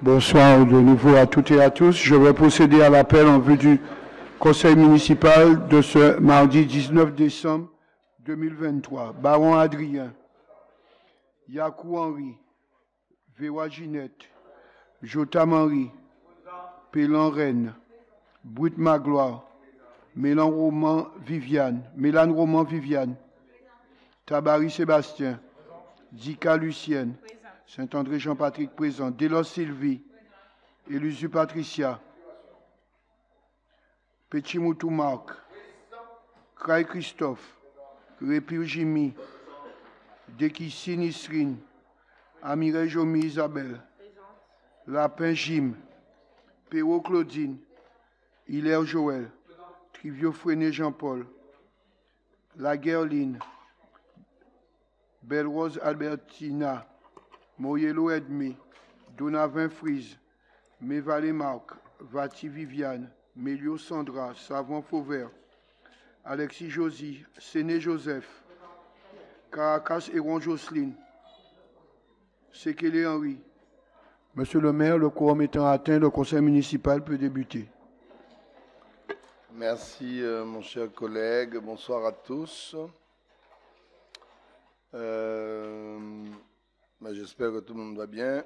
Bonsoir de nouveau à toutes et à tous. Je vais procéder à l'appel en vue du conseil municipal de ce mardi 19 décembre 2023. Baron Adrien, Yakou Henri, Véwa Ginette, Jotam Henri, Pélan Rennes, Brut Magloire, Mélan Roman Viviane, Tabari Sébastien, Dika Lucienne, Saint-André Jean-Patrick présent, Delos Sylvie, Élusu Patricia, Petit-Moutou Marc, Kray Christophe, Répir Jimmy, Dekissi Nisrine, Amire Jomi Isabelle, Lapin Jim, Perrault Claudine, Hilaire Joël, Trivio Freiné Jean-Paul, Laguerline, Belle-Rose Albertina, Moyello Edmé, Donavin Frise, Mévalé Marc, Vati Viviane, Mélio Sandra, Savant Fauvert, Alexis Josie, Séné Joseph, Caracas Héron Jocelyne, Sekele Henri. Monsieur le maire, le quorum étant atteint, le conseil municipal peut débuter. Merci, mon cher collègue. Bonsoir à tous. J'espère que tout le monde va bien.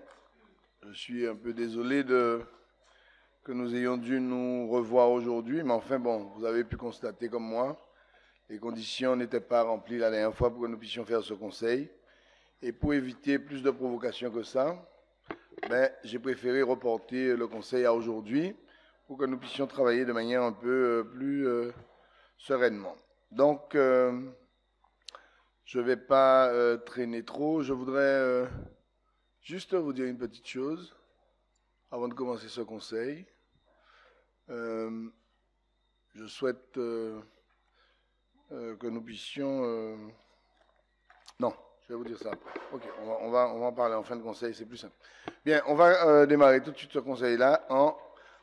Je suis un peu désolé que nous ayons dû nous revoir aujourd'hui, mais enfin bon, vous avez pu constater comme moi, les conditions n'étaient pas remplies la dernière fois pour que nous puissions faire ce conseil. Et pour éviter plus de provocations que ça, j'ai préféré reporter le conseil à aujourd'hui pour que nous puissions travailler de manière un peu plus sereinement. Donc, je ne vais pas traîner trop. Je voudrais juste vous dire une petite chose avant de commencer ce conseil. Je souhaite que nous puissions... Non, je vais vous dire ça. Ok, on va en parler en fin de conseil, c'est plus simple. Bien, on va démarrer tout de suite ce conseil-là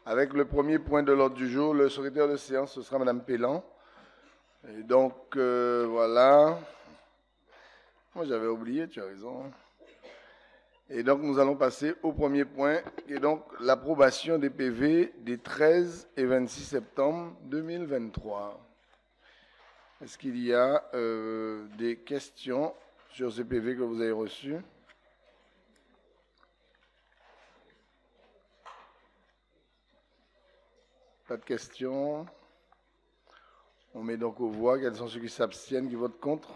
avec le premier point de l'ordre du jour. Le secrétaire de séance, ce sera Mme Pélan. Et donc, voilà. Moi, j'avais oublié, tu as raison. Et donc, nous allons passer au premier point, qui est donc l'approbation des PV des 13 et 26 septembre 2023. Est-ce qu'il y a des questions sur ces PV que vous avez reçus? Pas de questions. On met donc aux voix. Quels sont ceux qui s'abstiennent, qui votent contre?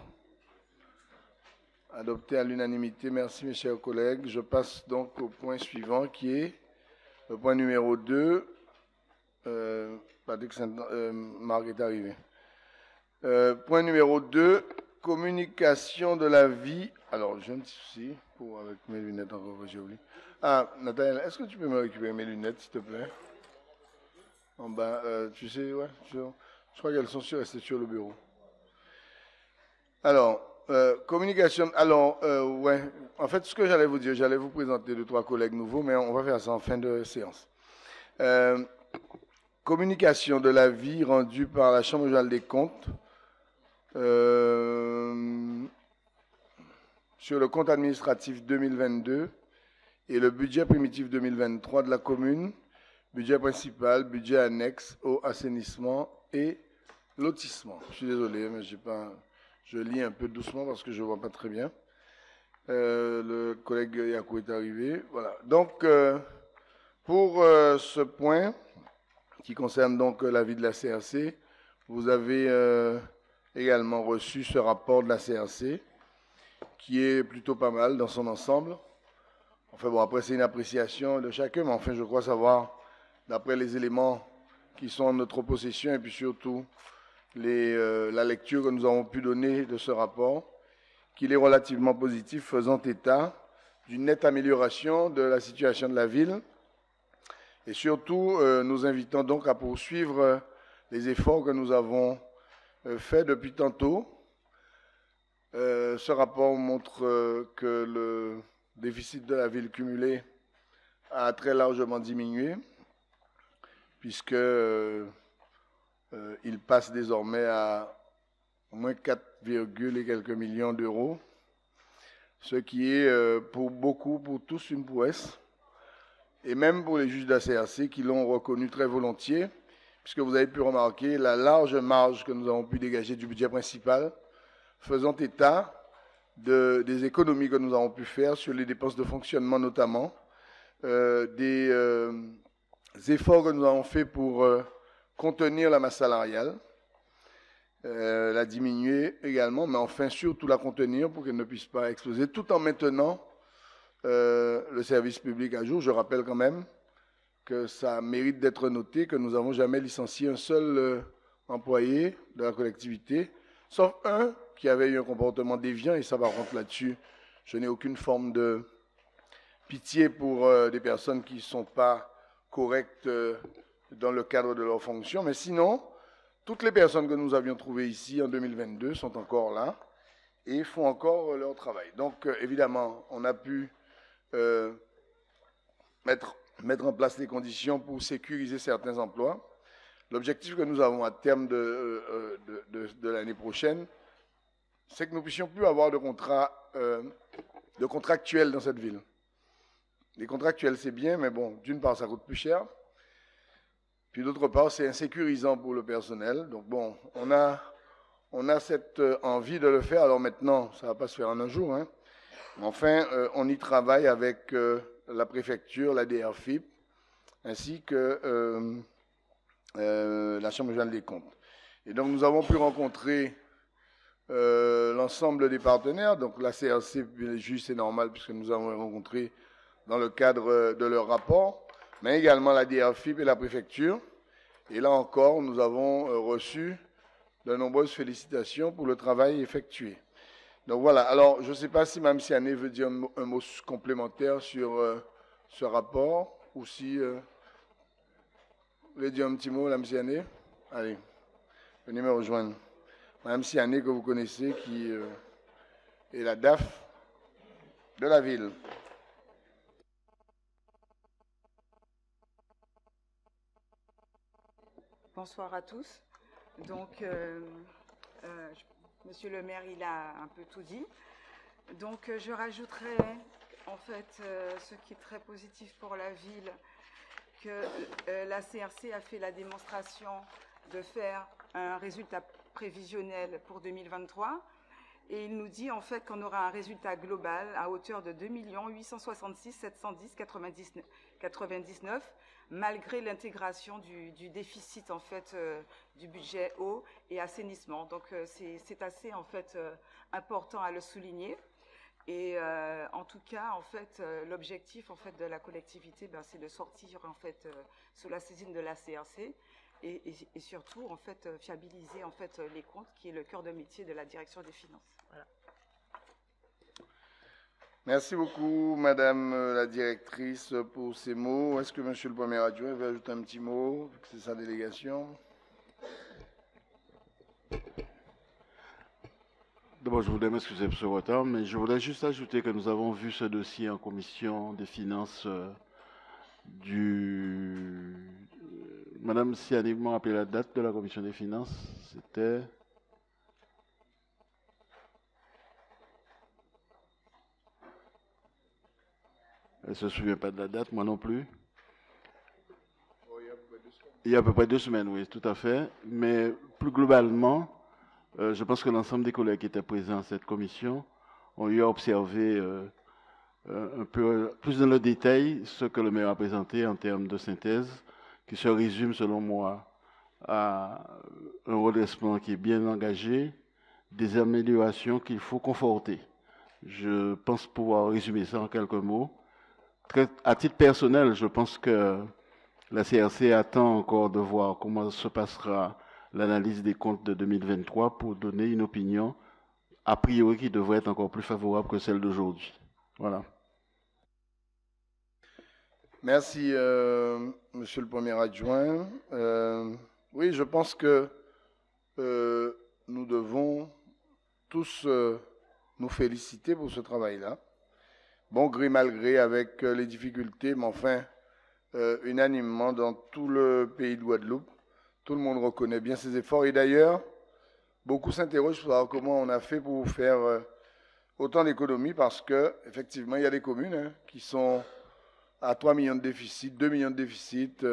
Adopté à l'unanimité. Merci, mes chers collègues. Je passe donc au point suivant, qui est le point numéro 2. Patrick Marc est arrivé. Point numéro 2, communication de la vie. Alors, j'ai un petit souci avec mes lunettes encore que j'ai oublié. Ah, Nathaniel, est-ce que tu peux me récupérer mes lunettes, s'il te plaît? En bas, tu sais, ouais, je crois qu'elles sont restées sur le bureau. Alors, communication. Alors, ouais, en fait, ce que j'allais vous dire, j'allais vous présenter 2-3 collègues nouveaux, mais on va faire ça en fin de séance. Communication de la vie rendue par la Chambre régionale des comptes sur le compte administratif 2022 et le budget primitif 2023 de la commune, budget principal, budget annexe au assainissement et lotissement. Je suis désolé, mais je lis un peu doucement parce que je ne vois pas très bien. Le collègue Yakou est arrivé. Voilà. Donc, pour ce point qui concerne donc l'avis de la CRC, vous avez également reçu ce rapport de la CRC qui est plutôt pas mal dans son ensemble. Enfin bon, après c'est une appréciation de chacun, mais enfin je crois savoir, d'après les éléments qui sont en notre possession et puis surtout la lecture que nous avons pu donner de ce rapport, qu'il est relativement positif, faisant état d'une nette amélioration de la situation de la ville. Et surtout, nous invitons donc à poursuivre les efforts que nous avons faits depuis tantôt. Ce rapport montre que le déficit de la ville cumulé a très largement diminué, puisque il passe désormais à moins 4, et quelques millions d'euros, ce qui est pour beaucoup, pour tous, une prouesse. et même pour les juges de la CRC qui l'ont reconnu très volontiers, puisque vous avez pu remarquer la large marge que nous avons pu dégager du budget principal, faisant état des économies que nous avons pu faire sur les dépenses de fonctionnement notamment, des efforts que nous avons faits pour contenir la masse salariale, la diminuer également, mais enfin surtout la contenir pour qu'elle ne puisse pas exploser, tout en maintenant le service public à jour. Je rappelle quand même que ça mérite d'être noté que nous n'avons jamais licencié un seul employé de la collectivité, sauf un qui avait eu un comportement déviant, et ça par contre là-dessus, je n'ai aucune forme de pitié pour des personnes qui ne sont pas correctes dans le cadre de leur fonction, mais sinon, toutes les personnes que nous avions trouvées ici en 2022 sont encore là et font encore leur travail. Donc, évidemment, on a pu mettre en place les conditions pour sécuriser certains emplois. L'objectif que nous avons à terme de l'année prochaine, c'est que nous ne puissions plus avoir de contractuels dans cette ville. Les contractuels, c'est bien, mais bon, d'une part, ça coûte plus cher. Puis d'autre part, c'est insécurisant pour le personnel. Donc bon, on a cette envie de le faire. Alors maintenant, ça ne va pas se faire en un jour, hein. Enfin, on y travaille avec la préfecture, la DRFIP, ainsi que la Chambre régionale des comptes. Et donc nous avons pu rencontrer l'ensemble des partenaires. Donc la CRC, les juges, c'est normal puisque nous avons rencontré dans le cadre de leur rapport, mais également la DRFIP et la préfecture. Et là encore, nous avons reçu de nombreuses félicitations pour le travail effectué. Donc voilà, alors je ne sais pas si Mme Siané veut dire un mot complémentaire sur ce rapport, ou si vous voulez dire un petit mot, Mme Siané. Allez, venez me rejoindre. Mme Siané, que vous connaissez, qui est la DAF de la ville. Bonsoir à tous. Donc, Monsieur le maire, il a un peu tout dit. Donc, je rajouterai, en fait, ce qui est très positif pour la ville, que la CRC a fait la démonstration de faire un résultat prévisionnel pour 2023. Et il nous dit, en fait, qu'on aura un résultat global à hauteur de 2 866 710 99, malgré l'intégration du déficit, en fait, du budget eau et assainissement. Donc, c'est assez, en fait, important à le souligner. Et en tout cas, en fait, l'objectif, en fait, de la collectivité, c'est de sortir, en fait, sous la saisine de la CRC et surtout, en fait, fiabiliser, en fait, les comptes, qui est le cœur de métier de la direction des finances. Voilà. Merci beaucoup, Madame la directrice, pour ces mots. Est-ce que Monsieur le Premier adjoint veut ajouter un petit mot, vu que c'est sa délégation? D'abord, je voudrais m'excuser pour ce retard, mais je voudrais juste ajouter que nous avons vu ce dossier en commission des finances Madame Siané m'a rappelé la date de la commission des finances. C'était... Elle ne se souvient pas de la date, moi non plus. Il y a à peu près 2 semaines, oui, tout à fait. Mais plus globalement, je pense que l'ensemble des collègues qui étaient présents à cette commission ont eu à observer un peu plus dans le détail ce que le maire a présenté en termes de synthèse, qui se résume, selon moi, à un redressement qui est bien engagé, des améliorations qu'il faut conforter. Je pense pouvoir résumer ça en quelques mots. À titre personnel, je pense que la CRC attend encore de voir comment se passera l'analyse des comptes de 2023 pour donner une opinion, a priori, qui devrait être encore plus favorable que celle d'aujourd'hui. Voilà. Merci, Monsieur le Premier adjoint. Oui, je pense que nous devons tous nous féliciter pour ce travail-là. Bon gré, mal gré, avec les difficultés, mais enfin, unanimement, dans tout le pays de Guadeloupe, tout le monde reconnaît bien ses efforts. Et d'ailleurs, beaucoup s'interrogent sur savoir comment on a fait pour faire autant d'économies, parce que effectivement, il y a des communes qui sont à 3 millions de déficit, 2 millions de déficit,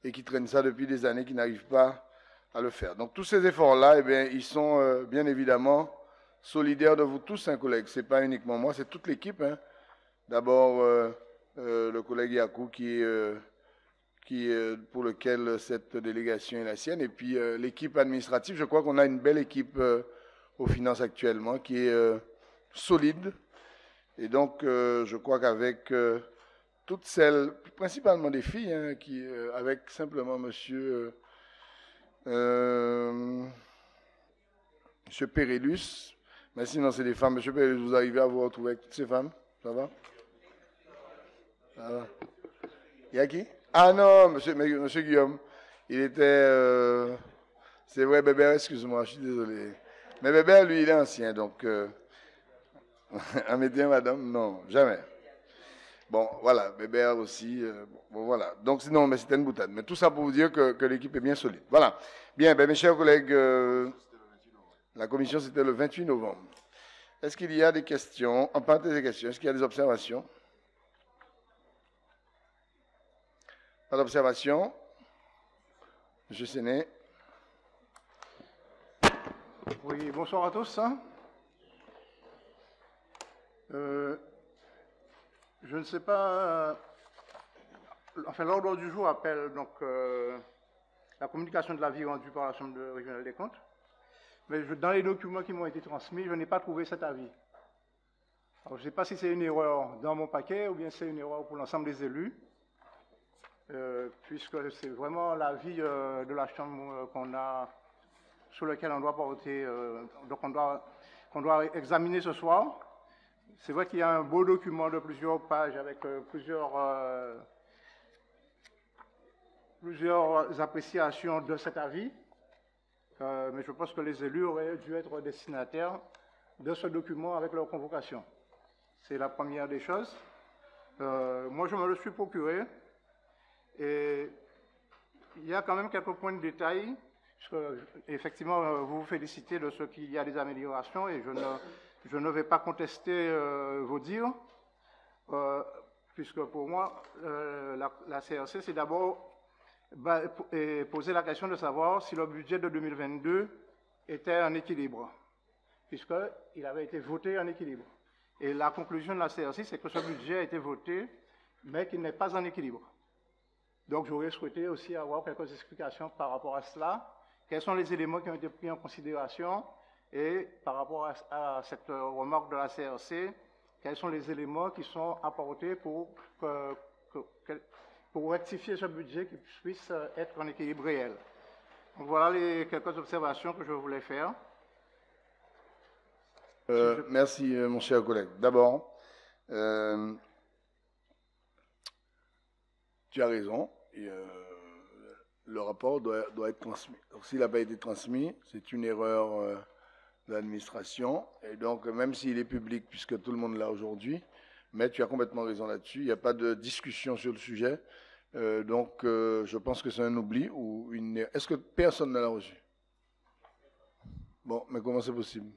et qui traînent ça depuis des années, qui n'arrivent pas à le faire. Donc tous ces efforts-là, eh bien, ils sont bien évidemment solidaires de vous tous, hein, collègues. Ce n'est pas uniquement moi, c'est toute l'équipe. Hein. D'abord, le collègue Yakou pour lequel cette délégation est la sienne, et puis l'équipe administrative. Je crois qu'on a une belle équipe aux finances actuellement qui est solide. Et donc, je crois qu'avec toutes celles, principalement des filles, hein, avec simplement monsieur Pérélus, mais sinon c'est des femmes. Monsieur Pérélus, vous arrivez à vous retrouver avec toutes ces femmes? Ça va? Ça va? Il y a qui? Ah non, monsieur Guillaume, il était... c'est vrai, Bébert, excuse-moi, je suis désolé. Mais Bébert, lui, il est ancien, donc... Amédien, madame, non, jamais. Bon, voilà, Bébert aussi, bon, voilà. Donc, sinon, mais c'était une boutade. Mais tout ça pour vous dire que l'équipe est bien solide. Voilà. Bien, ben, mes chers collègues, la commission, c'était le 28 novembre. Est-ce qu'il y a des questions? En parenthèse des questions, est-ce qu'il y a des observations? Pas d'observation? Monsieur Séné. Oui, bonsoir à tous. Je ne sais pas... enfin, l'ordre du jour appelle donc la communication de l'avis rendu par la Chambre régionale des comptes. Mais dans les documents qui m'ont été transmis, je n'ai pas trouvé cet avis. Alors, je ne sais pas si c'est une erreur dans mon paquet ou bien c'est une erreur pour l'ensemble des élus, puisque c'est vraiment l'avis de la Chambre sur lequel on doit porter, donc qu'on doit examiner ce soir. C'est vrai qu'il y a un beau document de plusieurs pages avec plusieurs appréciations de cet avis, mais je pense que les élus auraient dû être destinataires de ce document avec leur convocation. C'est la première des choses. Moi, je me le suis procuré et il y a quand même quelques points de détail, puisque effectivement, vous vous félicitez de ce qu'il y a des améliorations et je ne vais pas contester vos dires, puisque pour moi, la CRC, c'est d'abord poser la question de savoir si le budget de 2022 était en équilibre, puisqu'il avait été voté en équilibre. Et la conclusion de la CRC, c'est que ce budget a été voté, mais qu'il n'est pas en équilibre. Donc j'aurais souhaité aussi avoir quelques explications par rapport à cela. Quels sont les éléments qui ont été pris en considération? Et par rapport à cette remarque de la CRC, quels sont les éléments qui sont apportés pour rectifier ce budget qui puisse être en équilibre réel? Donc voilà quelques observations que je voulais faire. Merci, mon cher collègue. D'abord, tu as raison. Et, le rapport doit être transmis. Donc s'il n'a pas été transmis, c'est une erreur de l'administration. Et donc, même s'il est public, puisque tout le monde l'a aujourd'hui, mais tu as complètement raison là-dessus, il n'y a pas de discussion sur le sujet. Donc, je pense que c'est un oubli ou une erreur. Est-ce que personne ne l'a reçu? Bon, mais comment c'est possible?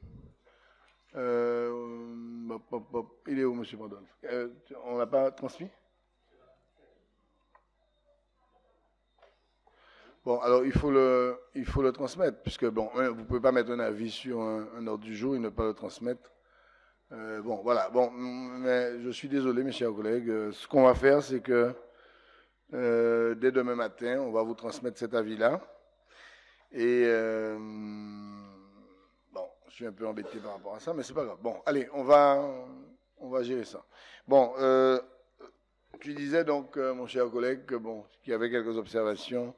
Il est où, M. Pandolf? On ne l'a pas transmis? Bon, alors il faut le transmettre, puisque bon, vous ne pouvez pas mettre un avis sur un ordre du jour et ne pas le transmettre. Bon, voilà. Bon, mais je suis désolé, mes chers collègues. Ce qu'on va faire, c'est que dès demain matin, on va vous transmettre cet avis-là. Et bon, je suis un peu embêté par rapport à ça, mais c'est pas grave. Bon, allez, on va gérer ça. Bon, tu disais donc, mon cher collègue, que bon, qu'il y avait quelques observations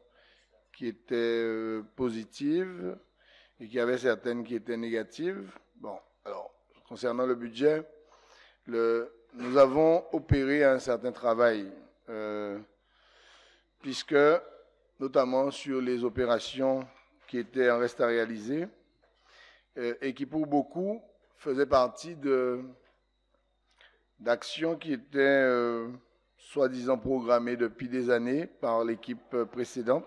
qui étaient positives et qu'il y avait certaines qui étaient négatives. Bon, alors, concernant le budget, nous avons opéré un certain travail, puisque, notamment sur les opérations qui étaient en reste à réaliser, et qui pour beaucoup faisaient partie d'actions qui étaient soi-disant programmées depuis des années par l'équipe précédente,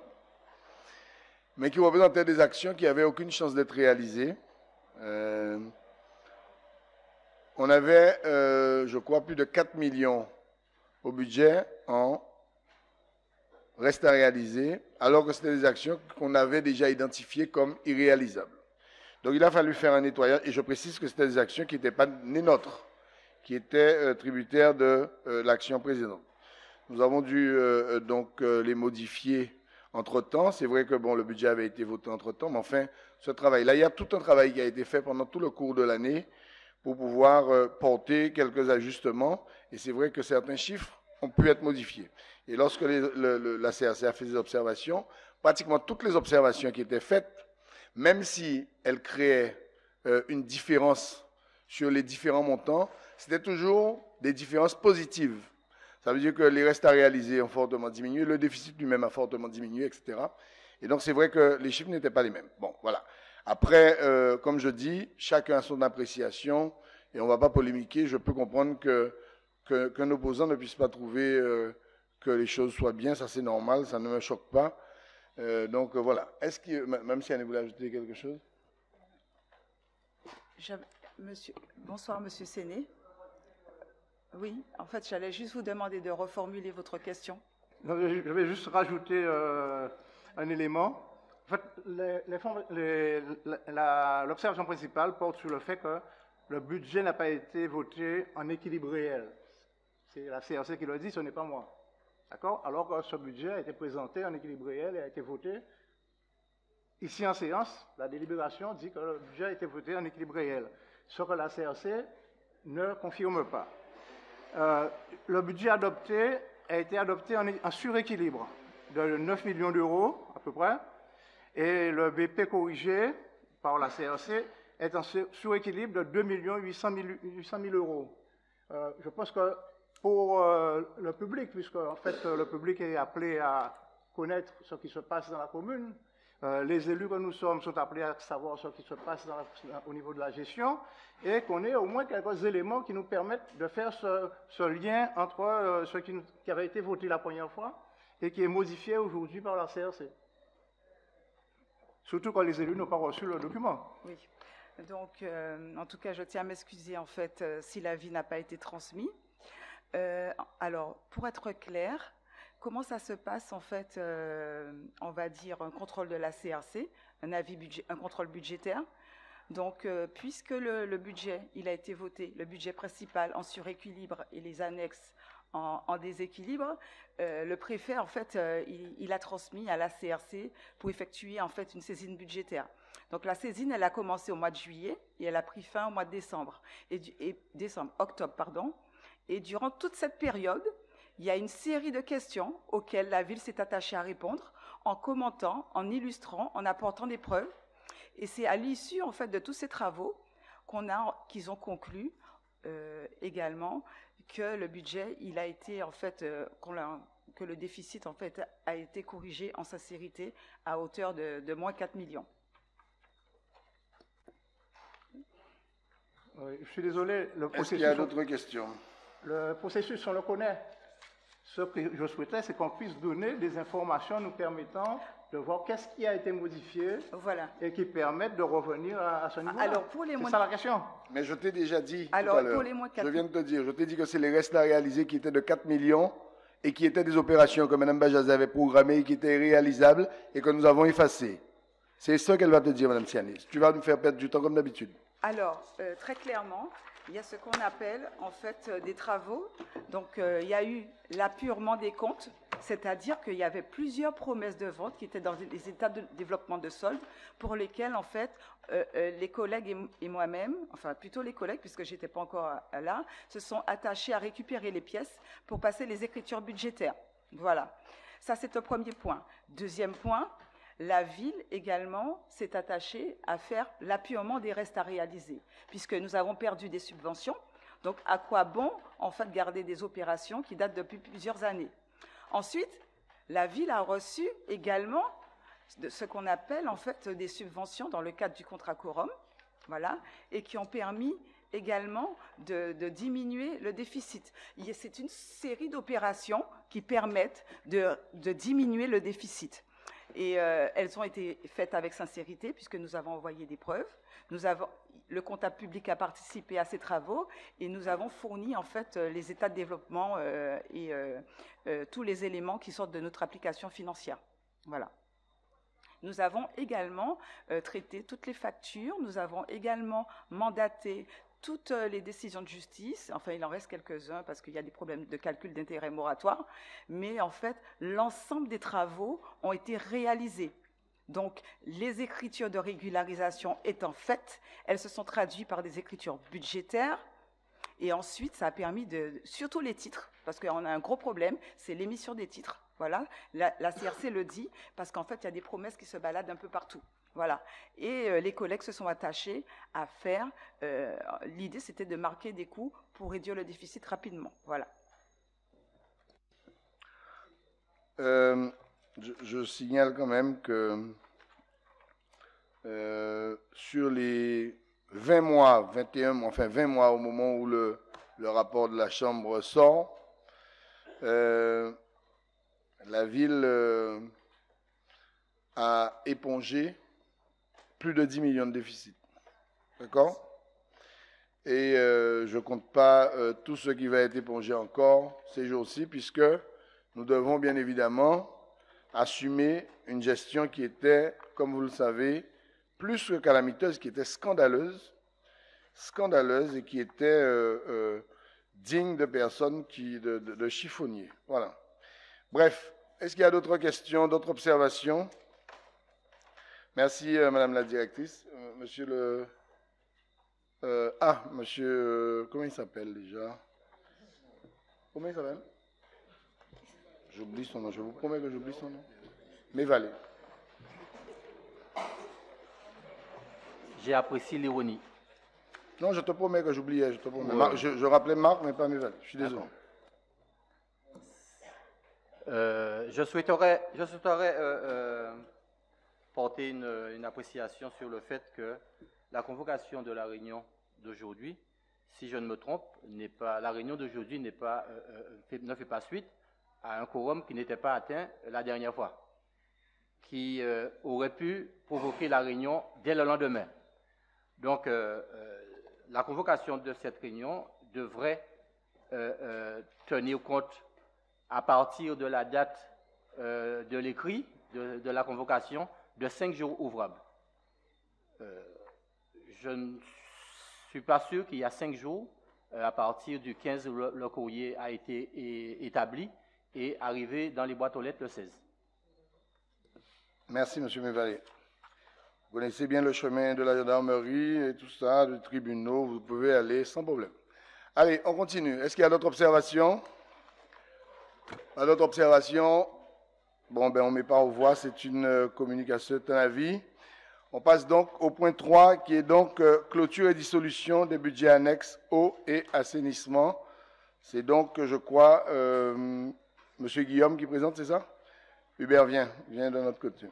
mais qui représentaient des actions qui n'avaient aucune chance d'être réalisées. On avait, je crois, plus de 4 millions au budget en reste à réaliser, alors que c'était des actions qu'on avait déjà identifiées comme irréalisables. Donc il a fallu faire un nettoyage, et je précise que c'était des actions qui n'étaient pas nées nôtres, qui étaient tributaires de l'action précédente. Nous avons dû donc les modifier entre-temps. C'est vrai que bon, le budget avait été voté entre-temps, mais enfin, ce travail-là, il y a tout un travail qui a été fait pendant tout le cours de l'année pour pouvoir porter quelques ajustements, et c'est vrai que certains chiffres ont pu être modifiés. Et lorsque la CRC a fait des observations, pratiquement toutes les observations qui étaient faites, même si elles créaient une différence sur les différents montants, c'était toujours des différences positives. Ça veut dire que les restes à réaliser ont fortement diminué, le déficit lui-même a fortement diminué, etc. Et donc c'est vrai que les chiffres n'étaient pas les mêmes. Bon, voilà. Après, comme je dis, chacun a son appréciation et on ne va pas polémiquer. Je peux comprendre qu'un opposant ne puisse pas trouver que les choses soient bien, ça c'est normal, ça ne me choque pas. Donc voilà. Est-ce que, même si Anne voulait ajouter quelque chose? Bonsoir, Monsieur Séné. Oui, en fait, j'allais juste vous demander de reformuler votre question. Je vais juste rajouter un élément. En fait, l'observation principale porte sur le fait que le budget n'a pas été voté en équilibre réel. C'est la CRC qui le dit, ce n'est pas moi. D'accord? Alors que ce budget a été présenté en équilibre réel et a été voté ici en séance. La délibération dit que le budget a été voté en équilibre réel. Ce que la CRC ne confirme pas. Le budget adopté a été adopté en suréquilibre de 9 millions d'euros à peu près, et le BP corrigé par la CRC est en suréquilibre de 2 800 000 euros. Je pense que pour le public, puisque en fait le public est appelé à connaître ce qui se passe dans la commune, les élus que nous sommes sont appelés à savoir ce qui se passe au niveau de la gestion, et qu'on ait au moins quelques éléments qui nous permettent de faire ce lien entre ce qui avait été voté la première fois et qui est modifié aujourd'hui par la CRC. Surtout quand les élus n'ont pas reçu le document. Oui. Donc, en tout cas, je tiens à m'excuser, en fait, si l'avis n'a pas été transmis. Alors, pour être clair, comment ça se passe, en fait, on va dire, un contrôle de la CRC, un contrôle budgétaire. Donc, puisque le budget, il a été voté, le budget principal en suréquilibre et les annexes en déséquilibre, le préfet, en fait, il a transmis à la CRC pour effectuer, en fait, une saisine budgétaire. Donc, la saisine, elle a commencé au mois de juillet et elle a pris fin au mois de décembre. Octobre, pardon. Et durant toute cette période, il y a une série de questions auxquelles la ville s'est attachée à répondre en commentant, en illustrant, en apportant des preuves. Et c'est à l'issue, en fait, de tous ces travaux qu'ils ont conclu également que le budget, il a été, en fait, que le déficit, en fait, a été corrigé en sincérité à hauteur de moins 4 millions. Oui, je suis désolé. Est-ce qu'il y a d'autres questions? Le processus, on le connaît. Ce que je souhaitais, c'est qu'on puisse donner des informations nous permettant de voir qu'est-ce qui a été modifié, voilà, et qui permettent de revenir à ce niveau-là. Alors, pour les c'est ça la question. Mais je t'ai déjà dit tout à l'heure, je viens de te dire, je t'ai dit que c'est les restes à réaliser qui étaient de 4 millions et qui étaient des opérations que Mme Bajazé avait programmées et qui étaient réalisables et que nous avons effacées. C'est ça qu'elle va te dire, Mme Sianis. Tu vas nous faire perdre du temps comme d'habitude. Alors, très clairement, il y a ce qu'on appelle, en fait, des travaux. Donc, il y a eu l'apurement des comptes, c'est-à-dire qu'il y avait plusieurs promesses de vente qui étaient dans les états de développement de solde pour lesquels, en fait, les collègues et moi-même, enfin, plutôt les collègues, puisque je n'étais pas encore là, se sont attachés à récupérer les pièces pour passer les écritures budgétaires. Voilà. Ça, c'est un premier point. Deuxième point, la ville également s'est attachée à faire l'appurement des restes à réaliser, puisque nous avons perdu des subventions. Donc, à quoi bon, en fait, garder des opérations qui datent depuis plusieurs années? Ensuite, la ville a reçu également ce qu'on appelle, en fait, des subventions dans le cadre du contrat quorum, voilà, et qui ont permis également de diminuer le déficit. C'est une série d'opérations qui permettent de diminuer le déficit. Et elles ont été faites avec sincérité puisque nous avons envoyé des preuves. Le comptable public a participé à ces travaux et nous avons fourni en fait les états de développement et tous les éléments qui sortent de notre application financière. Voilà. Nous avons également traité toutes les factures, nous avons également mandaté toutes les décisions de justice, enfin il en reste quelques-uns parce qu'il y a des problèmes de calcul d'intérêt moratoire, mais en fait l'ensemble des travaux ont été réalisés. Donc les écritures de régularisation étant faites, elles se sont traduites par des écritures budgétaires et ensuite ça a permis surtout les titres, parce qu'on a un gros problème, c'est l'émission des titres. Voilà, la CRC le dit, parce qu'en fait il y a des promesses qui se baladent un peu partout. Voilà. Et les collègues se sont attachés à faire. L'idée, c'était de marquer des coûts pour réduire le déficit rapidement. Voilà. Je signale quand même que sur les 20 mois, 20 mois au moment où le rapport de la Chambre sort, la ville a épongé plus de 10 millions de déficit. D'accord? Et je ne compte pas tout ce qui va être épongé encore ces jours-ci, puisque nous devons bien évidemment assumer une gestion qui était, comme vous le savez, plus que calamiteuse, qui était scandaleuse et qui était digne de personnes de chiffonniers. Voilà. Bref, est-ce qu'il y a d'autres questions, d'autres observations? Merci, Madame la Directrice. Monsieur le... monsieur... comment il s'appelle déjà? Comment il s'appelle? J'oublie son nom. Je vous promets que j'oublie son nom. Mévalé. J'ai apprécié l'ironie. Non, je te promets que j'oubliais. Je rappelais Marc, mais pas Mévalé. Je suis désolé. Je souhaiterais porter une appréciation sur le fait que la convocation de la réunion d'aujourd'hui, si je ne me trompe, la réunion d'aujourd'hui ne fait pas suite à un quorum qui n'était pas atteint la dernière fois, qui aurait pu provoquer la réunion dès le lendemain. Donc, la convocation de cette réunion devrait tenir compte à partir de la date de l'écrit de la convocation de 5 jours ouvrables. Je ne suis pas sûr qu'il y a 5 jours, à partir du 15 où le courrier a été établi et arrivé dans les boîtes aux lettres le 16. Merci, M. Mévalé. Vous connaissez bien le chemin de la gendarmerie et tout ça, du tribunal, vous pouvez aller sans problème. Allez, on continue. Est-ce qu'il y a d'autres observations? Pas d'autres observations? Bon, ben on ne met pas aux voix, c'est une communication, c'est un avis. On passe donc au point 3, qui est donc clôture et dissolution des budgets annexes eau et assainissement. C'est donc, je crois, M. Guillaume qui présente, c'est ça? Hubert, viens de notre côté.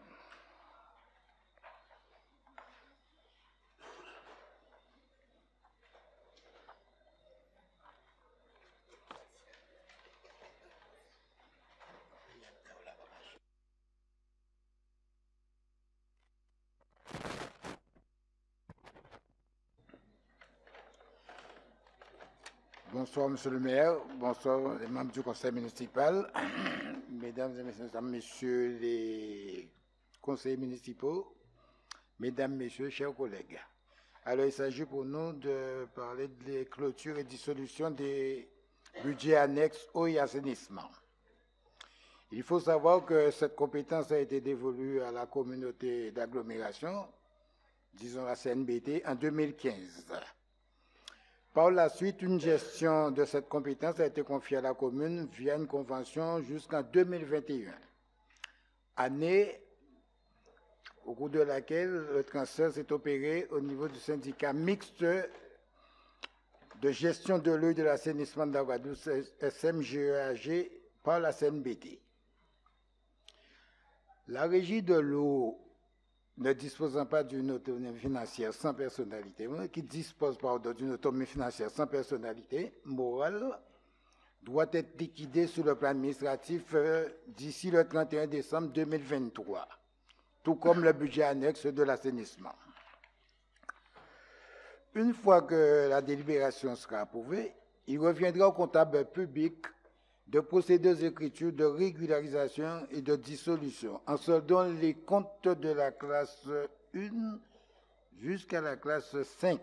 Bonsoir, Monsieur le maire. Bonsoir, les membres du conseil municipal. Mesdames et messieurs les conseillers municipaux, mesdames, messieurs, chers collègues. Alors, il s'agit pour nous de parler de clôture et dissolution des budgets annexes eau et assainissement. Il faut savoir que cette compétence a été dévolue à la communauté d'agglomération, disons la CNBT, en 2015. Par la suite, une gestion de cette compétence a été confiée à la commune via une convention jusqu'en 2021, année au cours de laquelle le transfert s'est opéré au niveau du syndicat mixte de gestion de l'eau et de l'assainissement de la Guadeloupe, SMGEAG, par la CNBT. La régie de l'eau, ne disposant pas d'une autonomie financière sans personnalité, qui dispose d'une autonomie financière sans personnalité morale, doit être liquidée sur le plan administratif d'ici le 31 décembre 2023. tout comme le budget annexe de l'assainissement. Une fois que la délibération sera approuvée, il reviendra au comptable public de procéder aux écritures de régularisation et de dissolution en soldant les comptes de la classe 1 jusqu'à la classe 5.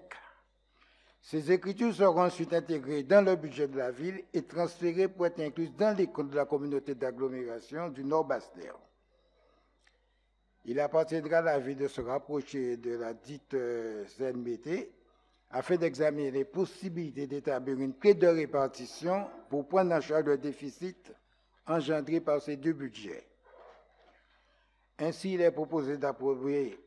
Ces écritures seront ensuite intégrées dans le budget de la ville et transférées pour être incluses dans les comptes de la communauté d'agglomération du Nord-Bastère. Il appartiendra à la ville de se rapprocher de la dite CNBT afin d'examiner les possibilités d'établir une clé de répartition pour prendre en charge le déficit engendré par ces deux budgets. Ainsi, il est proposé d'approuver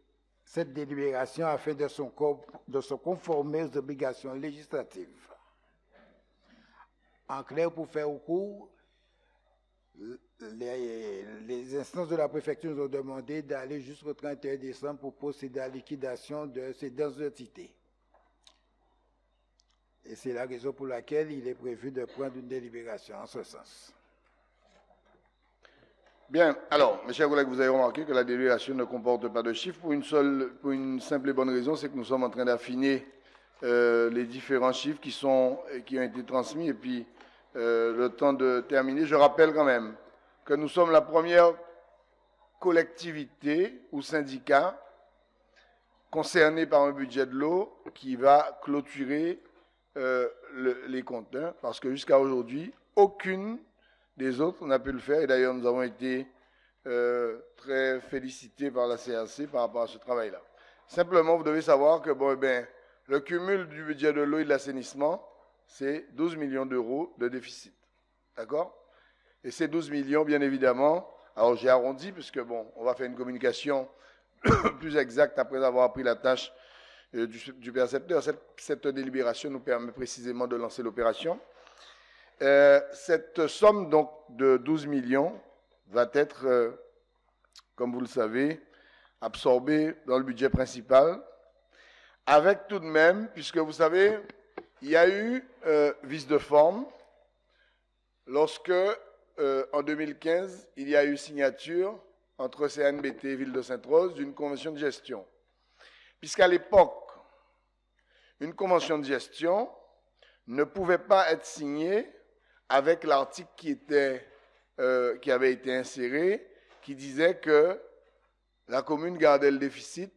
cette délibération afin de se conformer aux obligations législatives. En clair, pour faire au court, les instances de la préfecture nous ont demandé d'aller jusqu'au 31 décembre pour procéder à la liquidation de ces deux entités. Et c'est la raison pour laquelle il est prévu de prendre une délibération en ce sens. Bien, alors, mes chers collègues, vous avez remarqué que la délibération ne comporte pas de chiffres pour une simple et bonne raison, c'est que nous sommes en train d'affiner les différents chiffres qui ont été transmis et puis le temps de terminer. Je rappelle quand même que nous sommes la première collectivité ou syndicat concerné par un budget de l'eau qui va clôturer les comptes, hein, parce que jusqu'à aujourd'hui, aucune des autres n'a pu le faire. Et d'ailleurs, nous avons été très félicités par la CRC par rapport à ce travail-là. Simplement, vous devez savoir que bon, le cumul du budget de l'eau et de l'assainissement, c'est 12 millions d'euros de déficit. D'accord? Et ces 12 millions, bien évidemment, alors j'ai arrondi, puisque bon, on va faire une communication plus exacte après avoir pris la tâche du percepteur. Cette délibération nous permet précisément de lancer l'opération. Cette somme donc de 12 millions va être, comme vous le savez, absorbée dans le budget principal, avec tout de même, puisque vous savez, il y a eu vice de forme lorsque, en 2015, il y a eu signature entre CNBT et Ville de Sainte-Rose d'une convention de gestion. Puisqu'à l'époque, une convention de gestion ne pouvait pas être signée avec l'article qui avait été inséré, qui disait que la commune gardait le déficit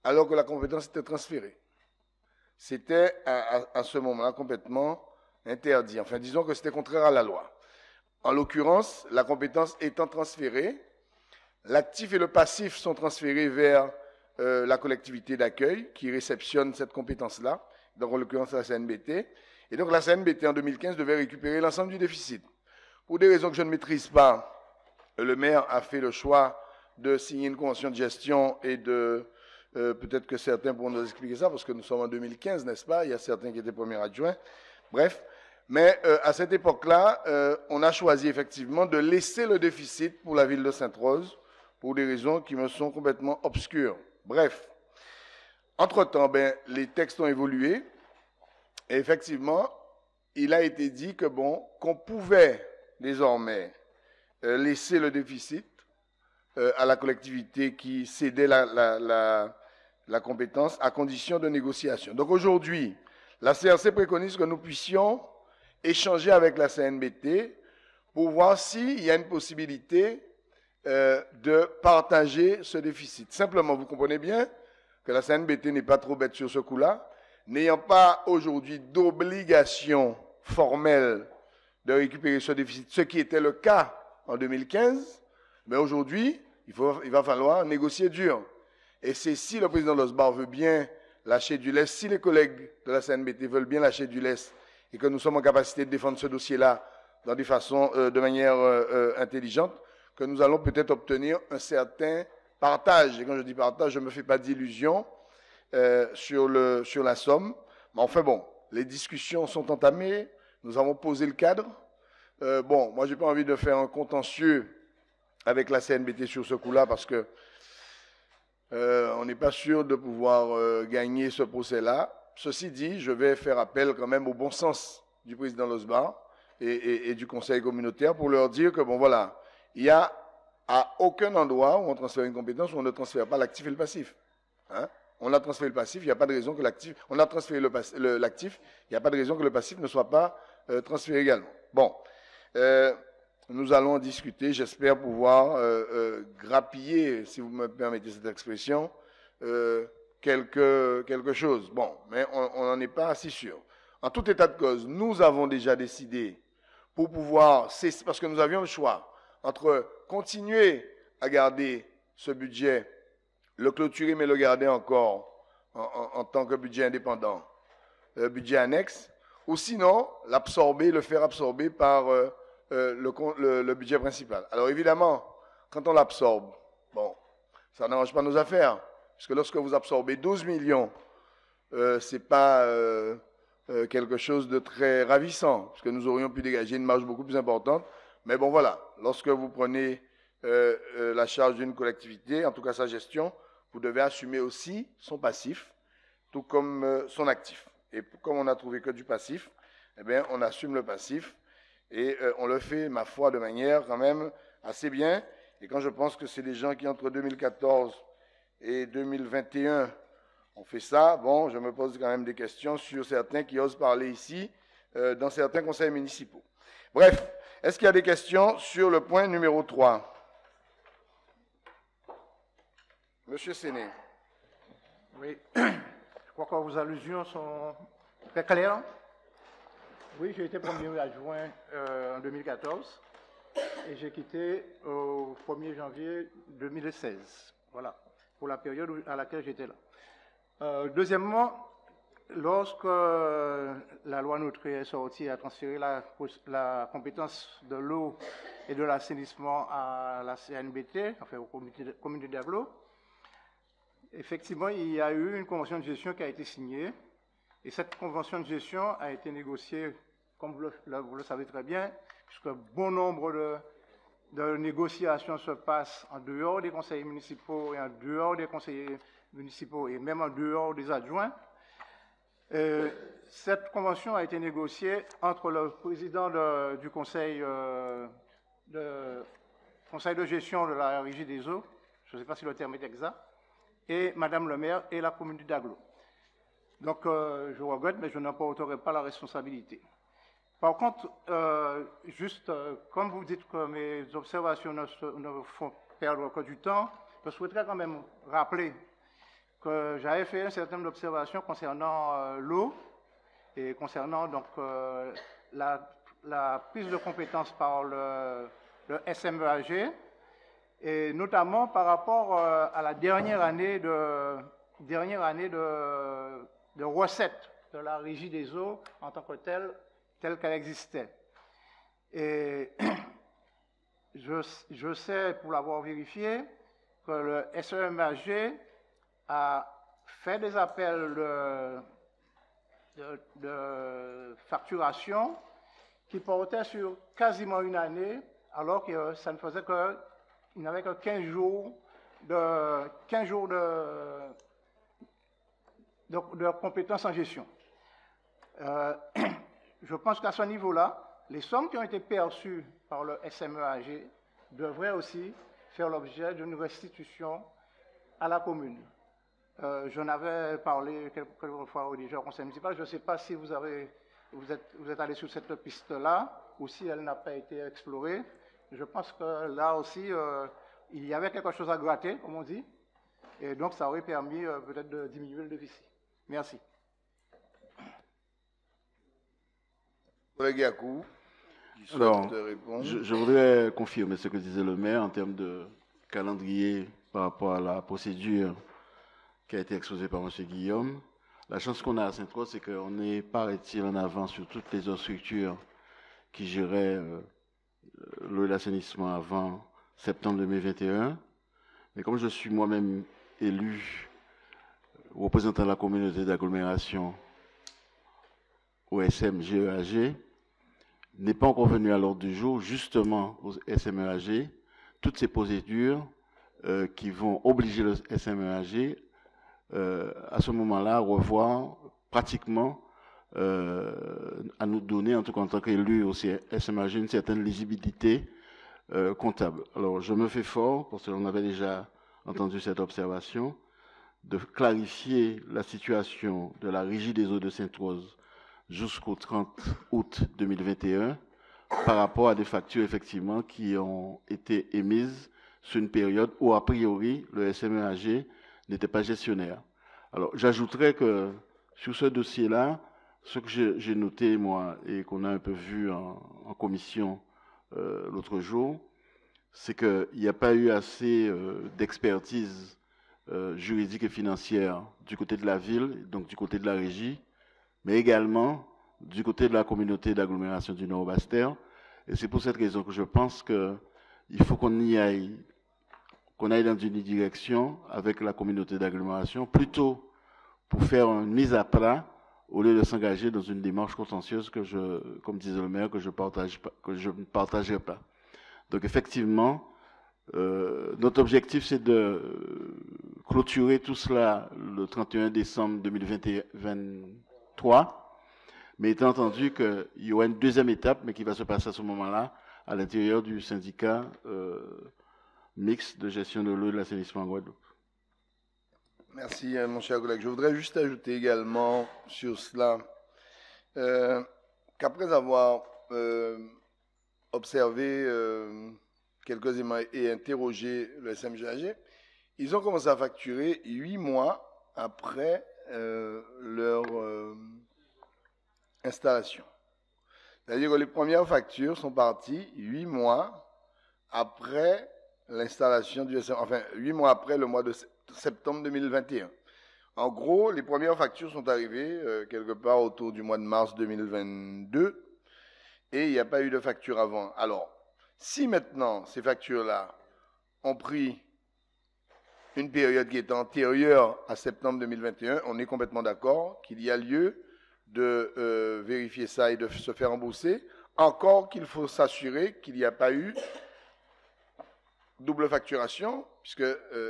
alors que la compétence était transférée. C'était à ce moment-là complètement interdit. Enfin, disons que c'était contraire à la loi. En l'occurrence, la compétence étant transférée, l'actif et le passif sont transférés vers la collectivité d'accueil qui réceptionne cette compétence-là, donc en l'occurrence la CNBT. Et donc la CNBT en 2015 devait récupérer l'ensemble du déficit. Pour des raisons que je ne maîtrise pas, le maire a fait le choix de signer une convention de gestion et de... peut-être que certains pourront nous expliquer ça, parce que nous sommes en 2015, n'est-ce pas? Il y a certains qui étaient premiers adjoints. Bref. Mais à cette époque-là, on a choisi effectivement de laisser le déficit pour la ville de Sainte-Rose, pour des raisons qui me sont complètement obscures. Bref. Entre-temps, les textes ont évolué. Et effectivement, il a été dit que bon, qu'on pouvait désormais laisser le déficit à la collectivité qui cédait la compétence à condition de négociation. Donc aujourd'hui, la CRC préconise que nous puissions échanger avec la CNBT pour voir s'il y a une possibilité de partager ce déficit. Simplement, vous comprenez bien que la CNBT n'est pas trop bête sur ce coup-là, n'ayant pas aujourd'hui d'obligation formelle de récupérer ce déficit, ce qui était le cas en 2015, mais aujourd'hui, il va falloir négocier dur. Et c'est si le président Losbar veut bien lâcher du lest, si les collègues de la CNBT veulent bien lâcher du lest et que nous sommes en capacité de défendre ce dossier-là de manière intelligente, que nous allons peut-être obtenir un certain partage. Et quand je dis partage, je ne me fais pas d'illusions sur la somme. Mais enfin bon, les discussions sont entamées, nous avons posé le cadre. Moi, je n'ai pas envie de faire un contentieux avec la CNBT sur ce coup-là parce que on n'est pas sûr de pouvoir gagner ce procès-là. Ceci dit, je vais faire appel quand même au bon sens du président Losbar et du conseil communautaire pour leur dire que, bon voilà, il y a à aucun endroit où on transfère une compétence où on ne transfère pas l'actif et le passif. Hein? On a transféré le passif, il n'y a pas de raison que l'actif... On a transféré l'actif, il n'y a pas de raison que le passif ne soit pas transféré également. Bon, nous allons en discuter, j'espère pouvoir grappiller, si vous me permettez cette expression, quelque chose. Bon, mais on n'en est pas si sûr. En tout état de cause, nous avons déjà décidé, pour pouvoir cesser, parce que nous avions le choix entre continuer à garder ce budget, le clôturer mais le garder encore en tant que budget indépendant, budget annexe, ou sinon l'absorber, le faire absorber par le budget principal. Alors évidemment, quand on l'absorbe, bon, ça n'arrange pas nos affaires, puisque lorsque vous absorbez 12 millions, c'est pas quelque chose de très ravissant, puisque nous aurions pu dégager une marge beaucoup plus importante. Mais bon, voilà, lorsque vous prenez la charge d'une collectivité, en tout cas sa gestion, vous devez assumer aussi son passif, tout comme son actif. Et comme on n'a trouvé que du passif, eh bien, on assume le passif et on le fait, ma foi, de manière quand même assez bien. Et quand je pense que c'est des gens qui, entre 2014 et 2021, ont fait ça, bon, je me pose quand même des questions sur certains qui osent parler ici, dans certains conseils municipaux. Bref, est-ce qu'il y a des questions sur le point numéro 3? Monsieur Séné. Oui, je crois que vos allusions sont très claires. Oui, j'ai été premier adjoint en 2014 et j'ai quitté au 1er janvier 2016. Voilà, pour la période à laquelle j'étais là. Deuxièmement, lorsque la loi Notary est sortie et a transféré la compétence de l'eau et de l'assainissement à la CNBT, enfin au comité d'agglo, effectivement, il y a eu une convention de gestion qui a été signée et cette convention de gestion a été négociée, comme vous le savez très bien, puisque bon nombre de négociations se passent en dehors des conseils municipaux et en dehors des conseillers municipaux et même en dehors des adjoints. Cette convention a été négociée entre le président du conseil de gestion de la Régie des eaux, je ne sais pas si le terme est exact, et Madame le maire et la commune d'Agglo. Donc, je regrette, mais je n'emporterai pas la responsabilité. Par contre, comme vous dites que mes observations ne font perdre que du temps, je souhaiterais quand même rappeler que j'avais fait un certain nombre d'observations concernant l'eau et concernant donc la prise de compétences par le SMEAG, et notamment par rapport à la dernière année de recettes de la Régie des eaux en tant que telle qu'elle existait. Et je sais, pour l'avoir vérifié, que le SMEAG a fait des appels de facturation qui portaient sur quasiment une année, alors que ça ne faisait il n'avait que 15 jours de compétences en gestion. Je pense qu'à ce niveau-là, les sommes qui ont été perçues par le SMEAG devraient aussi faire l'objet d'une restitution à la commune. J'en avais parlé quelques fois déjà au conseil municipal. Je ne sais pas si vous êtes allé sur cette piste-là ou si elle n'a pas été explorée. Je pense que là aussi, il y avait quelque chose à gratter, comme on dit, et donc ça aurait permis peut-être de diminuer le déficit. Merci. Collègue Yakou, alors, je voudrais confirmer ce que disait le maire en termes de calendrier par rapport à la procédure qui a été exposée par M. Guillaume. La chance qu'on a à Sainte-Croix, c'est qu'on n'est pas arrêté en avant sur toutes les autres structures qui géraient l'eau et l'assainissement avant septembre 2021. Mais comme je suis moi-même élu représentant de la communauté d'agglomération au SMGEAG, n'est pas encore venu à l'ordre du jour, justement au SMEAG, toutes ces procédures qui vont obliger le SMEAG à ce moment-là revoir pratiquement à nous donner, en tout cas en tant qu'élu au SMEAG, une certaine lisibilité comptable. Alors, je me fais fort, parce qu'on avait déjà entendu cette observation, de clarifier la situation de la Régie des eaux de Sainte-Rose jusqu'au 30 août 2021 par rapport à des factures, effectivement, qui ont été émises sur une période où, a priori, le SMEAG n'était pas gestionnaire. Alors, j'ajouterais que sur ce dossier-là, ce que j'ai noté, moi, et qu'on a un peu vu en commission l'autre jour, c'est qu'il n'y a pas eu assez d'expertise juridique et financière du côté de la ville, donc du côté de la régie, mais également du côté de la communauté d'agglomération du Nord-Bastère. Et c'est pour cette raison que je pense qu'il faut qu'on aille dans une direction avec la communauté d'agglomération, plutôt pour faire une mise à plat, au lieu de s'engager dans une démarche contentieuse comme disait le maire, que je ne partagerai pas. Donc effectivement, notre objectif, c'est de clôturer tout cela le 31 décembre 2023, mais étant entendu qu'il y aura une deuxième étape, mais qui va se passer à ce moment-là, à l'intérieur du syndicat mixte de gestion de l'eau et de l'assainissement en Guadeloupe. Merci, mon cher collègue. Je voudrais juste ajouter également sur cela qu'après avoir observé quelques éléments et interrogé le SMGAG, ils ont commencé à facturer 8 mois après leur installation. C'est-à-dire que les premières factures sont parties 8 mois après l'installation du SMGAG, enfin 8 mois après le mois de septembre 2021. En gros, les premières factures sont arrivées quelque part autour du mois de mars 2022 et il n'y a pas eu de facture avant. Alors, si maintenant ces factures-là ont pris une période qui est antérieure à septembre 2021, on est complètement d'accord qu'il y a lieu de vérifier ça et de se faire rembourser. Encore qu'il faut s'assurer qu'il n'y a pas eu double facturation, puisque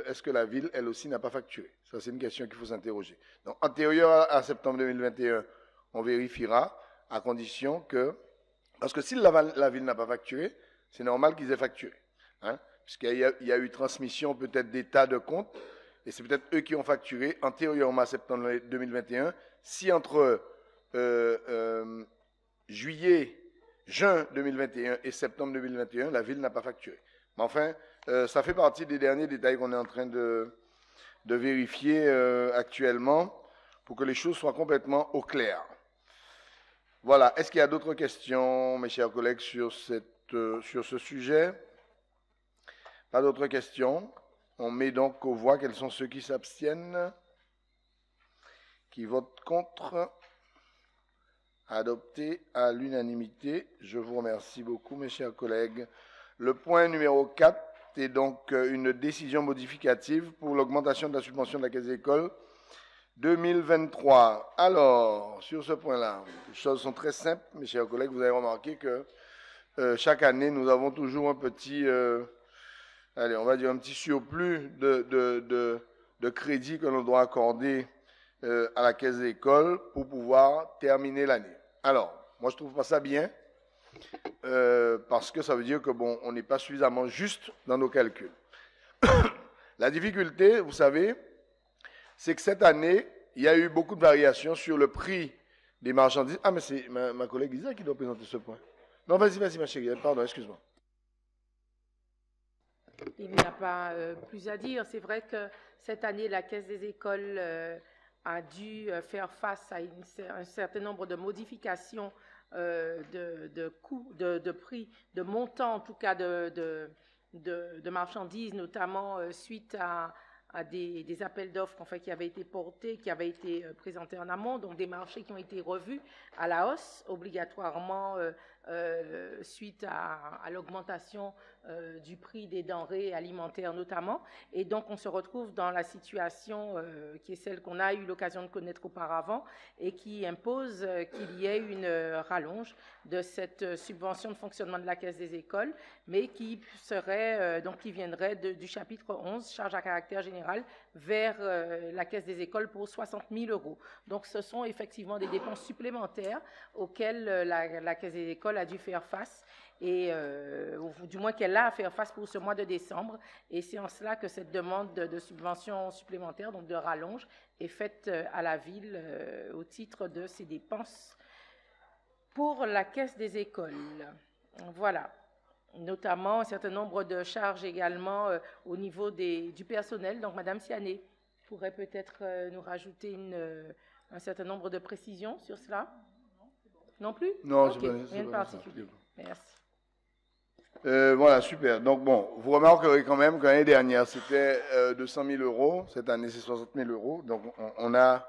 est-ce que la ville, elle aussi, n'a pas facturé? Ça, c'est une question qu'il faut s'interroger. Donc, antérieure à septembre 2021, on vérifiera à condition que... Parce que si la ville n'a pas facturé, c'est normal qu'ils aient facturé. Hein, puisqu'il y a eu transmission peut-être d'état de compte, et c'est peut-être eux qui ont facturé antérieurement à septembre 2021. Si entre juin 2021 et septembre 2021, la ville n'a pas facturé. Mais enfin, ça fait partie des derniers détails qu'on est en train de vérifier actuellement pour que les choses soient complètement au clair. Voilà. Est-ce qu'il y a d'autres questions, mes chers collègues, sur ce sujet? Pas d'autres questions. On met donc aux voix quels sont ceux qui s'abstiennent, qui votent contre. Adopté à l'unanimité. Je vous remercie beaucoup, mes chers collègues. Le point numéro 4 est donc une décision modificative pour l'augmentation de la subvention de la Caisse des écoles 2023. Alors, sur ce point-là, les choses sont très simples, mes chers collègues. Vous avez remarqué que chaque année, nous avons toujours un petit, on va dire un petit surplus de crédits que l'on doit accorder à la Caisse des écoles pour pouvoir terminer l'année. Alors, moi, je trouve pas ça bien. Parce que ça veut dire que bon, on n'est pas suffisamment juste dans nos calculs. La difficulté, vous savez, c'est que cette année, il y a eu beaucoup de variations sur le prix des marchandises. Ah, mais c'est ma collègue Lisa qui doit présenter ce point. Non, vas-y, ma chérie, pardon, excuse-moi. Il n'y a pas plus à dire. C'est vrai que cette année, la Caisse des écoles a dû faire face à un certain nombre de modifications de coûts, de prix, de montants en tout cas de marchandises, notamment suite à des appels d'offres en fait, qui avaient été portés, qui avaient été présentés en amont, donc des marchés qui ont été revus à la hausse obligatoirement suite à l'augmentation du prix des denrées alimentaires notamment. Et donc on se retrouve dans la situation qui est celle qu'on a eu l'occasion de connaître auparavant et qui impose qu'il y ait une rallonge de cette subvention de fonctionnement de la Caisse des écoles, mais qui serait donc qui viendrait du chapitre 11, charge à caractère général, vers la Caisse des écoles pour 60 000 €. Donc ce sont effectivement des dépenses supplémentaires auxquelles la Caisse des écoles a dû faire face. et ou du moins qu'elle a à faire face pour ce mois de décembre. Et c'est en cela que cette demande de subvention supplémentaire, donc de rallonge, est faite à la ville au titre de ses dépenses pour la caisse des écoles. Voilà. Notamment un certain nombre de charges également au niveau du personnel. Donc, Madame Siané pourrait peut-être nous rajouter un certain nombre de précisions sur cela. Non plus? Non, okay. Rien de particulier. Merci. Voilà, super. Donc, bon, vous remarquerez quand même que l'année dernière, c'était 200 000 euros. Cette année, c'est 60 000 euros. Donc, on a,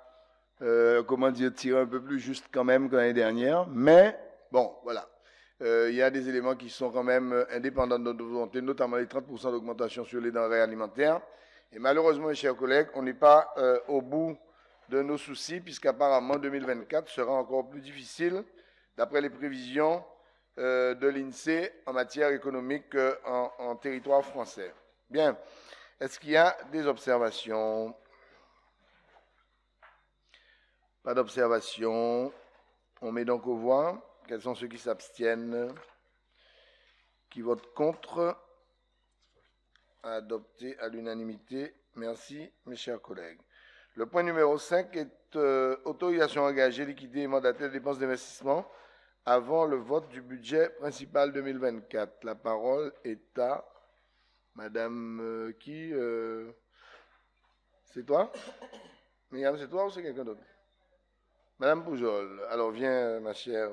comment dire, tiré un peu plus juste quand même que l'année dernière. Mais, bon, voilà. Il y a des éléments qui sont quand même indépendants de notre volonté, notamment les 30% d'augmentation sur les denrées alimentaires. Et malheureusement, mes chers collègues, on n'est pas au bout de nos soucis, puisqu'apparemment 2024 sera encore plus difficile, d'après les prévisions de l'INSEE en matière économique en territoire français. Bien. Est-ce qu'il y a des observations? Pas d'observations. On met donc aux voix. Quels sont ceux qui s'abstiennent? Qui votent contre? Adopté à l'unanimité. Merci, mes chers collègues. Le point numéro 5 est autorisation engagée, liquidée et mandatée de dépenses d'investissement avant le vote du budget principal 2024. La parole est à Madame qui c'est toi? Myriam, c'est toi ou c'est quelqu'un d'autre? Madame Poujol. Alors viens, ma chère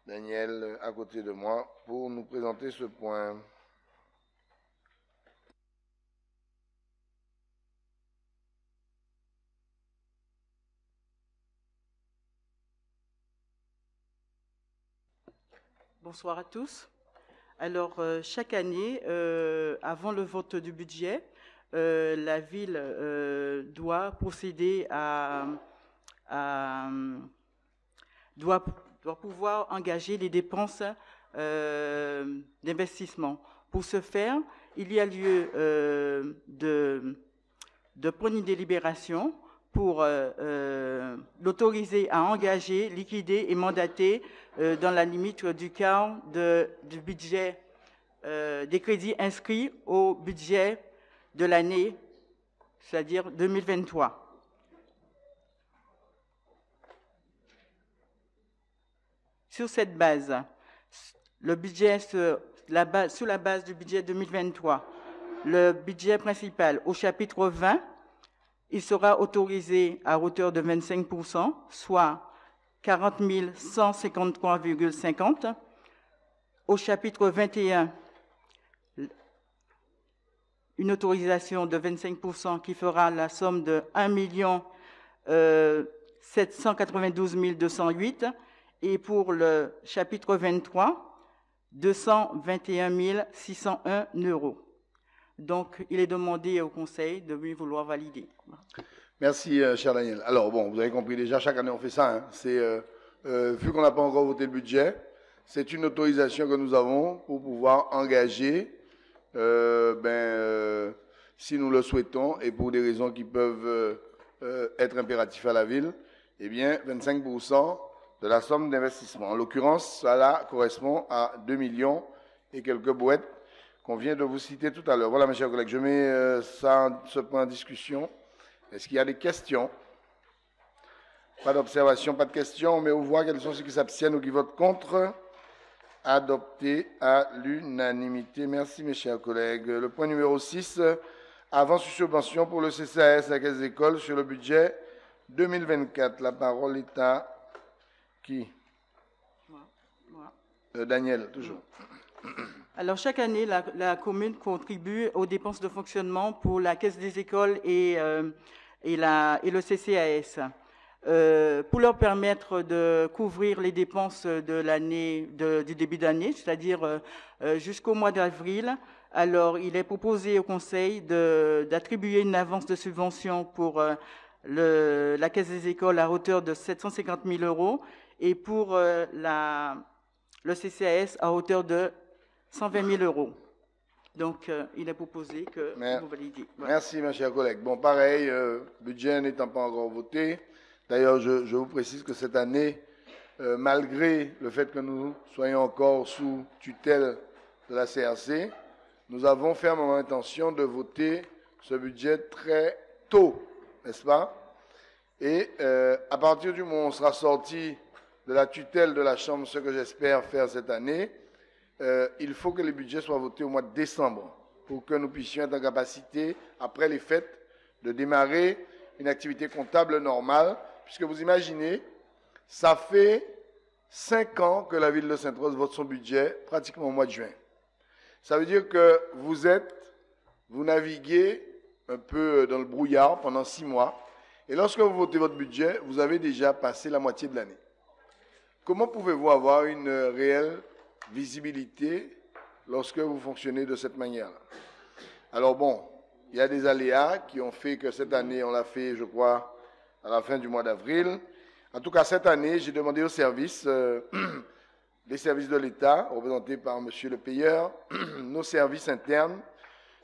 Daniel, à côté de moi, pour nous présenter ce point. Bonsoir à tous. Alors, chaque année, avant le vote du budget, la ville doit procéder doit pouvoir engager les dépenses d'investissement. Pour ce faire, il y a lieu de prendre une délibération pour l'autoriser à engager, liquider et mandater dans la limite du quart du budget des crédits inscrits au budget de l'année, c'est-à-dire 2023. Sur cette base, le budget sur la base du budget 2023, le budget principal au chapitre 20, il sera autorisé à hauteur de 25%, soit 40 153,50. Au chapitre 21, une autorisation de 25% qui fera la somme de 1 792 208. Et pour le chapitre 23, 221 601 €. Donc, il est demandé au Conseil de lui vouloir valider. Merci, cher Daniel. Alors, bon, vous avez compris déjà, chaque année on fait ça. Hein. Vu qu'on n'a pas encore voté le budget, c'est une autorisation que nous avons pour pouvoir engager, si nous le souhaitons, et pour des raisons qui peuvent être impératives à la ville, eh bien, 25% de la somme d'investissement. En l'occurrence, cela correspond à 2 millions et quelques bouettes qu'on vient de vous citer tout à l'heure. Voilà, mes chers collègues, je mets ce point en discussion. Est-ce qu'il y a des questions? Pas d'observation, pas de questions. Mais on voit quels sont ceux qui s'abstiennent ou qui votent contre. Adopté à l'unanimité. Merci, mes chers collègues. Le point numéro 6, avance sur subvention pour le CCAS, la Caisse d'école, sur le budget 2024. La parole est à qui? Moi. Daniel, toujours. Alors, chaque année, la commune contribue aux dépenses de fonctionnement pour la Caisse des écoles et le CCAS. Pour leur permettre de couvrir les dépenses de l'année, du début d'année, c'est-à-dire jusqu'au mois d'avril, alors il est proposé au Conseil d'attribuer une avance de subvention pour la Caisse des écoles à hauteur de 750 000 € et pour le CCAS à hauteur de 120 000 €. Donc, il est proposé que vous validiez. Voilà. Merci, mes chers collègues. Bon, pareil, budget n'étant pas encore voté. D'ailleurs, je vous précise que cette année, malgré le fait que nous soyons encore sous tutelle de la CRC, nous avons fermement l'intention de voter ce budget très tôt, n'est-ce pas? Et à partir du moment où on sera sorti de la tutelle de la Chambre, ce que j'espère faire cette année, il faut que les budgets soient votés au mois de décembre pour que nous puissions être en capacité, après les fêtes, de démarrer une activité comptable normale, puisque vous imaginez, ça fait 5 ans que la ville de Sainte-Rose vote son budget, pratiquement au mois de juin. Ça veut dire que vous naviguez un peu dans le brouillard pendant 6 mois, et lorsque vous votez votre budget, vous avez déjà passé la moitié de l'année. Comment pouvez-vous avoir une réelle visibilité lorsque vous fonctionnez de cette manière-là? Alors bon, il y a des aléas qui ont fait que cette année, on l'a fait, je crois, à la fin du mois d'avril. En tout cas, cette année, j'ai demandé aux services, les services de l'État, représentés par monsieur le payeur, nos services internes,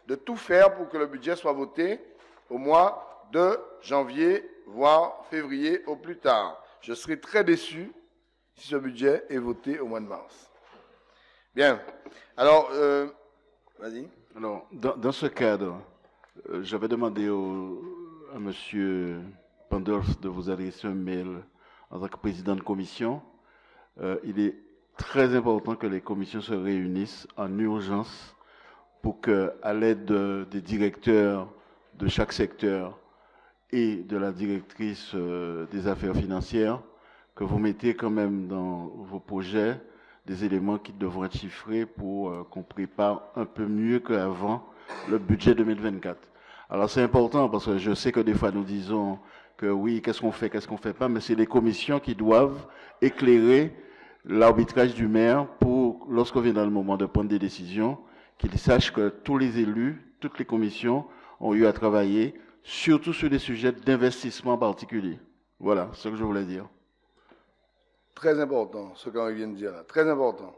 de tout faire pour que le budget soit voté au mois de janvier, voire février au plus tard. Je serai très déçu si ce budget est voté au mois de mars. Bien. Alors, vas-y. Alors, dans ce cadre, j'avais demandé à M. Pandolf de vous adresser un mail en tant que président de commission. Il est très important que les commissions se réunissent en urgence pour que, à l'aide des directeurs de chaque secteur et de la directrice des affaires financières, que vous mettez quand même dans vos projets des éléments qui devront être chiffrés pour qu'on prépare un peu mieux qu'avant le budget 2024. Alors c'est important parce que je sais que des fois nous disons que oui, qu'est-ce qu'on fait pas, mais c'est les commissions qui doivent éclairer l'arbitrage du maire pour, lorsqu'on vient dans le moment de prendre des décisions, qu'ils sachent que tous les élus, toutes les commissions ont eu à travailler, surtout sur des sujets d'investissement particuliers. Voilà ce que je voulais dire. Très important, ce qu'Henri vient de dire là. Très important.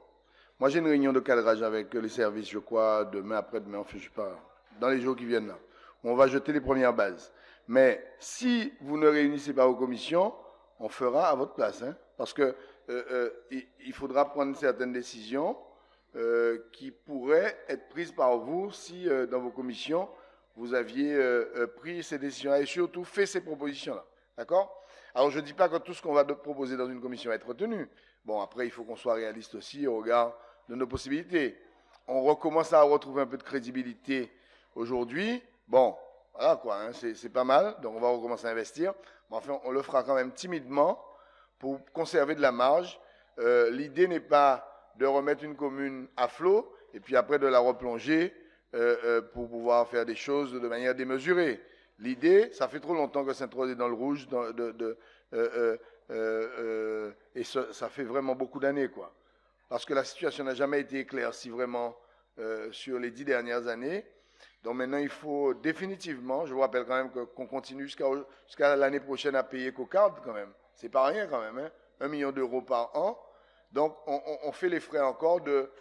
Moi, j'ai une réunion de cadrage avec les services, je crois, demain, après-demain, enfin, je sais pas, dans les jours qui viennent là. On va jeter les premières bases. Mais si vous ne réunissez pas vos commissions, on fera à votre place. Hein, parce que il faudra prendre certaines décisions qui pourraient être prises par vous si, dans vos commissions, vous aviez pris ces décisions-là et surtout fait ces propositions-là. D'accord ? Alors, je ne dis pas que tout ce qu'on va proposer dans une commission va être retenu. Bon, après, il faut qu'on soit réaliste aussi au regard de nos possibilités. On recommence à retrouver un peu de crédibilité aujourd'hui. Bon, voilà quoi, hein, c'est pas mal. Donc, on va recommencer à investir. Mais enfin, on le fera quand même timidement pour conserver de la marge. L'idée n'est pas de remettre une commune à flot et puis après de la replonger pour pouvoir faire des choses de manière démesurée. L'idée, ça fait trop longtemps que Sainte-Rose est dans le rouge, et ça fait vraiment beaucoup d'années, quoi. Parce que la situation n'a jamais été éclaircie vraiment sur les 10 dernières années. Donc maintenant, il faut définitivement, je vous rappelle quand même qu'on continue jusqu'à l'année prochaine à payer Cocarde quand même. C'est pas rien quand même, hein, 1 million d'euros par an. Donc on fait les frais encore de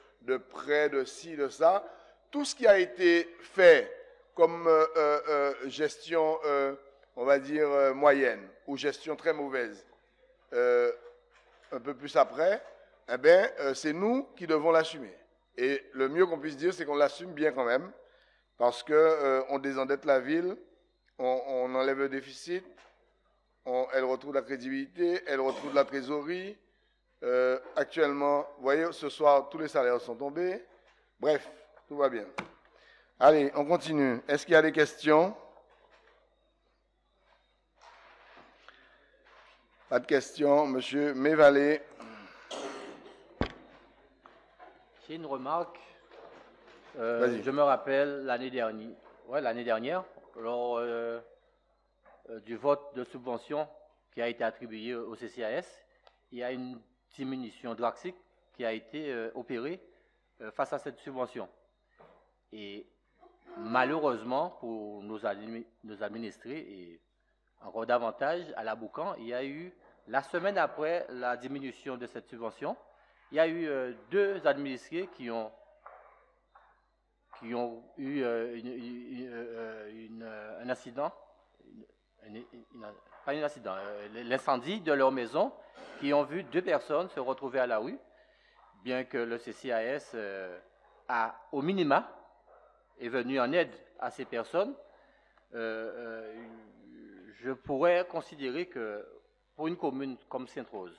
prêts, de ci, de ça. Tout ce qui a été fait comme gestion, on va dire, moyenne, ou gestion très mauvaise, un peu plus après, eh bien, c'est nous qui devons l'assumer. Et le mieux qu'on puisse dire, c'est qu'on l'assume bien quand même, parce qu'on désendette la ville, on enlève le déficit, elle retrouve la crédibilité, elle retrouve la trésorerie. Actuellement, vous voyez, ce soir, tous les salaires sont tombés. Bref, tout va bien. Allez, on continue. Est-ce qu'il y a des questions? Pas de questions. Monsieur Mévalé. J'ai une remarque. Je me rappelle l'année dernière, lors du vote de subvention qui a été attribué au CCAS, il y a une diminution drastique qui a été opérée face à cette subvention. Et malheureusement, pour nos administrés, et encore davantage à la Boucan, il y a eu, la semaine après la diminution de cette subvention, il y a eu 2 administrés qui ont eu un incident, pas un incident, l'incendie de leur maison, qui ont vu 2 personnes se retrouver à la rue, bien que le CCAS au minima, est venu en aide à ces personnes. Je pourrais considérer que pour une commune comme Sainte-Rose,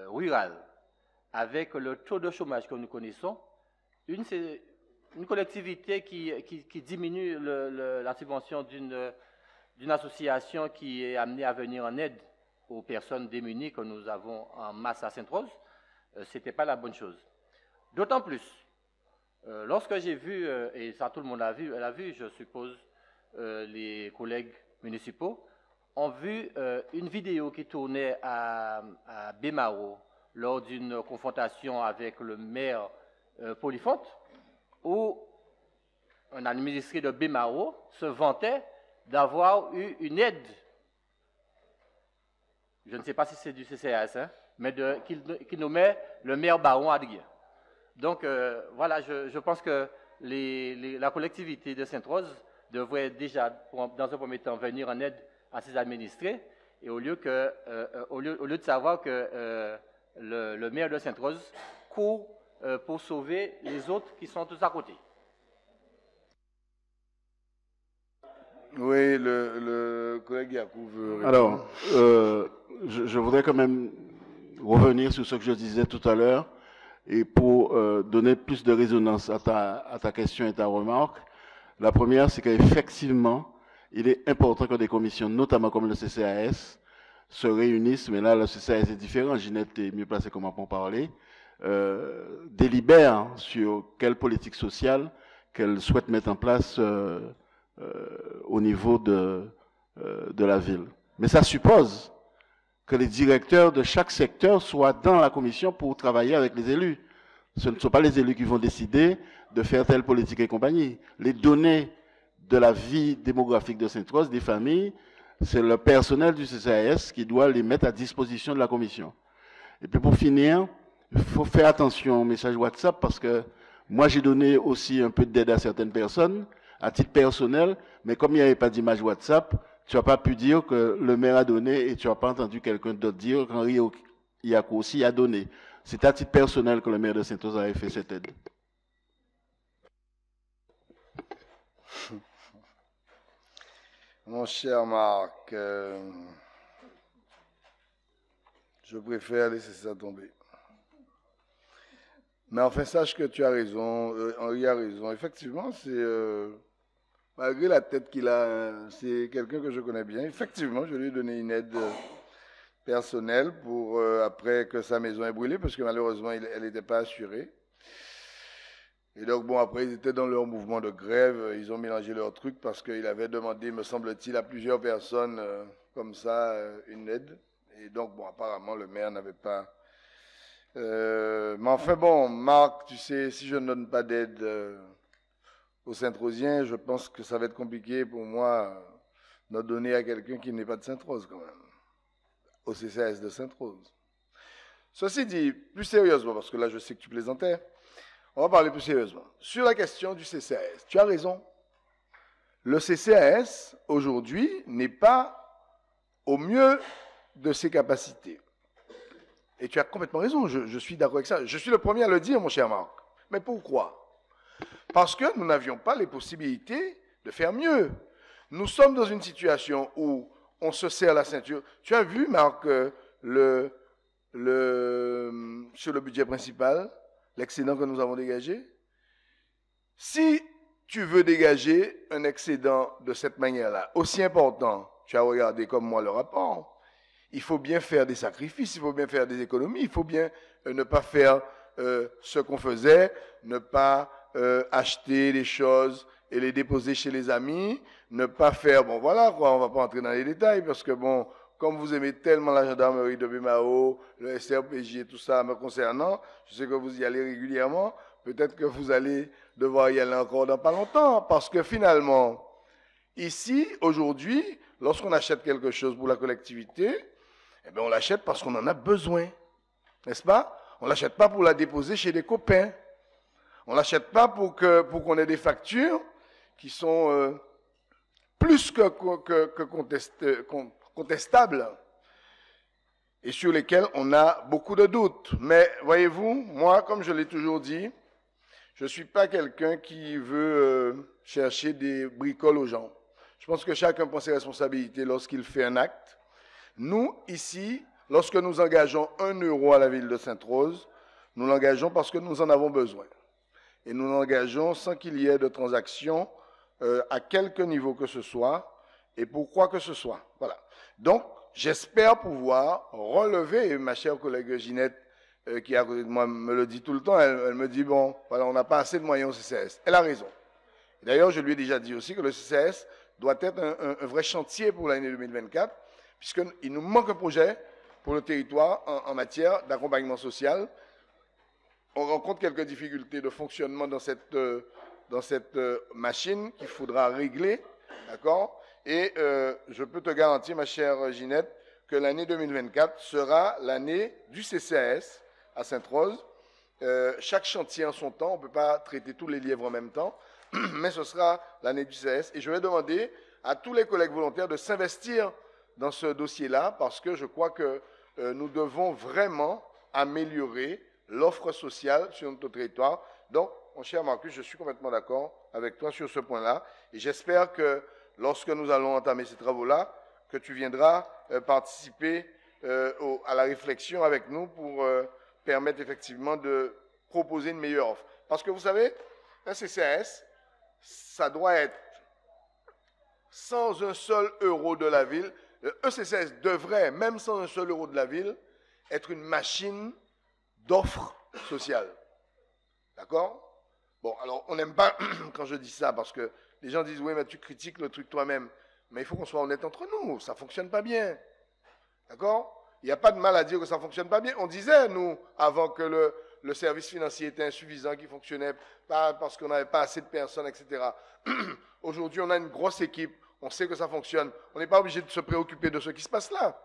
rurale, avec le taux de chômage que nous connaissons, une collectivité qui diminue la subvention d'une association qui est amenée à venir en aide aux personnes démunies que nous avons en masse à Sainte-Rose, ce n'était pas la bonne chose. D'autant plus, lorsque j'ai vu, et ça tout le monde l'a vu, je suppose, les collègues municipaux, ont vu une vidéo qui tournait à Bémaro lors d'une confrontation avec le maire Polyfonte, où un administré de Bémaro se vantait d'avoir eu une aide, je ne sais pas si c'est du CCAS, hein, mais qui nommait le maire Baron Adrien. Donc voilà, je pense que la collectivité de Sainte-Rose devrait déjà, dans un premier temps, venir en aide à ses administrés, et au lieu de savoir que le maire de Sainte-Rose court pour sauver les autres qui sont tous à côté. Oui, le collègue Yakou veut... Alors, je voudrais quand même revenir sur ce que je disais tout à l'heure, et pour donner plus de résonance à ta question et ta remarque. La première, c'est qu'effectivement, il est important que des commissions, notamment comme le CCAS, se réunissent, mais là, le CCAS est différent, Ginette est mieux placée que moi pour parler, délibèrent sur quelle politique sociale qu'elle souhaite mettre en place au niveau de la ville. Mais ça suppose que les directeurs de chaque secteur soient dans la commission pour travailler avec les élus. Ce ne sont pas les élus qui vont décider de faire telle politique et compagnie. Les données de la vie démographique de Sainte-Rose, des familles, c'est le personnel du CCAS qui doit les mettre à disposition de la commission. Et puis pour finir, il faut faire attention aux messages WhatsApp parce que moi j'ai donné aussi un peu d'aide à certaines personnes, à titre personnel, mais comme il n'y avait pas d'image WhatsApp, tu n'as pas pu dire que le maire a donné et tu n'as pas entendu quelqu'un d'autre dire qu'Henri Yakou aussi a donné. C'est à titre personnel que le maire de Sainte-Rose avait fait cette aide. Mon cher Marc, je préfère laisser ça tomber. Mais enfin, sache que tu as raison, Henri a raison. Effectivement, c'est... malgré la tête qu'il a, c'est quelqu'un que je connais bien. Effectivement, je lui ai donné une aide personnelle pour après que sa maison ait brûlé, parce que malheureusement, elle n'était pas assurée. Et donc, bon, après, ils étaient dans leur mouvement de grève, ils ont mélangé leurs trucs parce qu'il avait demandé, me semble-t-il, à plusieurs personnes comme ça, une aide. Et donc, bon, apparemment, le maire n'avait pas... mais enfin, bon, Marc, tu sais, si je ne donne pas d'aide... aux Sainte-Rosiens, je pense que ça va être compliqué pour moi de donner à quelqu'un qui n'est pas de Sainte-Rose quand même, au CCAS de Sainte-Rose. Ceci dit, plus sérieusement, parce que là je sais que tu plaisantais, on va parler plus sérieusement. Sur la question du CCAS, tu as raison. Le CCAS, aujourd'hui, n'est pas au mieux de ses capacités. Et tu as complètement raison, je suis d'accord avec ça. Je suis le premier à le dire, mon cher Marc. Mais pourquoi ? Parce que nous n'avions pas les possibilités de faire mieux. Nous sommes dans une situation où on se serre la ceinture. Tu as vu, Marc, sur le budget principal, l'excédent que nous avons dégagé? Si tu veux dégager un excédent de cette manière-là, aussi important, tu as regardé comme moi le rapport, il faut bien faire des sacrifices, il faut bien faire des économies, il faut bien ne pas faire ce qu'on faisait, ne pas... acheter les choses et les déposer chez les amis, ne pas faire, bon voilà quoi, on va pas entrer dans les détails parce que bon, comme vous aimez tellement la gendarmerie de Bémaro, le SRPJ et tout ça me concernant, je sais que vous y allez régulièrement, peut-être que vous allez devoir y aller encore dans pas longtemps parce que finalement, ici, aujourd'hui, lorsqu'on achète quelque chose pour la collectivité, eh bien on l'achète parce qu'on en a besoin, n'est-ce pas? On l'achète pas pour la déposer chez des copains. On ne l'achète pas pour qu'on ait des factures qui sont plus que contestables et sur lesquels on a beaucoup de doutes. Mais voyez-vous, moi, comme je l'ai toujours dit, je ne suis pas quelqu'un qui veut chercher des bricoles aux gens. Je pense que chacun prend ses responsabilités lorsqu'il fait un acte. Nous, ici, lorsque nous engageons 1 euro à la ville de Sainte-Rose, nous l'engageons parce que nous en avons besoin. Et nous l'engageons sans qu'il y ait de transactions à quelque niveau que ce soit et pour quoi que ce soit. Voilà. Donc, j'espère pouvoir relever, et ma chère collègue Ginette, qui est à côté de moi, me le dit tout le temps, elle me dit, bon, voilà, on n'a pas assez de moyens au CCAS. Elle a raison. D'ailleurs, je lui ai déjà dit aussi que le CCAS doit être un vrai chantier pour l'année 2024, puisqu'il nous manque un projet pour le territoire en matière d'accompagnement social. On rencontre quelques difficultés de fonctionnement dans cette machine qu'il faudra régler, d'accord? Et je peux te garantir, ma chère Ginette, que l'année 2024 sera l'année du CCAS à Sainte-Rose. Chaque chantier en son temps, on ne peut pas traiter tous les lièvres en même temps, mais ce sera l'année du CCAS. Et je vais demander à tous les collègues volontaires de s'investir dans ce dossier-là, parce que je crois que nous devons vraiment améliorer l'offre sociale sur notre territoire. Donc, mon cher Marcus, je suis complètement d'accord avec toi sur ce point-là. Et j'espère que lorsque nous allons entamer ces travaux-là, que tu viendras participer à la réflexion avec nous pour permettre effectivement de proposer une meilleure offre. Parce que vous savez, un CCAS, ça doit être sans un seul euro de la ville. Un CCAS devrait, même sans un seul euro de la ville, être une machine d'offres sociales. D'accord? Bon, alors, on n'aime pas quand je dis ça, parce que les gens disent, oui, mais tu critiques le truc toi-même. Mais il faut qu'on soit honnête entre nous, ça ne fonctionne pas bien. D'accord? Il n'y a pas de mal à dire que ça ne fonctionne pas bien. On disait, nous, avant que le service financier était insuffisant, qu'il ne fonctionnait pas parce qu'on n'avait pas assez de personnes, etc. Aujourd'hui, on a une grosse équipe, on sait que ça fonctionne. On n'est pas obligé de se préoccuper de ce qui se passe là.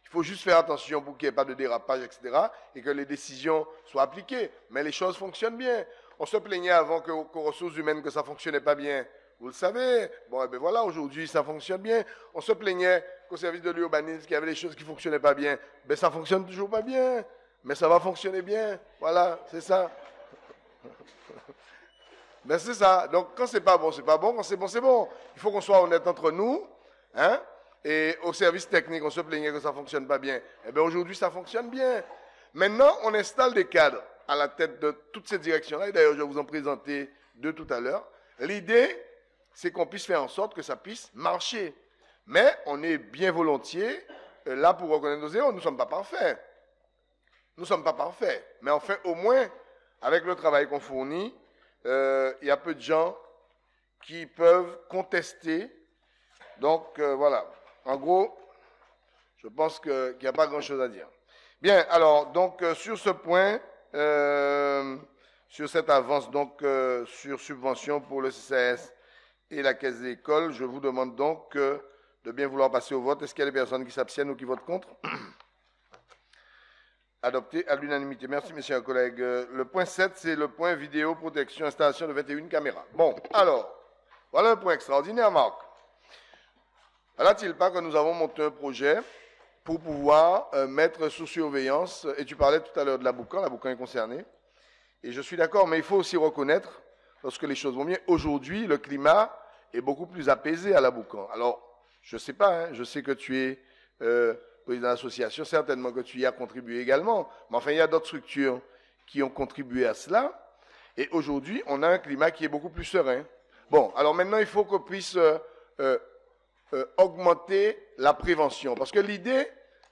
Il faut juste faire attention pour qu'il n'y ait pas de dérapage, etc. et que les décisions soient appliquées. Mais les choses fonctionnent bien. On se plaignait avant qu'aux ressources humaines que ça ne fonctionnait pas bien. Vous le savez. Bon, et bien voilà, aujourd'hui, ça fonctionne bien. On se plaignait qu'au service de l'urbanisme, qu'il y avait des choses qui ne fonctionnaient pas bien. Ben, ça ne fonctionne toujours pas bien. Mais ça va fonctionner bien. Voilà, c'est ça. Ben, c'est ça. Donc, quand c'est pas bon, c'est pas bon. Quand c'est bon, c'est bon. Il faut qu'on soit honnête entre nous. Hein? Et au service technique, on se plaignait que ça ne fonctionne pas bien. Eh bien, aujourd'hui, ça fonctionne bien. Maintenant, on installe des cadres à la tête de toutes ces directions-là. Et d'ailleurs, je vais vous en présenter deux tout à l'heure. L'idée, c'est qu'on puisse faire en sorte que ça puisse marcher. Mais on est bien volontiers là pour reconnaître nos erreurs. Nous ne sommes pas parfaits. Nous ne sommes pas parfaits. Mais enfin, au moins, avec le travail qu'on fournit, il y a peu de gens qui peuvent contester. Donc, voilà. En gros, je pense qu'il n'y a pas grand-chose à dire. Bien, alors, donc, sur ce point, sur cette avance, donc, sur subvention pour le CCAS et la Caisse des écoles, je vous demande donc de bien vouloir passer au vote. Est-ce qu'il y a des personnes qui s'abstiennent ou qui votent contre? Adopté à l'unanimité. Merci, mes chers collègues. Le point 7, c'est le point vidéo, protection, installation de 21 caméras. Bon, alors, voilà un point extraordinaire, Marc. Voilà-t-il pas que nous avons monté un projet pour pouvoir mettre sous surveillance, et tu parlais tout à l'heure de la Boucan est concernée, et je suis d'accord, mais il faut aussi reconnaître, lorsque les choses vont bien, aujourd'hui, le climat est beaucoup plus apaisé à la Boucan. Alors, je ne sais pas, hein, je sais que tu es président de l'association, certainement que tu y as contribué également, mais enfin, il y a d'autres structures qui ont contribué à cela, et aujourd'hui, on a un climat qui est beaucoup plus serein. Bon, alors maintenant, il faut qu'on puisse augmenter la prévention. Parce que l'idée,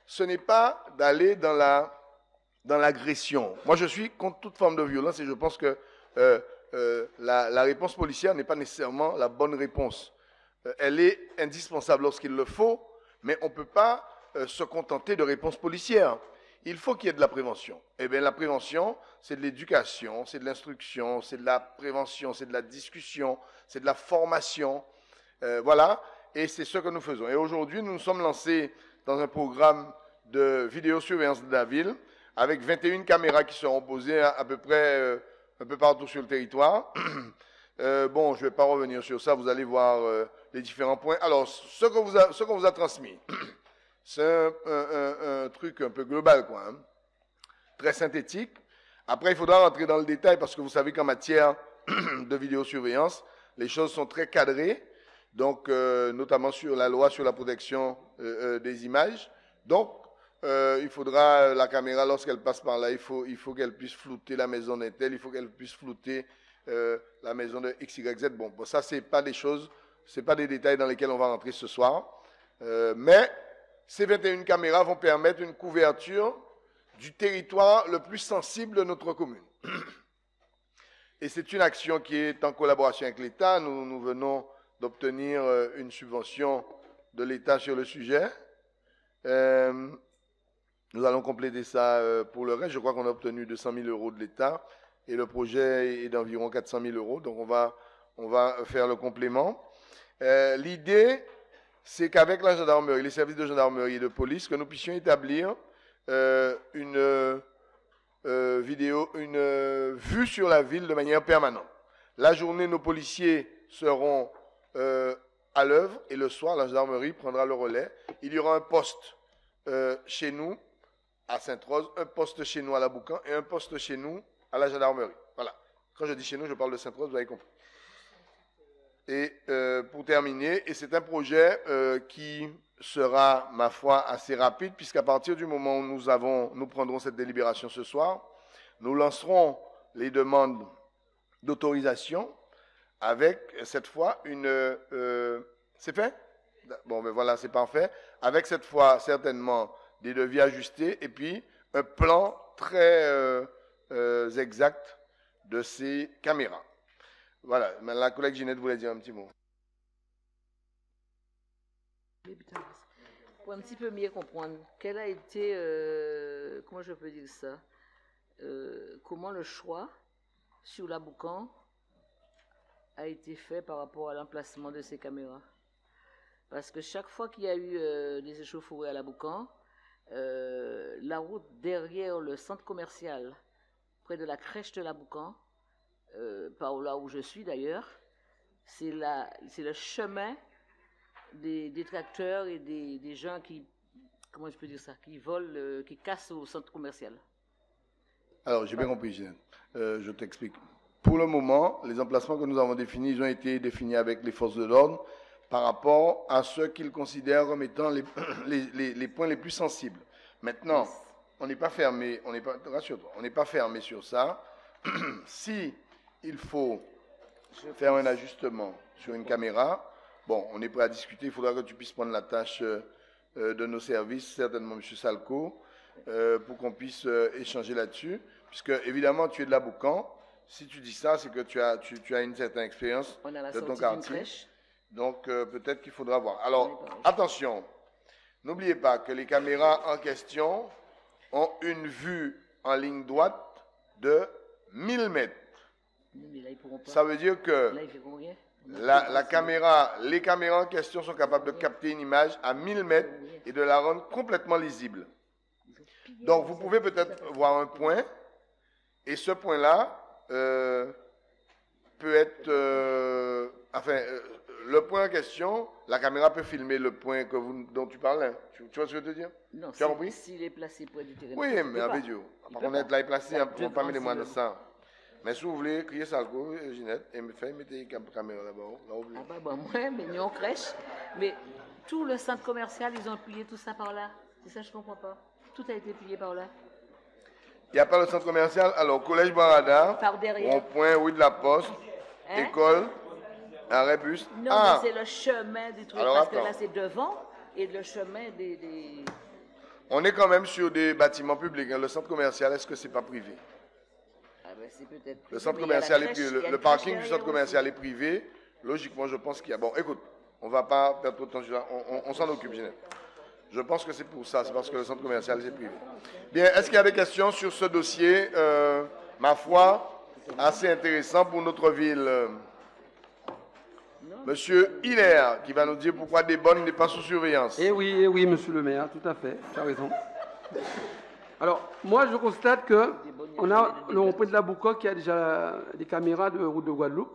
ce n'est pas d'aller dans l'agression. Moi, je suis contre toute forme de violence et je pense que la réponse policière n'est pas nécessairement la bonne réponse. Elle est indispensable lorsqu'il le faut, mais on ne peut pas se contenter de réponses policières. Il faut qu'il y ait de la prévention. Eh bien, la prévention, c'est de l'éducation, c'est de l'instruction, c'est de la prévention, c'est de la discussion, c'est de la formation. Voilà. Et c'est ce que nous faisons. Et aujourd'hui, nous nous sommes lancés dans un programme de vidéosurveillance de la ville, avec 21 caméras qui seront posées à peu près un peu partout sur le territoire. Bon, je ne vais pas revenir sur ça, vous allez voir les différents points. Alors, ce qu'on vous a transmis, c'est un truc un peu global, quoi, hein, très synthétique. Après, il faudra rentrer dans le détail parce que vous savez qu'en matière de vidéosurveillance, les choses sont très cadrées, donc notamment sur la loi sur la protection des images. Donc, il faudra, la caméra, lorsqu'elle passe par là, il faut qu'elle puisse flouter la maison d'un tel, il faut qu'elle puisse flouter la maison de XYZ. Bon, ça, ce n'est pas des choses, ce n'est pas des détails dans lesquels on va rentrer ce soir. Mais ces 21 caméras vont permettre une couverture du territoire le plus sensible de notre commune. Et c'est une action qui est en collaboration avec l'État. Nous venons d'obtenir une subvention de l'État sur le sujet. Nous allons compléter ça pour le reste. Je crois qu'on a obtenu 200 000 € de l'État et le projet est d'environ 400 000 €. Donc on va faire le complément. L'idée, c'est qu'avec la gendarmerie, les services de gendarmerie et de police, que nous puissions établir une vue sur la ville de manière permanente. La journée, nos policiers seront à l'œuvre et le soir, la gendarmerie prendra le relais. Il y aura un poste chez nous à Sainte-Rose, un poste chez nous à La Boucan et un poste chez nous à la gendarmerie. Voilà. Quand je dis chez nous, je parle de Sainte-Rose, vous avez compris. Et pour terminer, et c'est un projet qui sera, ma foi, assez rapide, puisqu'à partir du moment où nous prendrons cette délibération ce soir, nous lancerons les demandes d'autorisation avec, cette fois, c'est fait? Bon, ben voilà, c'est parfait. Avec, cette fois, certainement, des devis ajustés et puis un plan très exact de ces caméras. Voilà, la collègue Ginette voulait dire un petit mot. Pour un petit peu mieux comprendre, quel a été, comment je peux dire ça, comment le choix sur la Boucan a été fait par rapport à l'emplacement de ces caméras? Parce que chaque fois qu'il y a eu des échauffourées à la Boucan, la route derrière le centre commercial, près de la crèche de la Boucan, par là où je suis d'ailleurs, c'est le chemin des tracteurs et des gens qui, comment je peux dire ça, qui volent, qui cassent au centre commercial. Alors, j'ai bien compris, Ginette. Je t'explique. Pour le moment, les emplacements que nous avons définis, ils ont été définis avec les forces de l'ordre par rapport à ceux qu'ils considèrent comme étant les points les plus sensibles. Maintenant, on n'est pas fermé, rassure-toi, on n'est pas fermé sur ça. Si il faut faire un ajustement sur une caméra, bon, on est prêt à discuter. Il faudra que tu puisses prendre la tâche de nos services, certainement M. Salco, pour qu'on puisse échanger là-dessus. Puisque, évidemment, tu es de la Boucan. Si tu dis ça, c'est que tu as une certaine expérience de ton quartier. Donc, peut-être qu'il faudra voir. Alors, attention, n'oubliez pas que les caméras en question ont une vue en ligne droite de 1000 mètres. Ça veut dire que les caméras en question sont capables de capter une image à 1000 mètres et de la rendre complètement lisible. Donc, vous pouvez peut-être voir un point, et ce point-là peut être... le point en question, la caméra peut filmer le point dont tu parlais. Tu vois ce que je veux te dire? Non, tu as compris? S'il est placé près du terrain. Oui, mais avec Dieu. Par contre, là, il est placé, on ne va pas mettre moins de ça. Mais si vous voulez, crier Salco, Ginette, et mettez la caméra là-bas. Ah bah bon, moi, mais nous on crèche. Mais tout le centre commercial, ils ont plié tout ça par là. C'est ça, je ne comprends pas. Tout a été plié par là. Il n'y a pas le centre commercial. Alors, Collège Barada, par derrière. Rond-point, rue de la Poste, école, arrêt bus. Non, mais c'est le chemin du truc, alors, parce que là, c'est devant, et le chemin des... On est quand même sur des bâtiments publics. Hein. Le centre commercial, est-ce que ce n'est pas privé? Ben, c'est peut-être privé, le centre commercial est privé. Le parking du centre commercial est privé. Logiquement, je pense qu'il y a... Bon, écoute, on ne va pas perdre trop de temps. On s'en occupe, Ginette. Je pense que c'est pour ça. C'est parce que le centre commercial est privé. Bien, est-ce qu'il y a des questions sur ce dossier, ma foi, assez intéressant pour notre ville? Monsieur Hilaire, qui va nous dire pourquoi des bonnes n'est pas sous surveillance. Eh oui, monsieur le maire, tout à fait. Tu as raison. Alors, moi, je constate qu'on a le rond-point de la Boucan qui a déjà des caméras de route de Guadeloupe.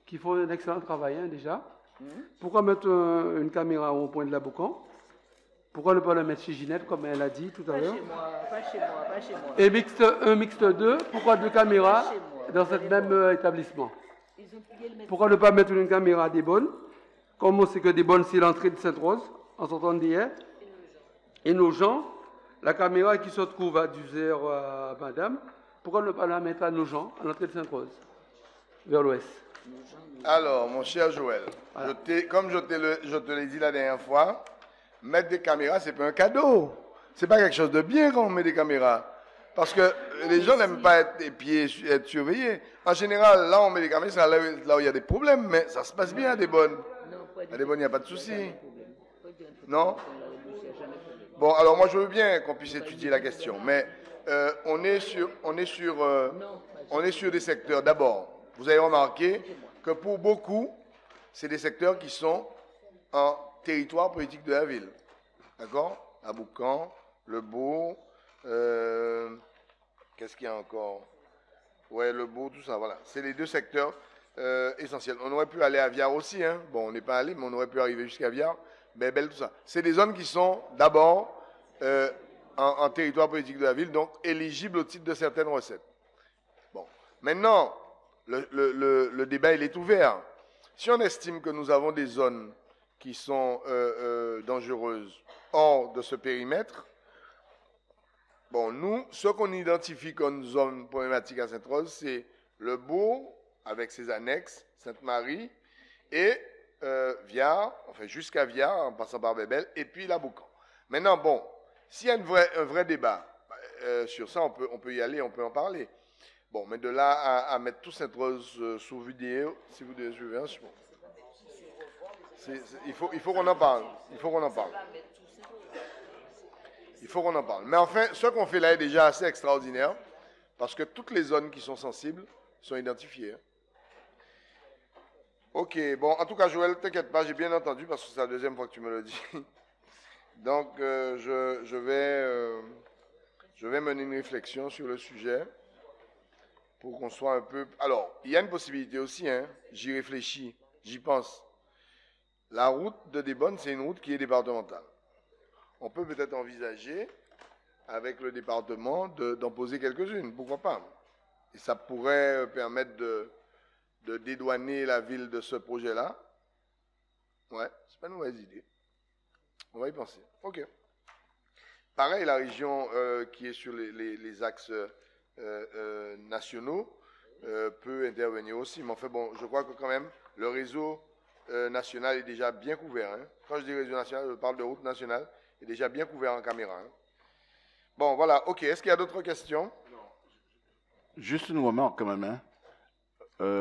qui font un excellent travail hein, déjà. Pourquoi mettre une caméra au point de la Boucan? Pourquoi ne pas le mettre chez Ginette, comme elle a dit tout à l'heure? Pas chez moi, pas chez moi. Et un mixte 2, pourquoi 2 caméras dans ce même établissement? Pourquoi ne pas mettre une caméra à Desbonnes? Comme on sait que Desbonnes, c'est l'entrée de Sainte-Rose, en sortant d'hier. Et nos gens, la caméra qui se trouve à Duzer, à Madame, pourquoi ne pas la mettre à nos gens, à l'entrée de Sainte-Rose, vers l'ouest? Alors, mon cher Joël, Voilà. comme je te l'ai dit la dernière fois, mettre des caméras, c'est pas un cadeau. C'est pas quelque chose de bien quand on met des caméras. Parce que les gens n'aiment pas être surveillés. En général, là, on met des caméras, c'est là où il y a des problèmes, mais ça se passe bien à Desbonnes. À Desbonnes, il n'y a pas de souci. Non? Bon, alors moi, je veux bien qu'on puisse étudier la question, mais on est sur des secteurs. D'abord, vous avez remarqué que pour beaucoup, c'est des secteurs qui sont en territoire politique de la ville. D'accord? Aboucan, Le Beau, qu'est-ce qu'il y a encore? Ouais, Le Beau, tout ça, voilà. C'est les deux secteurs essentiels. On aurait pu aller à Viard aussi, hein. Bon, on n'est pas allé, mais on aurait pu arriver jusqu'à Viard. Belle, tout ça. C'est des zones qui sont d'abord en territoire politique de la ville, donc éligibles au titre de certaines recettes. Bon. Maintenant, le débat, il est ouvert. Si on estime que nous avons des zones qui sont dangereuses hors de ce périmètre, bon, nous, ce qu'on identifie comme zone problématique à Sainte-Rose, c'est Le Beau, avec ses annexes, Sainte-Marie, et Viard, enfin jusqu'à Viard, en passant par Bébel, et puis la Boucan. Maintenant, bon, s'il y a un vrai débat sur ça, on peut y aller, on peut en parler. Bon, mais de là à mettre tout Sainte-Rose sous vidéo, si vous devez suivre, bon. Il faut qu'on en parle. Il faut qu'on en parle. Il faut qu'on en parle. Mais enfin, ce qu'on fait là est déjà assez extraordinaire, parce que toutes les zones qui sont sensibles sont identifiées. Ok, bon, en tout cas, Joël, t'inquiète pas, j'ai bien entendu, parce que c'est la deuxième fois que tu me le dis. Donc, je vais mener une réflexion sur le sujet, pour qu'on soit un peu... Alors, il y a une possibilité aussi, hein, j'y réfléchis, j'y pense. La route de Desbonnes, c'est une route qui est départementale. On peut peut-être envisager, avec le département, d'en poser quelques-unes, pourquoi pas. Et ça pourrait permettre de dédouaner la ville de ce projet-là. Ouais, c'est pas une mauvaise idée. On va y penser. Ok. Pareil, la région qui est sur les axes nationaux peut intervenir aussi. Mais enfin, bon, je crois que quand même, le réseau national est déjà bien couvert. Hein. Quand je dis réseau national, je parle de route nationale, est déjà bien couvert en caméra. Hein. Bon, voilà, ok. Est-ce qu'il y a d'autres questions? Juste une remarque quand même. Hein.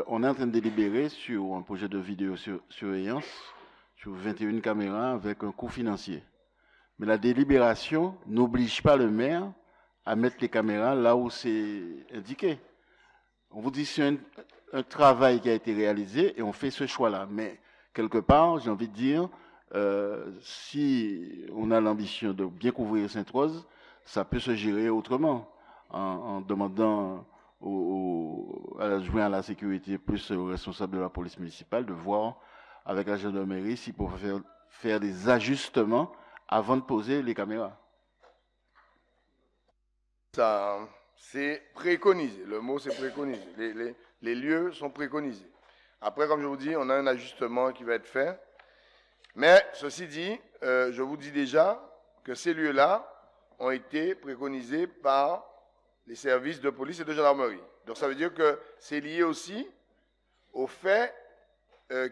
On est en train de délibérer sur un projet de vidéosurveillance sur 21 caméras avec un coût financier. Mais la délibération n'oblige pas le maire à mettre les caméras là où c'est indiqué. On vous dit c'est un travail qui a été réalisé et on fait ce choix-là. Mais quelque part, j'ai envie de dire, si on a l'ambition de bien couvrir Sainte-Rose, ça peut se gérer autrement, en demandant à l'adjoint à la sécurité plus au responsable de la police municipale de voir avec la gendarmerie s'il peut faire des ajustements avant de poser les caméras. Ça, c'est préconisé. Le mot, c'est préconisé. Les lieux sont préconisés. Après, comme je vous dis, on a un ajustement qui va être fait. Mais, ceci dit, je vous dis déjà que ces lieux-là ont été préconisés par les services de police et de gendarmerie. Donc, ça veut dire que c'est lié aussi aux faits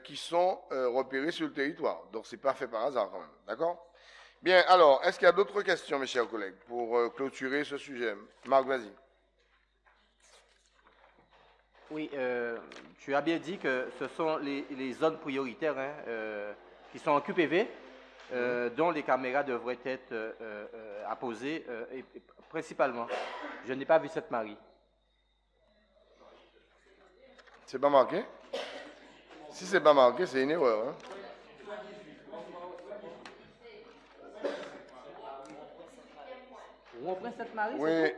qui sont repérés sur le territoire. Donc, ce n'est pas fait par hasard quand même. D'accord? Bien, alors, est-ce qu'il y a d'autres questions, mes chers collègues, pour clôturer ce sujet? Marc, vas-y. Oui, tu as bien dit que ce sont les zones prioritaires hein, qui sont en QPV, dont les caméras devraient être apposées principalement. Je n'ai pas vu Sainte-Marie. C'est pas marqué? Si c'est pas marqué, c'est une erreur. Hein? On prend Sainte-Marie? Oui.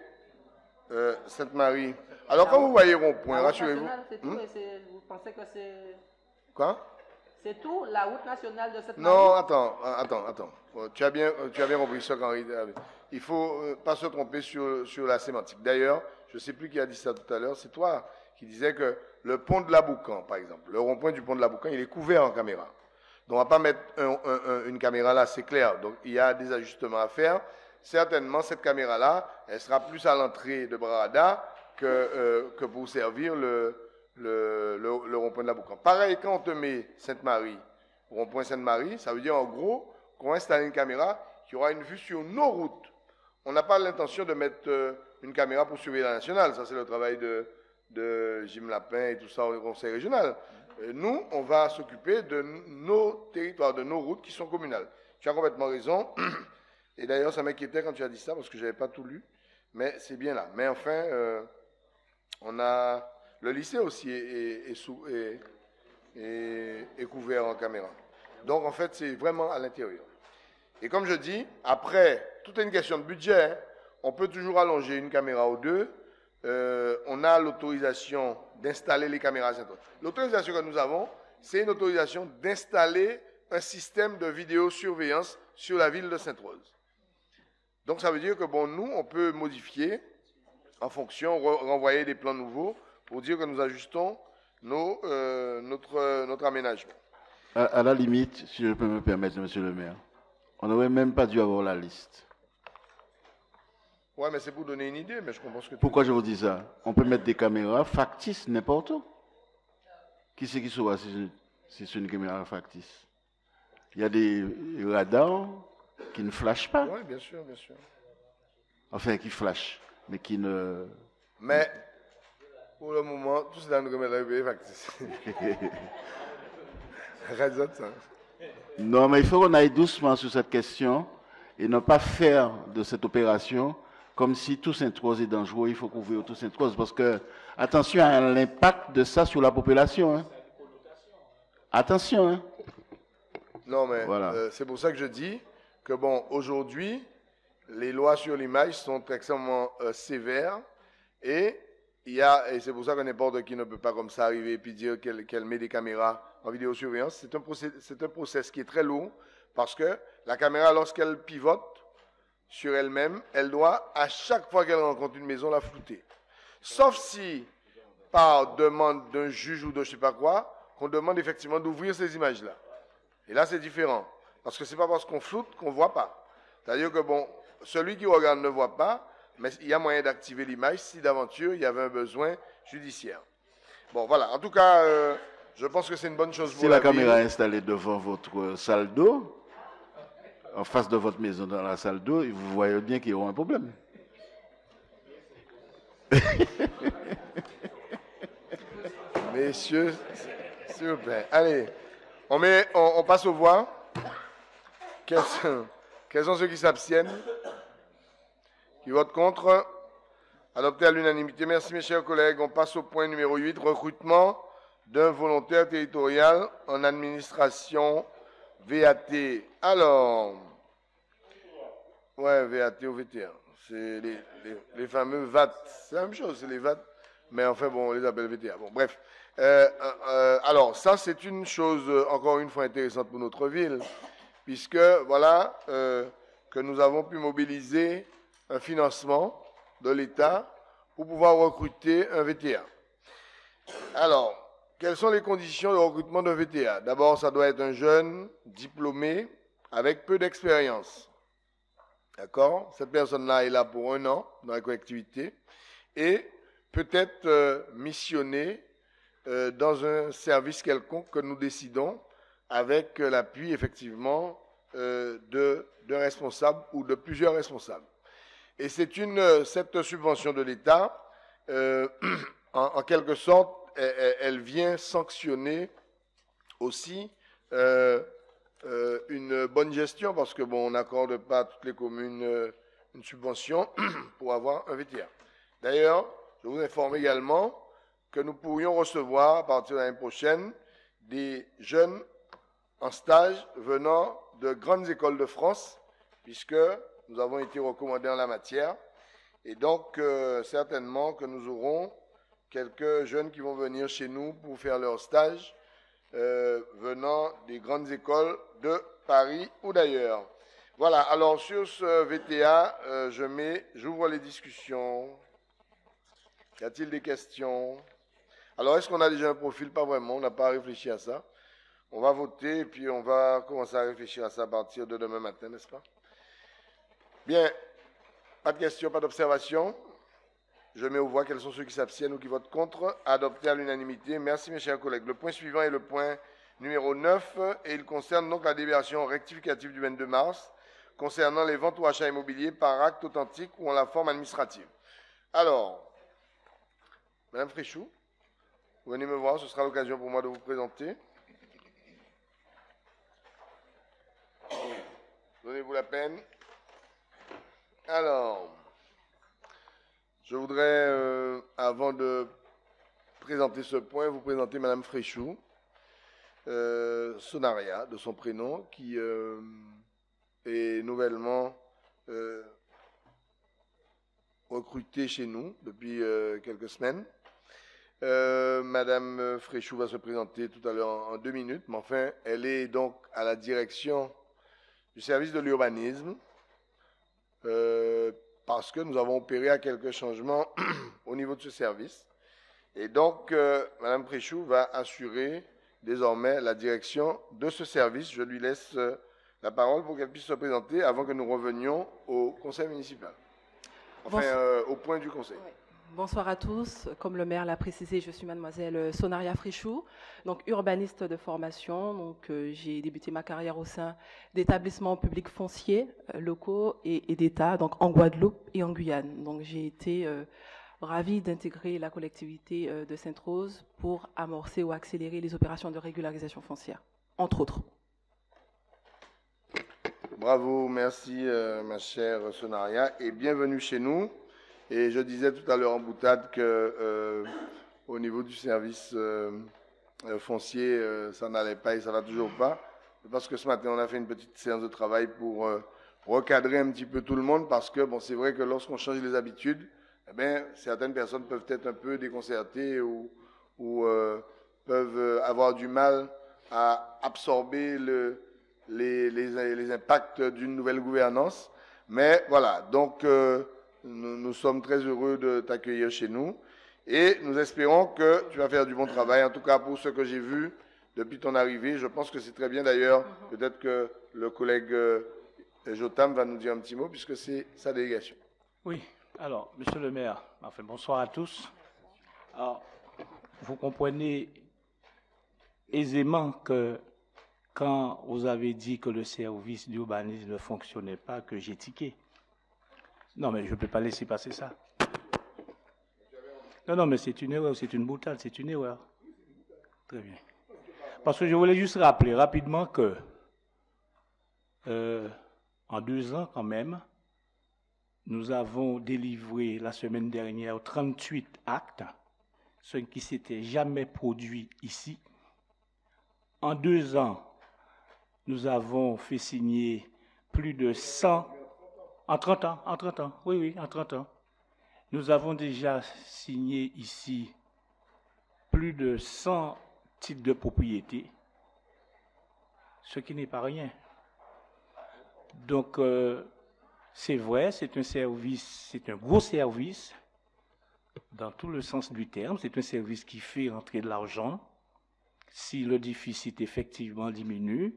Sainte-Marie. Alors, quand vous voyez rond-point, rassurez-vous. Vous pensez que c'est... Quoi? C'est tout, la route nationale de cette Non, attends. Tu as bien compris ça, Henri. Il ne faut pas se tromper sur la sémantique. D'ailleurs, je ne sais plus qui a dit ça tout à l'heure, c'est toi qui disais que le pont de la Boucan, par exemple, le rond-point du pont de la Boucan, il est couvert en caméra. Donc, on ne va pas mettre une caméra là, c'est clair. Donc, il y a des ajustements à faire. Certainement, cette caméra-là, elle sera plus à l'entrée de Brada que pour servir le rond-point de la Boucan. Pareil, quand on te met Sainte-Marie, rond-point Sainte-Marie, ça veut dire en gros qu'on va installer une caméra qui aura une vue sur nos routes. On n'a pas l'intention de mettre une caméra pour surveiller la nationale. Ça, c'est le travail de Jim Lapin et tout ça au conseil régional. Nous, on va s'occuper de nos territoires, de nos routes qui sont communales. Tu as complètement raison. Et d'ailleurs, ça m'inquiétait quand tu as dit ça parce que je n'avais pas tout lu. Mais c'est bien là. Mais enfin, on a... Le lycée aussi est couvert en caméra. Donc, en fait, c'est vraiment à l'intérieur. Et comme je dis, après, tout est une question de budget. Hein. On peut toujours allonger une caméra ou deux. On a l'autorisation d'installer les caméras. L'autorisation que nous avons, c'est une autorisation d'installer un système de vidéosurveillance sur la ville de Sainte-Rose. Donc, ça veut dire que, bon, nous, on peut modifier en fonction, renvoyer des plans nouveaux pour dire que nous ajustons notre aménagement. À la limite, si je peux me permettre, monsieur le maire, on n'aurait même pas dû avoir la liste. Oui, mais c'est pour donner une idée, mais je comprends ce que tu Pourquoi dis. je vous dis ça? On peut mettre des caméras factices n'importe où. Qui c'est qui saura si c'est une caméra factice? Il y a des radars qui ne flashent pas. Oui, bien sûr, bien sûr. Enfin, qui flashent, mais qui ne... Mais, pour le moment, tout cela nous remet la factice. Raison ça. Non, mais il faut qu'on aille doucement sur cette question et ne pas faire de cette opération comme si tout Sainte-Rose est dangereux, il faut couvrir tout Sainte-Rose. Parce que, attention à l'impact de ça sur la population. Hein. Attention. Hein. Non, mais voilà. C'est pour ça que je dis que, bon, aujourd'hui, les lois sur l'image sont extrêmement sévères et c'est pour ça que n'importe qui ne peut pas comme ça arriver et puis dire qu'elle met des caméras en vidéosurveillance. C'est un process qui est très lourd parce que la caméra, lorsqu'elle pivote sur elle-même, elle doit, à chaque fois qu'elle rencontre une maison, la flouter. Sauf si, par demande d'un juge ou de je ne sais pas quoi, qu'on demande effectivement d'ouvrir ces images-là. Et là, c'est différent. Parce que ce n'est pas parce qu'on floute qu'on ne voit pas. C'est-à-dire que, bon, celui qui regarde ne voit pas, mais il y a moyen d'activer l'image si d'aventure il y avait un besoin judiciaire. Bon, voilà. En tout cas, je pense que c'est une bonne chose pour la ville. Si la caméra est installée devant votre salle d'eau, en face de votre maison dans la salle d'eau, vous voyez bien qu'il y aura un problème. Messieurs, s'il vous plaît. Allez, on passe aux voix. Quels sont ceux qui s'abstiennent? Qui votent contre? Adopté à l'unanimité. Merci mes chers collègues. On passe au point numéro 8, recrutement d'un volontaire territorial en administration VAT. Alors, ouais, VAT ou VTA. C'est les fameux VAT. C'est la même chose, c'est les VAT. Mais enfin, bon, on les appelle VTA. Bon, bref. Alors, ça, c'est une chose, encore une fois, intéressante pour notre ville, puisque, voilà, que nous avons pu mobiliser un financement de l'État pour pouvoir recruter un VTA. Alors, quelles sont les conditions de recrutement d'un VTA? D'abord, ça doit être un jeune diplômé avec peu d'expérience. D'accord? Cette personne-là est là pour 1 an dans la collectivité et peut-être missionné dans un service quelconque que nous décidons avec l'appui, effectivement, d'un responsable ou de plusieurs responsables. Et cette subvention de l'État, en quelque sorte, elle vient sanctionner aussi une bonne gestion, parce que bon, on n'accorde pas à toutes les communes une subvention pour avoir un VTA. D'ailleurs, je vous informe également que nous pourrions recevoir, à partir de l'année prochaine, des jeunes en stage venant de grandes écoles de France, puisque nous avons été recommandés en la matière. Et donc, certainement que nous aurons quelques jeunes qui vont venir chez nous pour faire leur stage, venant des grandes écoles de Paris ou d'ailleurs. Voilà, alors sur ce VTA, j'ouvre les discussions. Y a-t-il des questions? Alors, est-ce qu'on a déjà un profil? Pas vraiment, on n'a pas réfléchi à ça. On va voter et puis on va commencer à réfléchir à ça à partir de demain matin, n'est-ce pas? Bien, pas de questions, pas d'observations. Je mets aux voix quels sont ceux qui s'abstiennent ou qui votent contre. Adopté à l'unanimité. Merci mes chers collègues. Le point suivant est le point numéro 9 et il concerne donc la délibération rectificative du 22 mars concernant les ventes ou achats immobiliers par acte authentique ou en la forme administrative. Alors, Madame Fréchou, venez me voir, ce sera l'occasion pour moi de vous présenter. Donnez-vous la peine. Alors, je voudrais, avant de présenter ce point, vous présenter Madame Fréchou, Sonaria, de son prénom, qui est nouvellement recrutée chez nous depuis quelques semaines. Madame Fréchou va se présenter tout à l'heure en 2 minutes, mais enfin, elle est donc à la direction du service de l'urbanisme, parce que nous avons opéré à quelques changements au niveau de ce service. Et donc, Madame Fréchou va assurer désormais la direction de ce service. Je lui laisse la parole pour qu'elle puisse se présenter avant que nous revenions au conseil municipal. Enfin, au point du conseil. Oui. Bonsoir à tous. Comme le maire l'a précisé, je suis mademoiselle Sonaria Fréchou, donc urbaniste de formation. Donc, j'ai débuté ma carrière au sein d'établissements publics fonciers, locaux et d'État, donc en Guadeloupe et en Guyane. Donc, j'ai été ravie d'intégrer la collectivité de Sainte-Rose pour amorcer ou accélérer les opérations de régularisation foncière, entre autres. Bravo, merci ma chère Sonaria et bienvenue chez nous. Et je disais tout à l'heure en boutade que au niveau du service foncier, ça n'allait pas et ça va toujours pas. Parce que ce matin, on a fait une petite séance de travail pour recadrer un petit peu tout le monde, parce que bon, c'est vrai que lorsqu'on change les habitudes, eh bien, certaines personnes peuvent être un peu déconcertées ou peuvent avoir du mal à absorber les impacts d'une nouvelle gouvernance. Mais voilà, donc nous sommes très heureux de t'accueillir chez nous et nous espérons que tu vas faire du bon travail. En tout cas, pour ce que j'ai vu depuis ton arrivée, je pense que c'est très bien d'ailleurs. Peut-être que le collègue Jotam va nous dire un petit mot puisque c'est sa délégation. Oui, alors, monsieur le maire, enfin, bonsoir à tous. Alors, vous comprenez aisément que quand vous avez dit que le service d'urbanisme ne fonctionnait pas, que j'ai tiqué. Non, mais je ne peux pas laisser passer ça. Non, mais c'est une erreur, c'est une boutade, c'est une erreur. Très bien. Parce que je voulais juste rappeler rapidement que en 2 ans quand même, nous avons délivré la semaine dernière 38 actes, ce qui ne s'était jamais produit ici. En 2 ans, nous avons fait signer plus de 100... En 30 ans, oui, en 30 ans. Nous avons déjà signé ici plus de 100 titres de propriété, ce qui n'est pas rien. Donc, c'est vrai, c'est un service, c'est un gros service, dans tout le sens du terme. C'est un service qui fait rentrer de l'argent. Si le déficit effectivement diminue,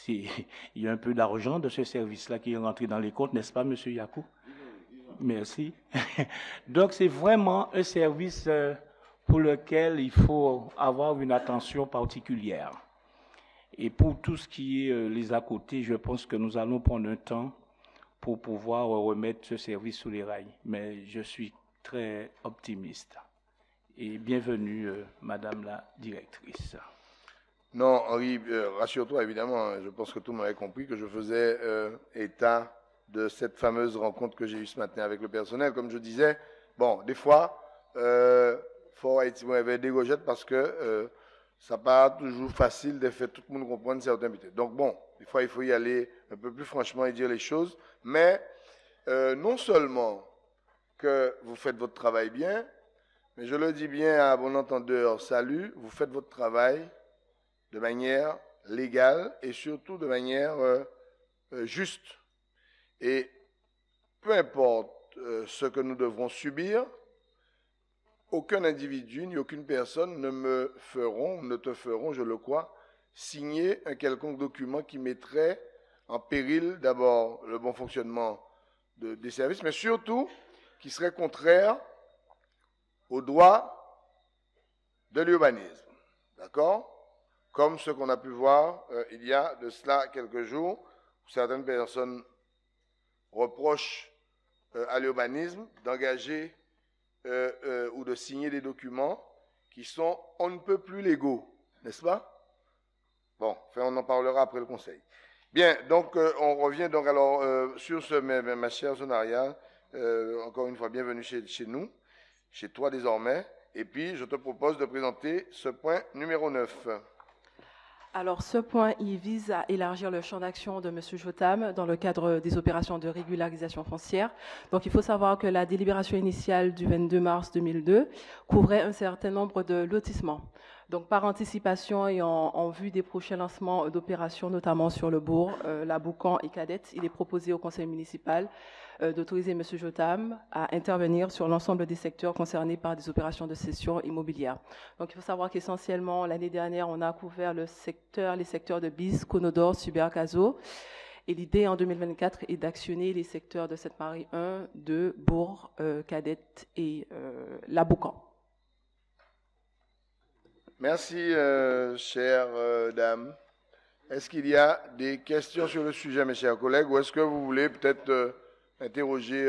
il y a un peu d'argent de ce service-là qui est rentré dans les comptes, n'est-ce pas, M. Yakou? Merci. Donc, c'est vraiment un service pour lequel il faut avoir une attention particulière. Et pour tout ce qui est les à côté, je pense que nous allons prendre un temps pour pouvoir remettre ce service sous les rails. Mais je suis très optimiste. Et bienvenue, Madame la directrice. Non, Henri, rassure-toi, évidemment, je pense que tout le monde a compris que je faisais état de cette fameuse rencontre que j'ai eue ce matin avec le personnel. Comme je disais, bon, des fois, faut être des gogettes parce que ça n'est pas toujours facile de faire tout le monde comprendre certains métiers. Donc bon, des fois, il faut y aller un peu plus franchement et dire les choses. Mais non seulement que vous faites votre travail bien, mais je le dis bien à bon entendeur, salut, vous faites votre travail de manière légale et surtout de manière juste. Et peu importe ce que nous devrons subir, aucun individu ni aucune personne ne te feront, je le crois, signer un quelconque document qui mettrait en péril d'abord le bon fonctionnement des services, mais surtout qui serait contraire aux droits de l'urbanisme. D'accord? Comme ce qu'on a pu voir il y a de cela quelques jours, où certaines personnes reprochent à l'urbanisme d'engager ou de signer des documents qui sont on ne peut plus légaux, n'est-ce pas? Bon, enfin, on en parlera après le Conseil. Bien, donc on revient donc alors sur ce, ma chère Sonaria, encore une fois, bienvenue chez nous, chez toi désormais, et puis je te propose de présenter ce point numéro 9. Alors, ce point, il vise à élargir le champ d'action de M. Jotam dans le cadre des opérations de régularisation foncière. Donc, il faut savoir que la délibération initiale du 22 mars 2002 couvrait un certain nombre de lotissements. Donc, par anticipation et en vue des prochains lancements d'opérations, notamment sur le bourg, la Boucan et Cadette, il est proposé au conseil municipal d'autoriser M. Jotam à intervenir sur l'ensemble des secteurs concernés par des opérations de cession immobilière. Donc, il faut savoir qu'essentiellement, l'année dernière, on a couvert les secteurs de Bis, Conodore, Subercazo. Et l'idée en 2024 est d'actionner les secteurs de Sainte-Marie 1, 2, Bourg, Cadette et la Boucan. Merci, chère dame. Est-ce qu'il y a des questions sur le sujet, mes chers collègues, ou est-ce que vous voulez peut-être interroger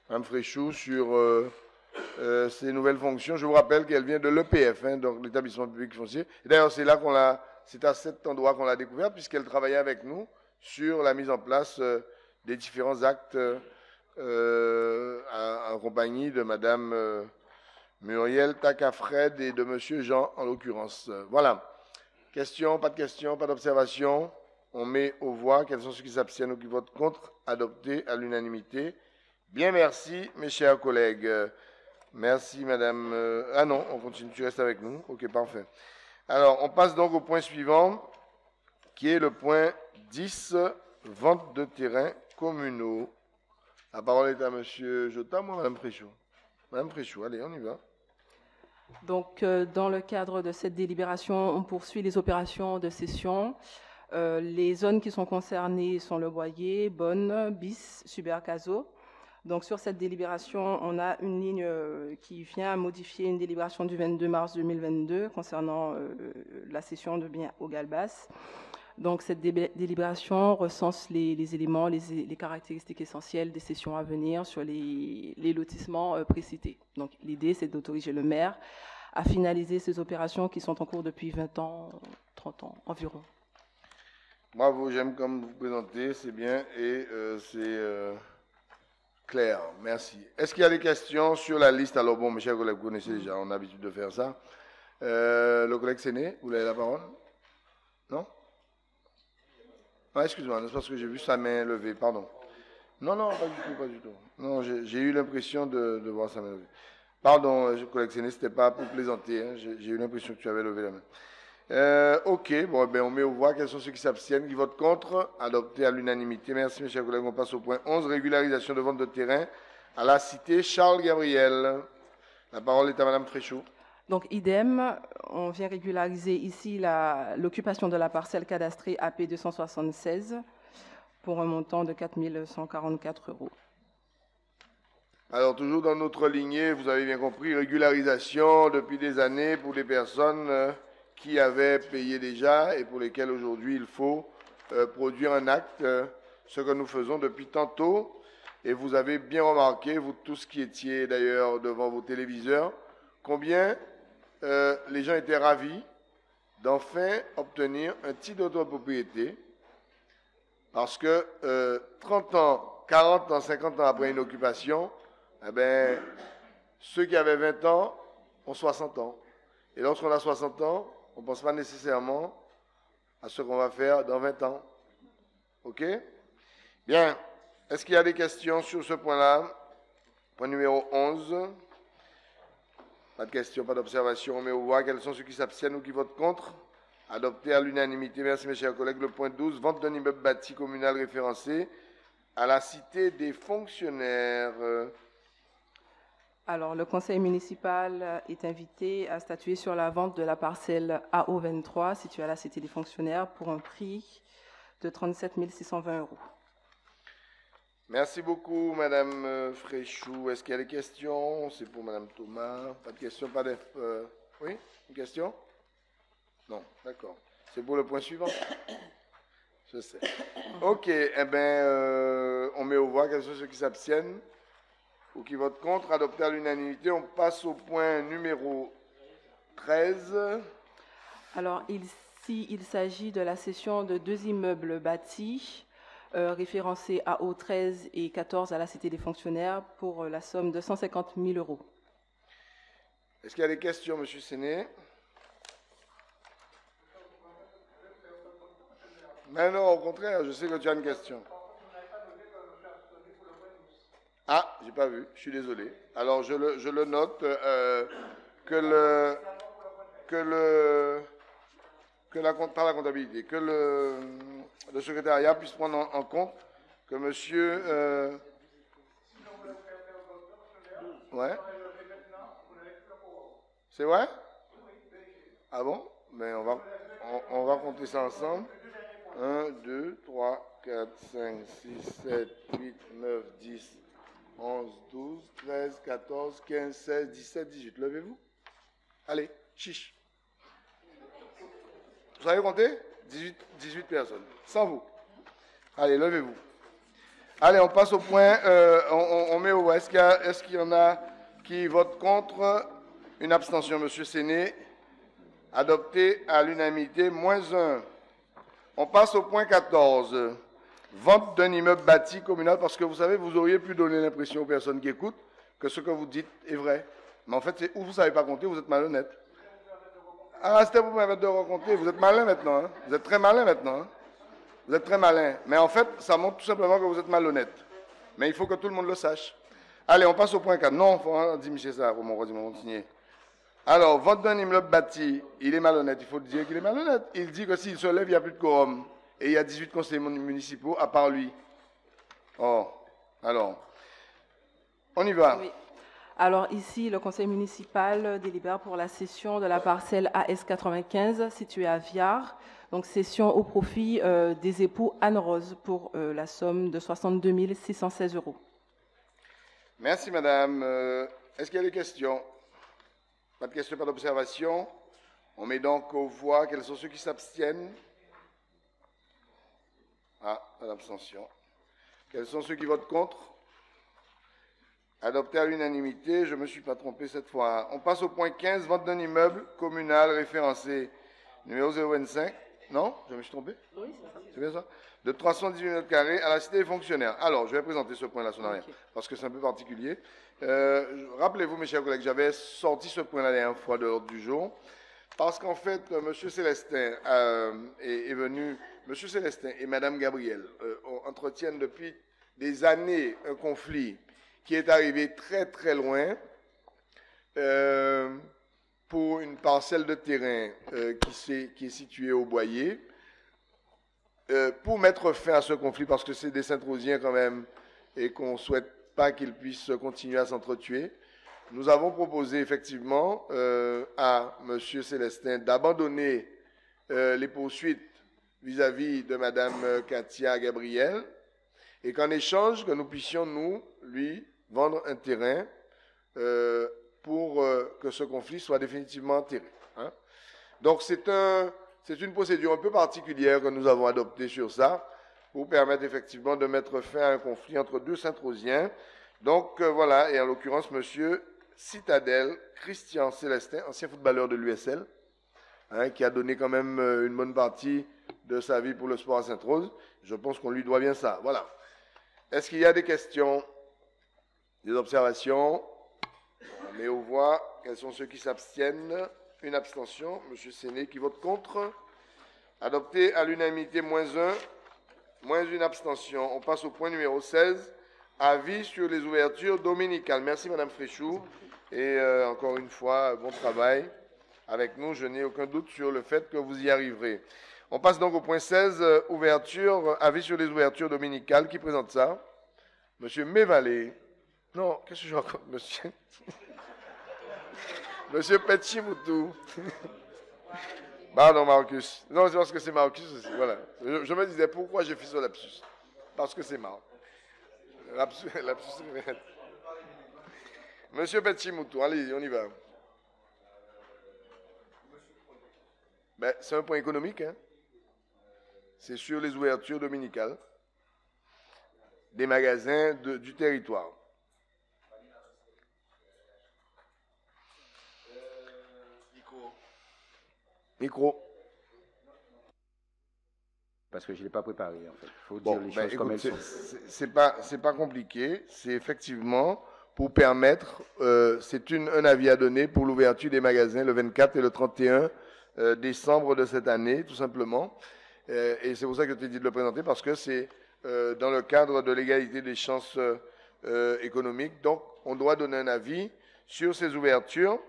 Mme Fréchou sur ses nouvelles fonctions? Je vous rappelle qu'elle vient de l'EPF, donc l'établissement public foncier. Et d'ailleurs, c'est à cet endroit qu'on l'a découverte, puisqu'elle travaillait avec nous sur la mise en place des différents actes en compagnie de Mme Muriel Takafred et de M. Jean, en l'occurrence. Voilà. Question, pas d'observation. On met aux voix. Quels sont ceux qui s'abstiennent ou qui votent contre? Adopté à l'unanimité. Bien, merci, mes chers collègues. Merci, madame. Ah non, on continue. Tu restes avec nous. OK, parfait. Alors, on passe donc au point suivant, qui est le point 10, vente de terrains communaux. La parole est à M. Jotam ou à mme Fréchou? Mme Fréchou, allez, on y va. Donc, dans le cadre de cette délibération, on poursuit les opérations de cession. Les zones qui sont concernées sont le Boyer, Bonne, Bis, Subercazo. Donc, sur cette délibération, on a une ligne qui vient modifier une délibération du 22 mars 2022 concernant la cession de biens au Galbas. Donc, cette délibération recense les éléments, les caractéristiques essentielles des cessions à venir sur les lotissements précités. Donc, l'idée, c'est d'autoriser le maire à finaliser ces opérations qui sont en cours depuis 20 ans, 30 ans environ. Bravo, j'aime comme vous présentez, c'est bien et c'est clair. Merci. Est-ce qu'il y a des questions sur la liste? Alors bon, mes chers collègues, vous connaissez déjà, on a l'habitude de faire ça. Le collègue Séné, vous avez la parole? Non? Ah, excuse-moi, c'est parce que j'ai vu sa main levée, pardon. Non, pas du tout. Non, j'ai eu l'impression de voir sa main levée. Pardon, collègue Séné, c'était pas pour plaisanter, hein, j'ai eu l'impression que tu avais levé la main. OK, bon, ben, on met aux voix. Quels sont ceux qui s'abstiennent, qui votent contre? Adopté à l'unanimité. Merci, mes chers collègues. On passe au point 11, régularisation de vente de terrain à la cité Charles-Gabriel. La parole est à Mme Fréchou. Donc, idem, on vient régulariser ici l'occupation de la parcelle cadastrée AP 276 pour un montant de 4 144 €. Alors, toujours dans notre lignée, vous avez bien compris, régularisation depuis des années pour des personnes qui avaient payé déjà et pour lesquelles aujourd'hui il faut produire un acte, ce que nous faisons depuis tantôt. Et vous avez bien remarqué, vous tous qui étiez d'ailleurs devant vos téléviseurs, combien les gens étaient ravis d'enfin obtenir un titre d'autopropriété parce que 30 ans, 40 ans, 50 ans après une occupation, eh bien, ceux qui avaient 20 ans ont 60 ans. Et lorsqu'on a 60 ans, on ne pense pas nécessairement à ce qu'on va faire dans 20 ans. OK? Bien. Est-ce qu'il y a des questions sur ce point-là? Point numéro 11. Pas de questions, pas d'observations. On met au voix. Quels sont ceux qui s'abstiennent ou qui votent contre? Adopté à l'unanimité. Merci, mes chers collègues. Le point 12. Vente d'un immeuble bâti communal référencé à la Cité des fonctionnaires. Alors, le conseil municipal est invité à statuer sur la vente de la parcelle AO23 située à la Cité des fonctionnaires pour un prix de 37 620 €. Merci beaucoup, Madame Fréchou. Est-ce qu'il y a des questions? C'est pour Madame Thomas. Pas de questions, pas de... Oui, une question? Non, d'accord. C'est pour le point suivant? Je sais. OK, eh bien, on met au voix. Quels sont ceux qui s'abstiennent ou qui votent contre? Adopté à l'unanimité. On passe au point numéro 13. Alors, ici, il s'agit de la cession de 2 immeubles bâtis référencés AO 13 et 14 à la Cité des fonctionnaires pour la somme de 150 000 €. Est-ce qu'il y a des questions, M. Séné? Mais non, au contraire, je sais que tu as une question. Ah, j'ai pas vu, je suis désolé. Alors, je le note par la comptabilité, que le secrétariat puisse prendre en compte que monsieur... Ouais. C'est vrai? Ah bon? Mais on va compter ça ensemble. 1, 2, 3, 4, 5, 6, 7, 8, 9, 10, 11, 12, 13, 14, 15, 16, 17, 18. Levez-vous. Allez, chiche. Vous savez compter? 18 personnes. Sans vous. Allez, levez-vous. Allez, on passe au point. On met au voix. Est-ce qu'il y en a qui votent contre? Une abstention, Monsieur Séné. Adopté à l'unanimité. -1. On passe au point 14. Vente d'un immeuble bâti communal, parce que vous savez, vous auriez pu donner l'impression aux personnes qui écoutent que ce que vous dites est vrai. Mais en fait, c'est où vous ne savez pas compter, vous êtes malhonnête. Ah, c'était pour me permettre de raconter. Vous êtes malin maintenant. Hein? Vous êtes très malin maintenant. Hein? Vous êtes très malin. Mais en fait, ça montre tout simplement que vous êtes malhonnête. Mais il faut que tout le monde le sache. Allez, on passe au point 4. Non, il faut dire M. ça, pour mon continuer. Alors, vente d'un immeuble bâti, il est malhonnête. Il faut dire qu'il est malhonnête. Il dit que s'il se lève, il n'y a plus de quorum. Et il y a 18 conseillers municipaux à part lui. Oh, alors, on y va. Oui. Alors ici, le conseil municipal délibère pour la cession de la parcelle AS95 située à Viard. Donc cession au profit des époux Anne-Rose pour la somme de 62 616 €. Merci, madame. Est-ce qu'il y a des questions? Pas de questions, pas d'observations. On met donc aux voix. Quels sont ceux qui s'abstiennent? Ah, pas d'abstention. Quels sont ceux qui votent contre? Adopté à l'unanimité, je ne me suis pas trompé cette fois. On passe au point 15, vente d'un immeuble communal référencé numéro 025. Non? Je me suis trompé? Oui, c'est ça. C'est bien ça? De 318 mètres carrés à la Cité des fonctionnaires. Alors, je vais présenter ce point-là, Sonaria, parce que c'est un peu particulier. Rappelez-vous, mes chers collègues, j'avais sorti ce point la dernière fois de l'ordre du jour, parce qu'en fait, M. Célestin est venu, M. Célestin et Mme Gabriel entretiennent depuis des années un conflit qui est arrivé très très loin pour une parcelle de terrain qui est située au Boyer. Pour mettre fin à ce conflit, parce que c'est des Saint-Rosiens quand même, et qu'on ne souhaite pas qu'ils puissent continuer à s'entretuer, nous avons proposé effectivement à M. Célestin d'abandonner les poursuites vis-à-vis de Mme Katia Gabriel, et qu'en échange, que nous puissions, nous, lui, vendre un terrain pour que ce conflit soit définitivement enterré. Hein. Donc c'est une procédure un peu particulière que nous avons adoptée sur ça, pour permettre effectivement de mettre fin à un conflit entre deux Saint-Rosiens. Donc voilà, et en l'occurrence, M. Citadel, Christian Célestin, ancien footballeur de l'USL, hein, qui a donné quand même une bonne partie de sa vie pour le sport à Sainte-Rose. Je pense qu'on lui doit bien ça. Voilà. Est-ce qu'il y a des questions, des observations? On met aux voix. Quels sont ceux qui s'abstiennent? Une abstention. M. Séné qui vote contre. Adopté à l'unanimité, -1, moins une abstention. On passe au point numéro 16. avis sur les ouvertures dominicales. Merci, Madame Fréchou. Et encore une fois, bon travail avec nous. Je n'ai aucun doute sur le fait que vous y arriverez. On passe donc au point 16, avis sur les ouvertures dominicales. Qui présente ça? Monsieur Mévalé. Non, qu'est-ce que je raconte, monsieur? Monsieur Petchimoutou. Pardon, Marcus. Non, c'est parce que c'est Marcus aussi. Voilà. Je me disais, pourquoi j'ai fait ce lapsus? Parce que c'est marrant. Lapsus. Monsieur Petchimoutou, allez, on y va. Ben, c'est un point économique, hein? C'est sur les ouvertures dominicales des magasins du territoire. Micro. Parce que je ne l'ai pas préparé, en fait. Il faut dire les choses comme elles sont. C'est pas compliqué. C'est effectivement pour permettre, c'est un avis à donner pour l'ouverture des magasins le 24 et le 31 décembre de cette année, tout simplement. Et c'est pour ça que je t'ai dit de le présenter, parce que c'est dans le cadre de l'égalité des chances économiques. Donc, on doit donner un avis sur ces ouvertures.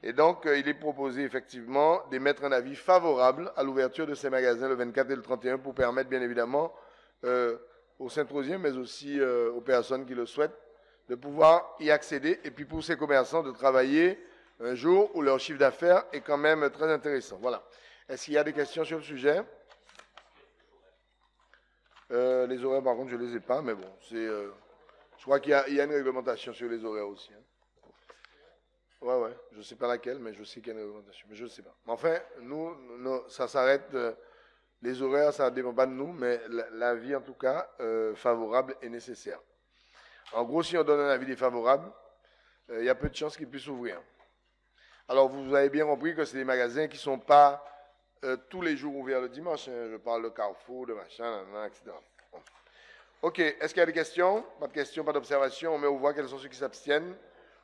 Et donc, il est proposé effectivement d'émettre un avis favorable à l'ouverture de ces magasins le 24 et le 31 pour permettre, bien évidemment, aux Saint-Rosiens, mais aussi aux personnes qui le souhaitent, de pouvoir y accéder. Et puis pour ces commerçants, de travailler un jour où leur chiffre d'affaires est quand même très intéressant. Voilà. Est-ce qu'il y a des questions sur le sujet? Les horaires, par contre, je ne les ai pas, mais bon, je crois qu'il y a une réglementation sur les horaires aussi. Hein. Ouais, je ne sais pas laquelle, mais je sais qu'il y a une réglementation, mais je ne sais pas. Enfin, nous ça s'arrête, les horaires, ça ne dépend pas de nous, mais l'avis, en tout cas, favorable est nécessaire. En gros, si on donne un avis défavorable, il y a peu de chances qu'il puisse ouvrir. Alors, vous avez bien compris que c'est des magasins qui ne sont pas tous les jours ouverts le dimanche. Hein. Je parle de Carrefour, de machin, etc. Bon. OK. Est-ce qu'il y a des questions? Pas de questions, pas d'observations. On met au voix quels sont ceux qui s'abstiennent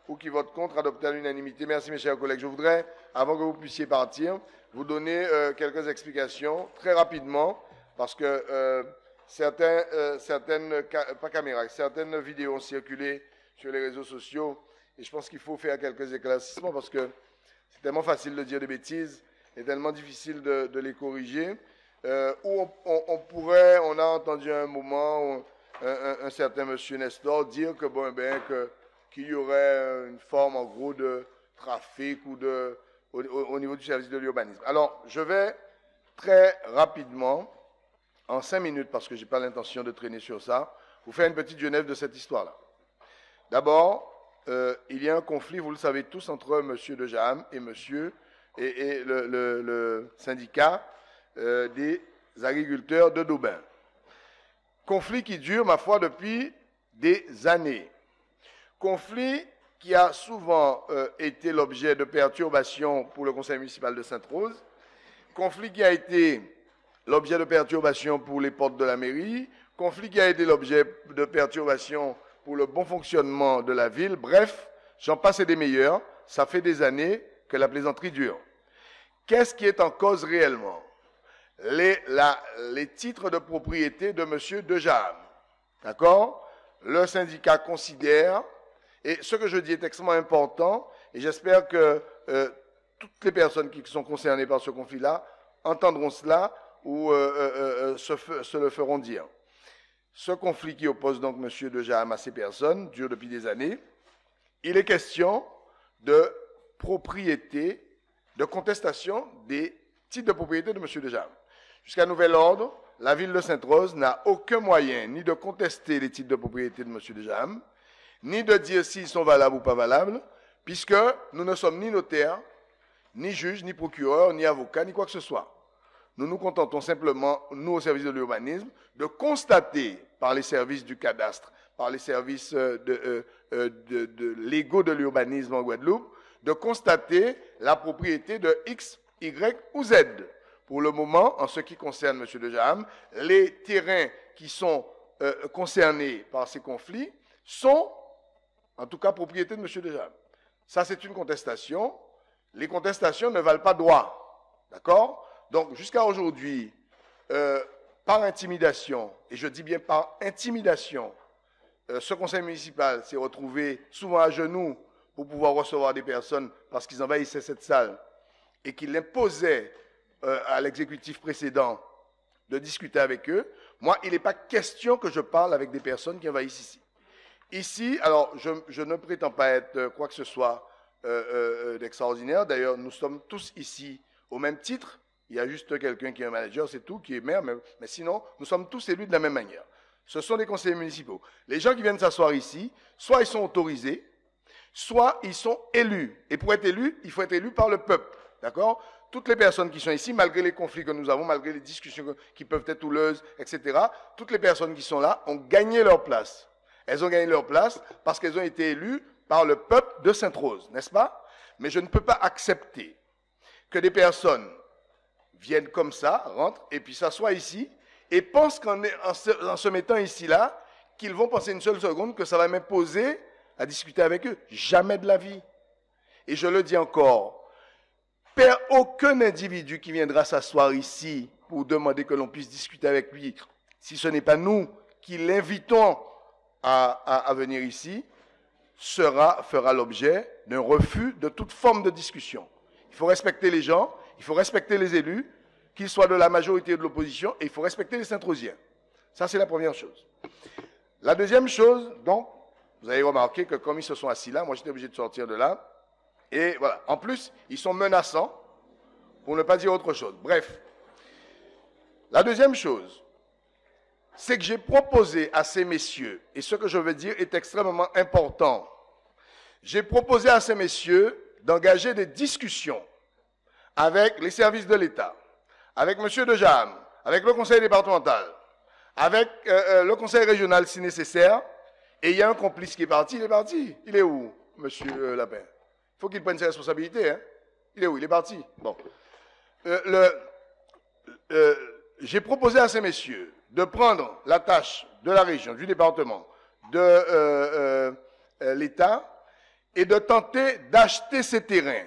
ou qui votent contre, adopter à l'unanimité. Merci, mes chers collègues. Je voudrais, avant que vous puissiez partir, vous donner quelques explications très rapidement, parce que certaines vidéos ont circulé sur les réseaux sociaux, et je pense qu'il faut faire quelques éclaircissements, parce que c'est tellement facile de dire des bêtises, et tellement difficile de les corriger, où on a entendu à un moment un certain monsieur Nestor dire que qu'il y aurait une forme en gros de trafic ou au niveau du service de l'urbanisme. Alors, je vais très rapidement, en 5 minutes, parce que je n'ai pas l'intention de traîner sur ça, vous faire une petite genèse de cette histoire-là. D'abord, il y a un conflit, vous le savez tous, entre M. de Jaham et le syndicat des agriculteurs de Daubin. Conflit qui dure, ma foi, depuis des années. Conflit qui a souvent été l'objet de perturbations pour le conseil municipal de Sainte-Rose. Conflit qui a été l'objet de perturbations pour les portes de la mairie. Conflit qui a été l'objet de perturbations pour le bon fonctionnement de la ville. Bref, j'en passe et des meilleurs. Ça fait des années que la plaisanterie dure. Qu'est-ce qui est en cause réellement? Les titres de propriété de M. de Jaham. D'accord? Le syndicat considère, et ce que je dis est extrêmement important, et j'espère que toutes les personnes qui sont concernées par ce conflit-là entendront cela ou se le feront dire. Ce conflit qui oppose donc M. de Jaham à ces personnes dure depuis des années. Il est question de propriété, de contestation des titres de propriété de M. de Jaham. Jusqu'à nouvel ordre, la ville de Sainte-Rose n'a aucun moyen ni de contester les titres de propriété de M. de Jaham, ni de dire s'ils sont valables ou pas valables, puisque nous ne sommes ni notaires, ni juges, ni procureurs, ni avocats, ni quoi que ce soit. Nous nous contentons simplement, nous au service de l'urbanisme, de constater par les services du cadastre, par les services légaux de l'urbanisme en Guadeloupe, de constater la propriété de X, Y ou Z. Pour le moment, en ce qui concerne M. de Jaham, les terrains qui sont concernés par ces conflits sont, en tout cas, propriété de M. de Jaham. Ça, c'est une contestation. Les contestations ne valent pas droit. D'accord? Donc, jusqu'à aujourd'hui, par intimidation, et je dis bien par intimidation, ce conseil municipal s'est retrouvé souvent à genoux pour pouvoir recevoir des personnes parce qu'ils envahissaient cette salle et qu'il imposait à l'exécutif précédent de discuter avec eux, moi, il n'est pas question que je parle avec des personnes qui envahissent ici. Ici, alors, je ne prétends pas être quoi que ce soit d'extraordinaire. D'ailleurs, nous sommes tous ici au même titre. Il y a juste quelqu'un qui est un manager, c'est tout, qui est maire, mais sinon, nous sommes tous élus de la même manière. Ce sont des conseillers municipaux. Les gens qui viennent s'asseoir ici, soit ils sont autorisés, soit ils sont élus. Et pour être élu, il faut être élu par le peuple. D'accord? Toutes les personnes qui sont ici, malgré les conflits que nous avons, malgré les discussions qui peuvent être houleuses, etc., toutes les personnes qui sont là ont gagné leur place. Elles ont gagné leur place parce qu'elles ont été élues par le peuple de Sainte-Rose, n'est-ce pas? Mais je ne peux pas accepter que des personnes viennent comme ça, rentrent, et puis s'assoient ici, et pensent qu'en se mettant ici, là, qu'ils vont penser une seule seconde que ça va m'imposer à discuter avec eux. Jamais de la vie. Et je le dis encore, aucun individu qui viendra s'asseoir ici pour demander que l'on puisse discuter avec lui, si ce n'est pas nous qui l'invitons à venir ici, fera l'objet d'un refus de toute forme de discussion. Il faut respecter les gens, il faut respecter les élus, qu'ils soient de la majorité ou de l'opposition, et il faut respecter les Saint-Rosiens. Ça, c'est la première chose. La deuxième chose, donc, vous avez remarqué que comme ils se sont assis là, moi j'étais obligé de sortir de là, et voilà. En plus, ils sont menaçants, pour ne pas dire autre chose. Bref. La deuxième chose, c'est que j'ai proposé à ces messieurs, et ce que je veux dire est extrêmement important, j'ai proposé à ces messieurs d'engager des discussions avec les services de l'État, avec M. De Jam, avec le conseil départemental, avec le conseil régional si nécessaire, et il y a un complice qui est parti, il est parti. Il est où, M. Lapin? Il faut qu'il prenne ses responsabilités. Hein? Il est où? Il est parti. Bon. J'ai proposé à ces messieurs de prendre la tâche de la région, du département, de l'État, et de tenter d'acheter ces terrains.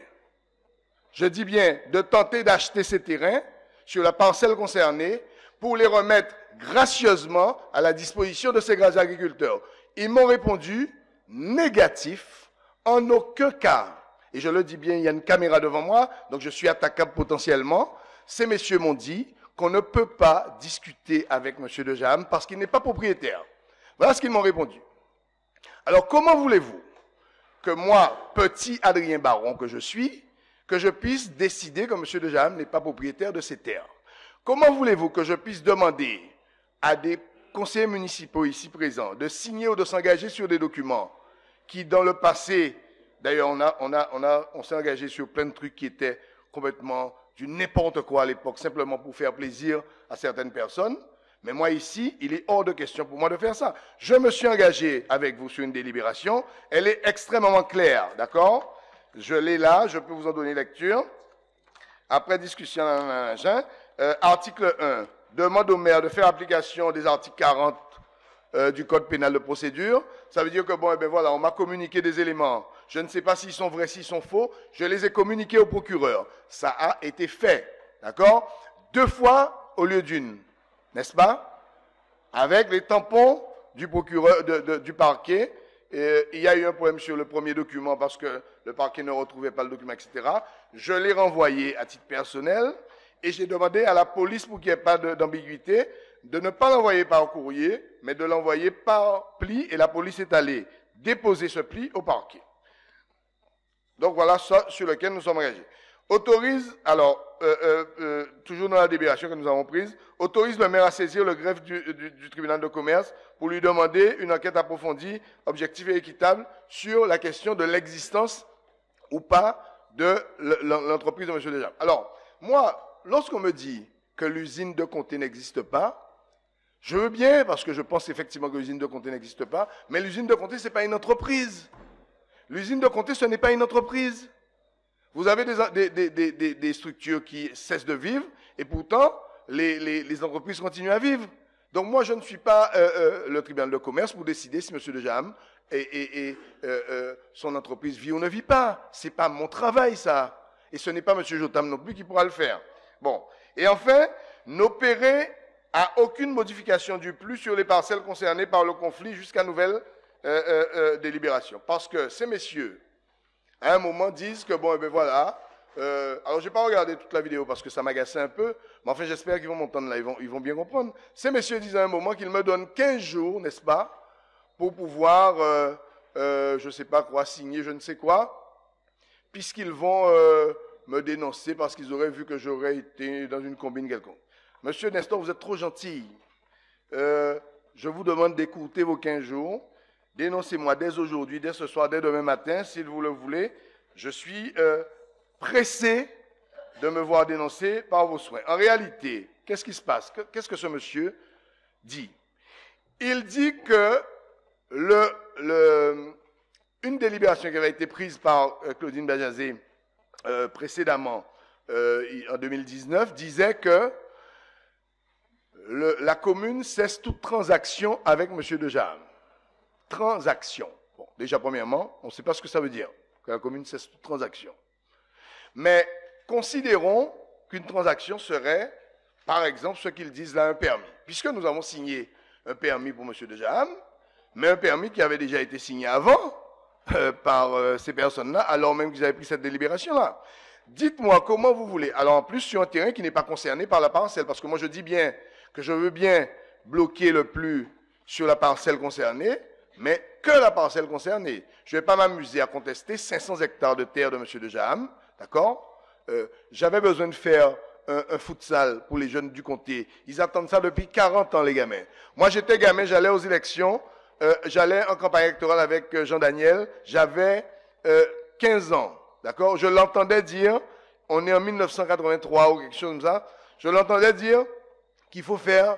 Je dis bien de tenter d'acheter ces terrains sur la parcelle concernée pour les remettre gracieusement à la disposition de ces grands agriculteurs. Ils m'ont répondu négatif, en aucun cas. Et je le dis bien, il y a une caméra devant moi, donc je suis attaquable potentiellement. Ces messieurs m'ont dit qu'on ne peut pas discuter avec M. De Jam parce qu'il n'est pas propriétaire. Voilà ce qu'ils m'ont répondu. Alors comment voulez-vous que moi, petit Adrien Baron que je suis, que je puisse décider que M. De Jam n'est pas propriétaire de ces terres? Comment voulez-vous que je puisse demander à des conseillers municipaux ici présents de signer ou de s'engager sur des documents qui, dans le passé, d'ailleurs, on s'est engagé sur plein de trucs qui étaient complètement du n'importe quoi à l'époque, simplement pour faire plaisir à certaines personnes. Mais moi, ici, il est hors de question pour moi de faire ça. Je me suis engagé avec vous sur une délibération. Elle est extrêmement claire, d'accord? Je l'ai là, je peux vous en donner lecture. Après discussion, article 1, demande au maire de faire application des articles 40 du Code pénal de procédure. Ça veut dire que, bon, eh bien voilà, on m'a communiqué des éléments. Je ne sais pas s'ils sont vrais, s'ils sont faux. Je les ai communiqués au procureur. Ça a été fait, d'accord? 2 fois au lieu d'une, n'est-ce pas? Avec les tampons du procureur, du parquet. Et il y a eu un problème sur le premier document parce que le parquet ne retrouvait pas le document, etc. Je l'ai renvoyé à titre personnel et j'ai demandé à la police, pour qu'il n'y ait pas d'ambiguïté, de ne pas l'envoyer par courrier, mais de l'envoyer par pli, et la police est allée déposer ce pli au parquet. Donc voilà ça sur lequel nous sommes engagés. Autorise, alors, toujours dans la délibération que nous avons prise, autorise le maire à saisir le greffe du tribunal de commerce pour lui demander une enquête approfondie, objective et équitable sur la question de l'existence ou pas de l'entreprise de M. De Jam. Alors, moi, lorsqu'on me dit que l'usine de Comté n'existe pas, je veux bien, parce que je pense effectivement que l'usine de Comté n'existe pas, mais l'usine de Comté, ce n'est pas une entreprise. L'usine de Comté, ce n'est pas une entreprise. Vous avez des structures qui cessent de vivre, et pourtant, les entreprises continuent à vivre. Donc moi, je ne suis pas le tribunal de commerce pour décider si M. De Jam et son entreprise vit ou ne vit pas. Ce n'est pas mon travail, ça. Et ce n'est pas M. Jotam non plus qui pourra le faire. Bon. Et enfin, n'opérer à aucune modification du plus sur les parcelles concernées par le conflit jusqu'à nouvelle délibération. Parce que ces messieurs, à un moment, disent que, bon, eh bien voilà, alors je n'ai pas regardé toute la vidéo parce que ça m'agaçait un peu, mais enfin j'espère qu'ils vont m'entendre là, ils vont bien comprendre. Ces messieurs disent à un moment qu'ils me donnent 15 jours, n'est-ce pas, pour pouvoir, je ne sais pas quoi, signer je ne sais quoi, puisqu'ils vont me dénoncer parce qu'ils auraient vu que j'aurais été dans une combine quelconque. Monsieur Nestor, vous êtes trop gentil. Je vous demande d'écouter vos 15 jours. Dénoncez-moi dès aujourd'hui, dès ce soir, dès demain matin, si vous le voulez. Je suis pressé de me voir dénoncer par vos soins. En réalité, qu'est-ce qui se passe? Qu'est-ce que ce monsieur dit? Il dit que une délibération qui avait été prise par Claudine Bajazé précédemment, en 2019, disait que la commune cesse toute transaction avec M. Dejaham. Transaction. Bon, déjà, premièrement, on ne sait pas ce que ça veut dire, que la commune cesse toute transaction. Mais considérons qu'une transaction serait, par exemple, ce qu'ils disent là, un permis. Puisque nous avons signé un permis pour M. Dejaham, mais un permis qui avait déjà été signé avant par ces personnes-là, alors même qu'ils avaient pris cette délibération-là. Dites-moi comment vous voulez. Alors en plus, sur un terrain qui n'est pas concerné par la parcelle, parce que moi je dis bien que je veux bien bloquer le plus sur la parcelle concernée, mais que la parcelle concernée. Je ne vais pas m'amuser à contester 500 hectares de terre de M. Dejaham, d'accord? J'avais besoin de faire un futsal pour les jeunes du comté. Ils attendent ça depuis 40 ans, les gamins. Moi, j'étais gamin, j'allais aux élections, j'allais en campagne électorale avec Jean Daniel, j'avais 15 ans, d'accord? Je l'entendais dire, on est en 1983 ou quelque chose comme ça, je l'entendais dire qu'il faut faire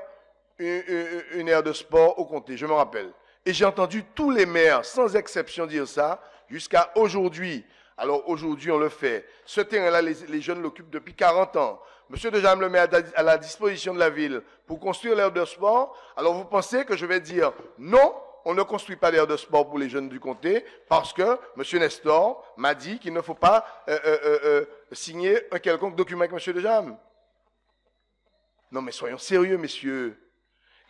une aire de sport au comté, je me rappelle. Et j'ai entendu tous les maires, sans exception, dire ça, jusqu'à aujourd'hui. Alors aujourd'hui, on le fait. Ce terrain-là, les jeunes l'occupent depuis 40 ans. Monsieur Dejaham le met à la disposition de la ville pour construire l'aire de sport. Alors vous pensez que je vais dire non, on ne construit pas l'aire de sport pour les jeunes du comté parce que Monsieur Nestor m'a dit qu'il ne faut pas signer un quelconque document avec Monsieur Dejaham. Non mais soyons sérieux, messieurs.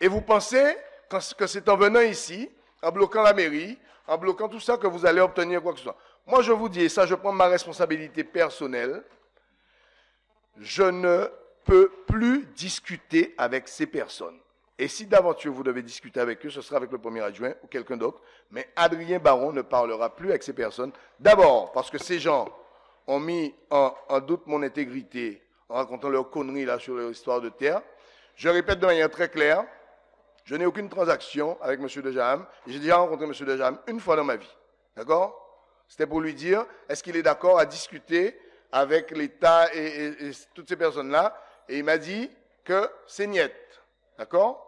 Et vous pensez que c'est en venant ici, en bloquant la mairie, en bloquant tout ça, que vous allez obtenir quoi que ce soit. Moi, je vous dis, et ça, je prends ma responsabilité personnelle, je ne peux plus discuter avec ces personnes. Et si d'aventure vous devez discuter avec eux, ce sera avec le premier adjoint ou quelqu'un d'autre. Mais Adrien Baron ne parlera plus avec ces personnes. D'abord, parce que ces gens ont mis en doute mon intégrité en racontant leurs conneries là sur leur histoire de terre. Je répète de manière très claire, je n'ai aucune transaction avec M. Dejaham. J'ai déjà rencontré M. Dejaham une fois dans ma vie. D'accord? C'était pour lui dire, est-ce qu'il est d'accord à discuter avec l'État et toutes ces personnes-là? Et il m'a dit que c'est niet. D'accord?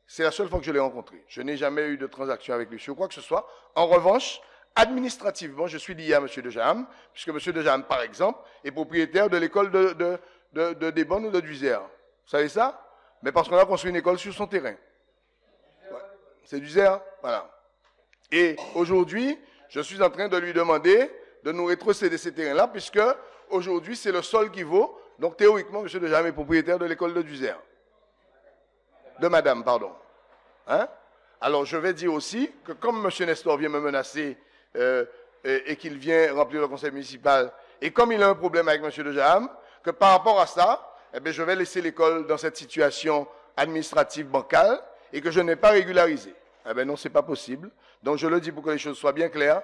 C'est la seule fois que je l'ai rencontré. Je n'ai jamais eu de transaction avec lui sur quoi que ce soit. En revanche, administrativement, je suis lié à M. Dejaham, puisque M. Dejaham, par exemple, est propriétaire de l'école de Desbonnes ou de Duisère. Vous savez ça? Mais parce qu'on a construit une école sur son terrain. Ouais. C'est Duisère, voilà. Et aujourd'hui, je suis en train de lui demander de nous rétrocéder ces terrains-là, puisque aujourd'hui, c'est le sol qui vaut. Donc, théoriquement, M. Dejaham est propriétaire de l'école de Duisère. De madame, pardon. Hein? Alors, je vais dire aussi que comme M. Nestor vient me menacer et qu'il vient remplir le conseil municipal, et comme il a un problème avec M. Dejaham, que par rapport à ça, eh bien, je vais laisser l'école dans cette situation administrative bancale et que je n'ai pas régularisé. Eh bien non, ce n'est pas possible. Donc je le dis pour que les choses soient bien claires.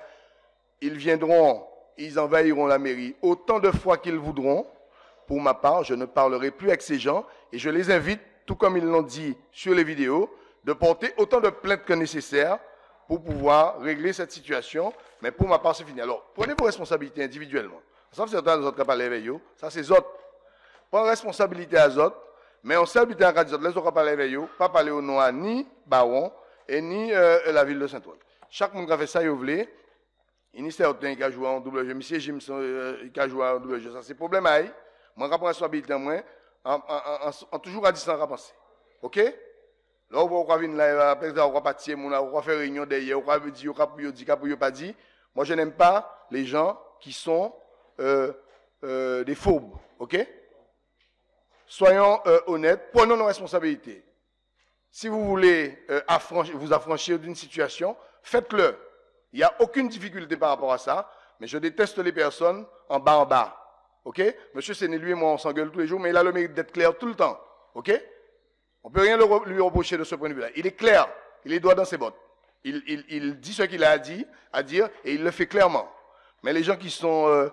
Ils viendront, ils envahiront la mairie autant de fois qu'ils voudront. Pour ma part, je ne parlerai plus avec ces gens et je les invite, tout comme ils l'ont dit sur les vidéos, de porter autant de plaintes que nécessaire pour pouvoir régler cette situation. Mais pour ma part, c'est fini. Alors, prenez vos responsabilités individuellement. Sauf certains des autres qui parlent avec vous, ça c'est autres. Prends responsabilité à autres, mais on sait habiter en cas des autres, les autres qui parlent avec vous, pas parler au nom à ni Baron et ni la ville de Saint-Ouen. Chaque monde qui a fait ça, il voulait. Il y a certains qui ont joué en double jeu. Monsieur Jimson qui a joué en double jeu. Ça, c'est problème. Moi, je prends responsabilité en toujours à distance à penser. OK? Là, on va venir là, après, on va partir, on va faire réunion derrière, on va dire, on va pas dire. Moi, je n'aime pas les gens qui sont des phobes. OK? Soyons honnêtes, prenons nos responsabilités. Si vous voulez vous affranchir d'une situation, faites-le. Il n'y a aucune difficulté par rapport à ça, mais je déteste les personnes en bas. OK? Monsieur Séné, lui et moi, on s'engueule tous les jours, mais il a le mérite d'être clair tout le temps. OK? On ne peut rien lui reprocher de ce point de vue-là. Il est clair, il est droit dans ses bottes. Il dit ce qu'il a à dire et il le fait clairement. Mais les gens qui sont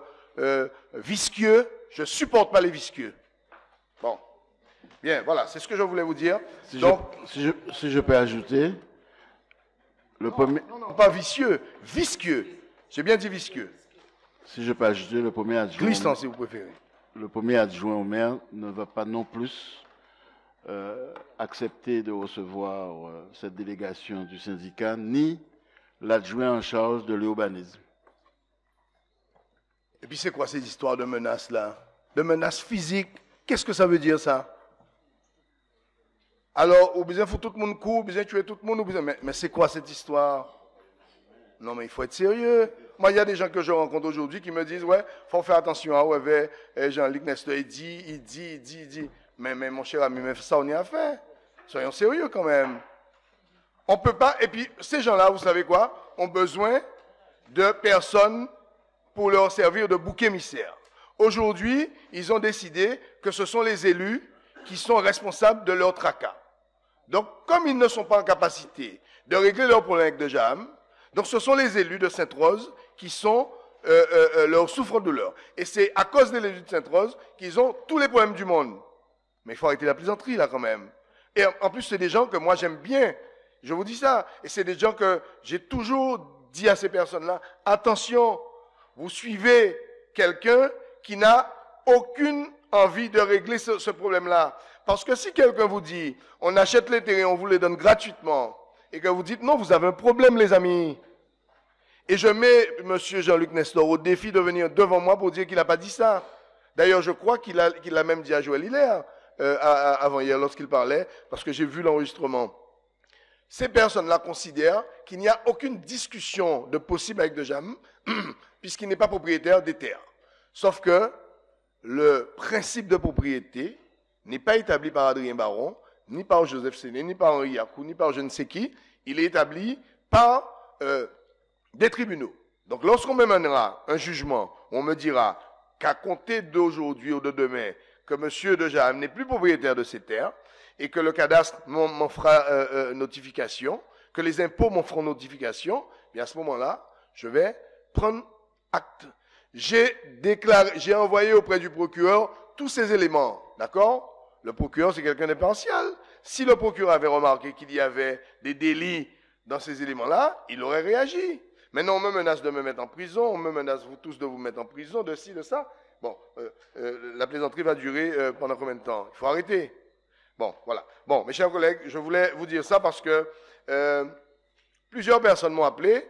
visqueux, je ne supporte pas les visqueux. Bon. Bien, voilà, c'est ce que je voulais vous dire. Si je peux ajouter, non, pas vicieux, visqueux. J'ai bien dit visqueux. Si je peux ajouter, le premier adjoint. Glissant, si vous préférez. Le premier adjoint au maire ne va pas non plus accepter de recevoir cette délégation du syndicat, ni l'adjoint en charge de l'urbanisme. Et puis c'est quoi ces histoires de menaces là? De menaces physiques? Qu'est-ce que ça veut dire ça? Alors, ou bien faut tout le monde courir, ou bien tuer tout le monde, ou bien... Mais c'est quoi cette histoire? Non mais il faut être sérieux. Moi, il y a des gens que je rencontre aujourd'hui qui me disent, ouais, faut faire attention à ouais, Jean-Luc Nestor, il dit. Mais mon cher ami, mais ça, on y a fait. Soyons sérieux quand même. On peut pas, et puis ces gens-là, vous savez quoi, ont besoin de personnes pour leur servir de bouc émissaire. Aujourd'hui, ils ont décidé que ce sont les élus qui sont responsables de leur tracas. Donc, comme ils ne sont pas en capacité de régler leurs problèmes avec de jam, donc ce sont les élus de Sainte-Rose qui sont leur souffre-douleur. Et c'est à cause des élus de Sainte-Rose qu'ils ont tous les problèmes du monde. Mais il faut arrêter la plaisanterie, là, quand même. Et en plus, c'est des gens que moi, j'aime bien. Je vous dis ça. Et c'est des gens que j'ai toujours dit à ces personnes-là, attention, vous suivez quelqu'un qui n'a aucune envie de régler ce problème-là. Parce que si quelqu'un vous dit, on achète les terrains, on vous les donne gratuitement, et que vous dites, non, vous avez un problème, les amis. Et je mets M. Jean-Luc Nestor au défi de venir devant moi pour dire qu'il n'a pas dit ça. D'ailleurs, je crois qu'il a même dit à Joël Hilaire, avant-hier, lorsqu'il parlait, parce que j'ai vu l'enregistrement. Ces personnes-là considèrent qu'il n'y a aucune discussion de possible avec de jam, puisqu'il n'est pas propriétaire des terres. Sauf que le principe de propriété n'est pas établi par Adrien Baron, ni par Joseph Séné, ni par Henri Yakou, ni par je ne sais qui. Il est établi par des tribunaux. Donc lorsqu'on me mènera un jugement, on me dira qu'à compter d'aujourd'hui ou de demain, que M. de Jam n'est plus propriétaire de ces terres, et que le cadastre m'en fera notification, que les impôts m'en feront notification, bien à ce moment-là, je vais prendre acte. J'ai envoyé auprès du procureur tous ces éléments, d'accord? Le procureur, c'est quelqu'un d'impartial. Si le procureur avait remarqué qu'il y avait des délits dans ces éléments-là, il aurait réagi. Maintenant, on me menace de me mettre en prison, on me menace vous tous de vous mettre en prison, de ci, de ça. Bon, la plaisanterie va durer pendant combien de temps? Il faut arrêter. Bon, voilà. Bon, mes chers collègues, je voulais vous dire ça parce que plusieurs personnes m'ont appelé,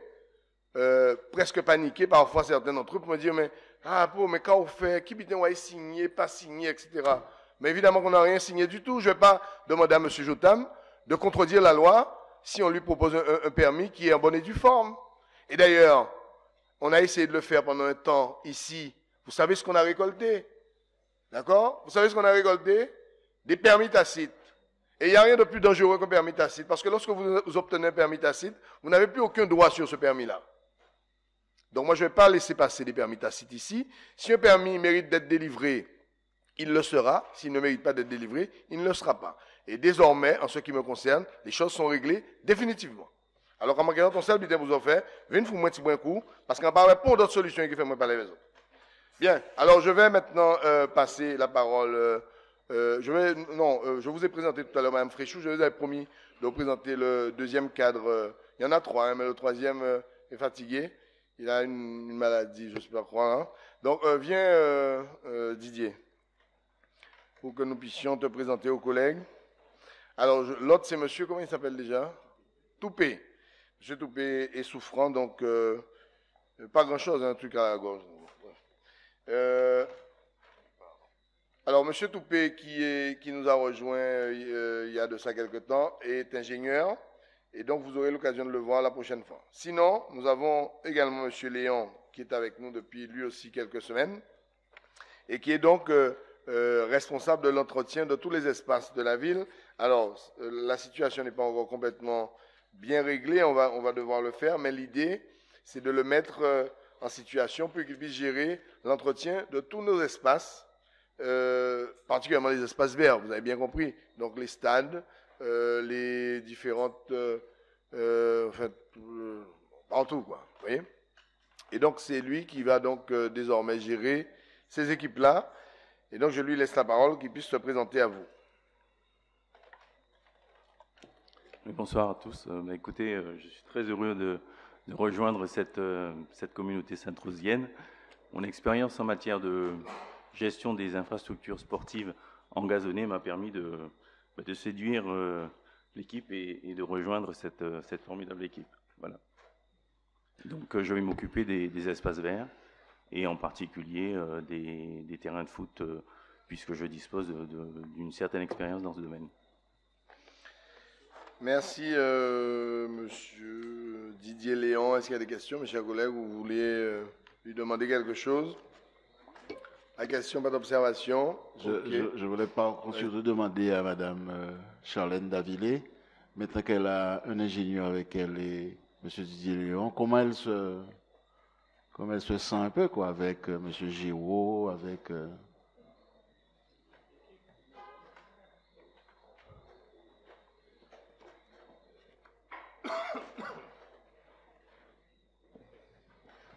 presque paniqué, parfois certains d'entre eux, pour me dire, mais quand on fait, qui bien va signer, pas signer, etc. Mais évidemment qu'on n'a rien signé du tout. Je ne vais pas demander à M. Jotam de contredire la loi si on lui propose un permis qui est en bonne et due forme. Et d'ailleurs, on a essayé de le faire pendant un temps ici. Vous savez ce qu'on a récolté? D'accord? Vous savez ce qu'on a récolté? Des permis tacites. Et il n'y a rien de plus dangereux qu'un permis tacite. Parce que lorsque vous obtenez un permis tacite, vous n'avez plus aucun droit sur ce permis-là. Donc moi, je ne vais pas laisser passer des permis tacites ici. Si un permis mérite d'être délivré, il le sera. S'il ne mérite pas d'être délivré, il ne le sera pas. Et désormais, en ce qui me concerne, les choses sont réglées définitivement. Alors, quand je ton seul bien vous en fait, venez vous mettre un petit coup, parce qu'on parle pour d'autres solutions qui font moi parler les autres. Bien, alors je vais maintenant passer la parole. Je vous ai présenté tout à l'heure Mme Fréchou, je vous avais promis de vous présenter le deuxième cadre. Il y en a trois, mais le troisième est fatigué. Il a une maladie, je ne sais pas quoi. Hein. Donc, viens, Didier, pour que nous puissions te présenter aux collègues. Alors, l'autre, c'est monsieur, comment il s'appelle déjà? Toupé. Monsieur Toupé est souffrant, donc pas grand-chose, un truc à la gorge. Alors, monsieur Toupé, qui nous a rejoint il y a de ça quelque temps, est ingénieur, et donc vous aurez l'occasion de le voir la prochaine fois. Sinon, nous avons également monsieur Léon, qui est avec nous depuis lui aussi quelques semaines, et qui est donc responsable de l'entretien de tous les espaces de la ville. Alors, la situation n'est pas encore complètement bien réglé, on va devoir le faire, mais l'idée, c'est de le mettre en situation pour qu'il puisse gérer l'entretien de tous nos espaces, particulièrement les espaces verts, vous avez bien compris. Donc les stades, les différentes... partout, quoi. Vous voyez? Et donc, c'est lui qui va donc désormais gérer ces équipes-là. Et donc, je lui laisse la parole, qu'il puisse se présenter à vous. Bonsoir à tous. Écoutez, je suis très heureux de rejoindre cette communauté sainte-rosienne. Mon expérience en matière de gestion des infrastructures sportives engazonnées m'a permis de séduire l'équipe et de rejoindre cette formidable équipe. Voilà. Donc, je vais m'occuper des espaces verts et en particulier des terrains de foot, puisque je dispose d'une certaine expérience dans ce domaine. Merci, monsieur Didier Léon. Est-ce qu'il y a des questions, mes chers collègues? Vous voulez lui demander quelque chose? La question, pas d'observation. Je voulais par contre surtout demander à madame Charlène Davillé, maintenant qu'elle a un ingénieur avec elle et monsieur Didier Léon, comment elle se sent un peu, quoi, avec monsieur Giraud, avec...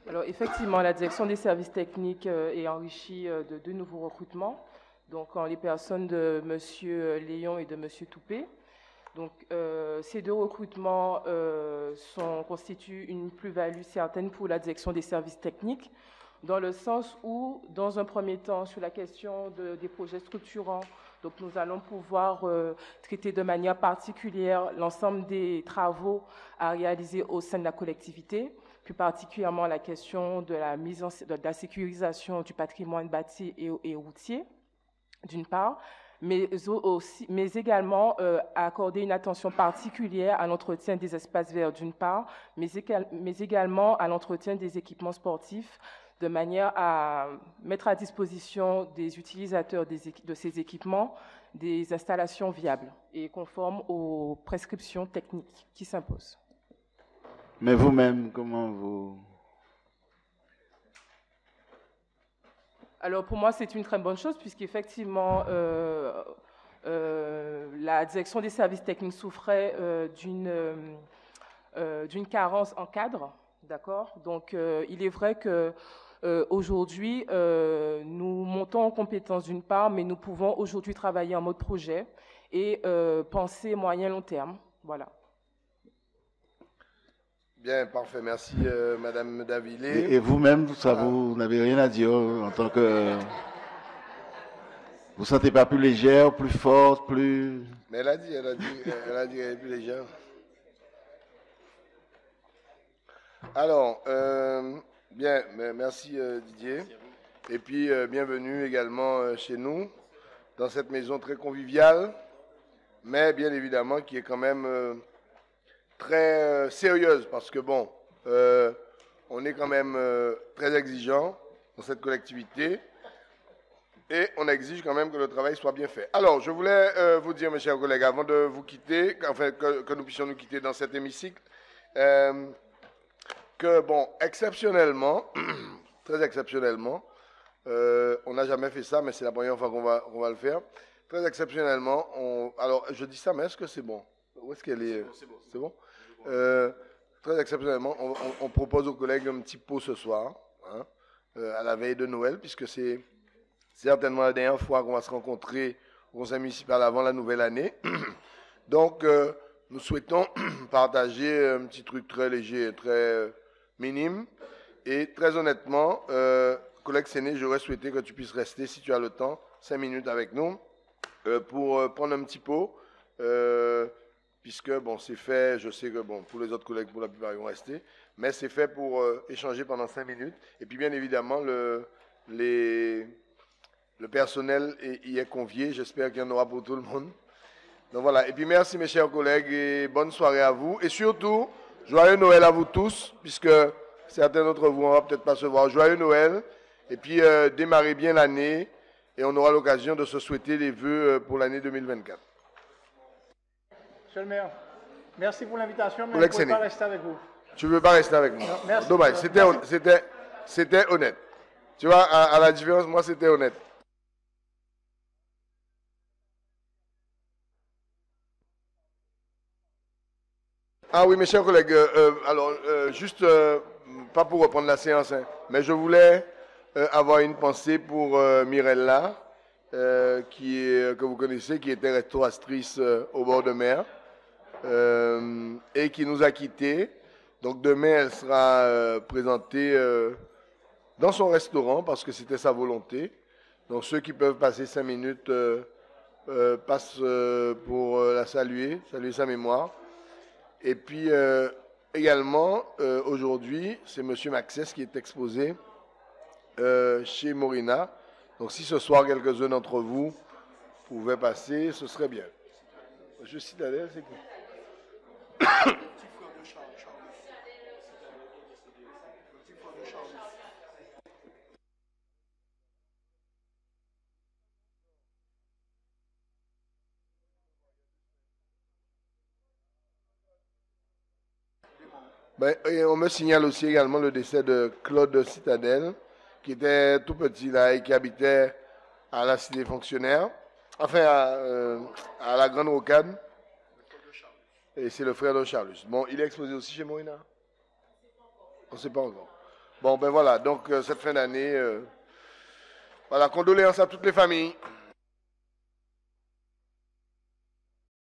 Alors effectivement, la direction des services techniques est enrichie de deux nouveaux recrutements, donc en les personnes de M. Léon et de M. Toupé. Donc ces deux recrutements constituent une plus-value certaine pour la direction des services techniques, dans le sens où, dans un premier temps, sur la question des projets structurants, donc nous allons pouvoir traiter de manière particulière l'ensemble des travaux à réaliser au sein de la collectivité, plus particulièrement la question de la sécurisation du patrimoine bâti et routier, d'une part, mais également accorder une attention particulière à l'entretien des espaces verts, d'une part, mais également à l'entretien des équipements sportifs, de manière à mettre à disposition des utilisateurs de ces équipements des installations viables et conformes aux prescriptions techniques qui s'imposent. Mais vous-même, comment vous... Alors pour moi, c'est une très bonne chose puisqu'effectivement, la direction des services techniques souffrait d'une carence en cadre, d'accord? Donc il est vrai que aujourd'hui, nous montons en compétence d'une part, mais nous pouvons aujourd'hui travailler en mode projet et penser moyen-long terme. Voilà. Bien, parfait. Merci, Madame Davillé. Et vous-même, vous n'avez rien à dire en tant que... Vous ne sentez pas plus légère, plus forte, plus... Mais elle a dit qu'elle est plus légère. Alors, bien, merci Didier. Et puis, bienvenue également chez nous, dans cette maison très conviviale, mais bien évidemment qui est quand même très sérieuse, parce que bon, on est quand même très exigeant dans cette collectivité, et on exige quand même que le travail soit bien fait. Alors, je voulais vous dire, mes chers collègues, avant de vous quitter, enfin, que nous puissions nous quitter dans cet hémicycle, que, bon, exceptionnellement, très exceptionnellement, on n'a jamais fait ça, mais c'est la première fois qu'on va le faire. Très exceptionnellement, alors je dis ça, mais est-ce que c'est bon? Où est-ce qu'elle est? C'est bon. Très exceptionnellement, on propose aux collègues un petit pot ce soir, hein, à la veille de Noël, puisque c'est certainement la dernière fois qu'on va se rencontrer au conseil municipal avant la nouvelle année. Donc, nous souhaitons partager un petit truc très léger, très minime. Et très honnêtement, collègue Séné, j'aurais souhaité que tu puisses rester, si tu as le temps, 5 minutes avec nous, pour prendre un petit pot, puisque, bon, c'est fait, je sais que, bon, pour les autres collègues, pour la plupart, ils vont rester, mais c'est fait pour échanger pendant 5 minutes. Et puis, bien évidemment, le personnel y est convié. J'espère qu'il y en aura pour tout le monde. Donc voilà. Et puis merci mes chers collègues et bonne soirée à vous. Et surtout, joyeux Noël à vous tous, puisque certains d'entre vous, on va peut-être pas se voir. Joyeux Noël. Et puis démarrez bien l'année et on aura l'occasion de se souhaiter les vœux pour l'année 2024. Monsieur le maire. Merci pour l'invitation, mais Pour je ne peux l'excellent. pas rester avec vous. Tu ne veux pas rester avec moi? Non, merci. Dommage, c'était honnête. Tu vois, à la différence, moi, c'était honnête. Ah oui, mes chers collègues, juste, pas pour reprendre la séance, hein, mais je voulais avoir une pensée pour Mirella, que vous connaissez, qui était restauratrice au bord de mer et qui nous a quittés. Donc demain, elle sera présentée dans son restaurant parce que c'était sa volonté. Donc ceux qui peuvent passer 5 minutes passent pour la saluer sa mémoire. Et puis également, aujourd'hui, c'est M. Maxès qui est exposé chez Morina. Donc si ce soir, quelques-uns d'entre vous pouvaient passer, ce serait bien. Je Citadelle, c'est qui? Et on me signale aussi également le décès de Claude Citadelle, qui était tout petit là et qui habitait à la cité fonctionnaire, enfin à la Grande Rocade. Et c'est le frère de Charlus. Bon, il est exposé aussi chez Morina? On ne sait pas encore. Bon, ben voilà, donc cette fin d'année, voilà, condoléances à toutes les familles.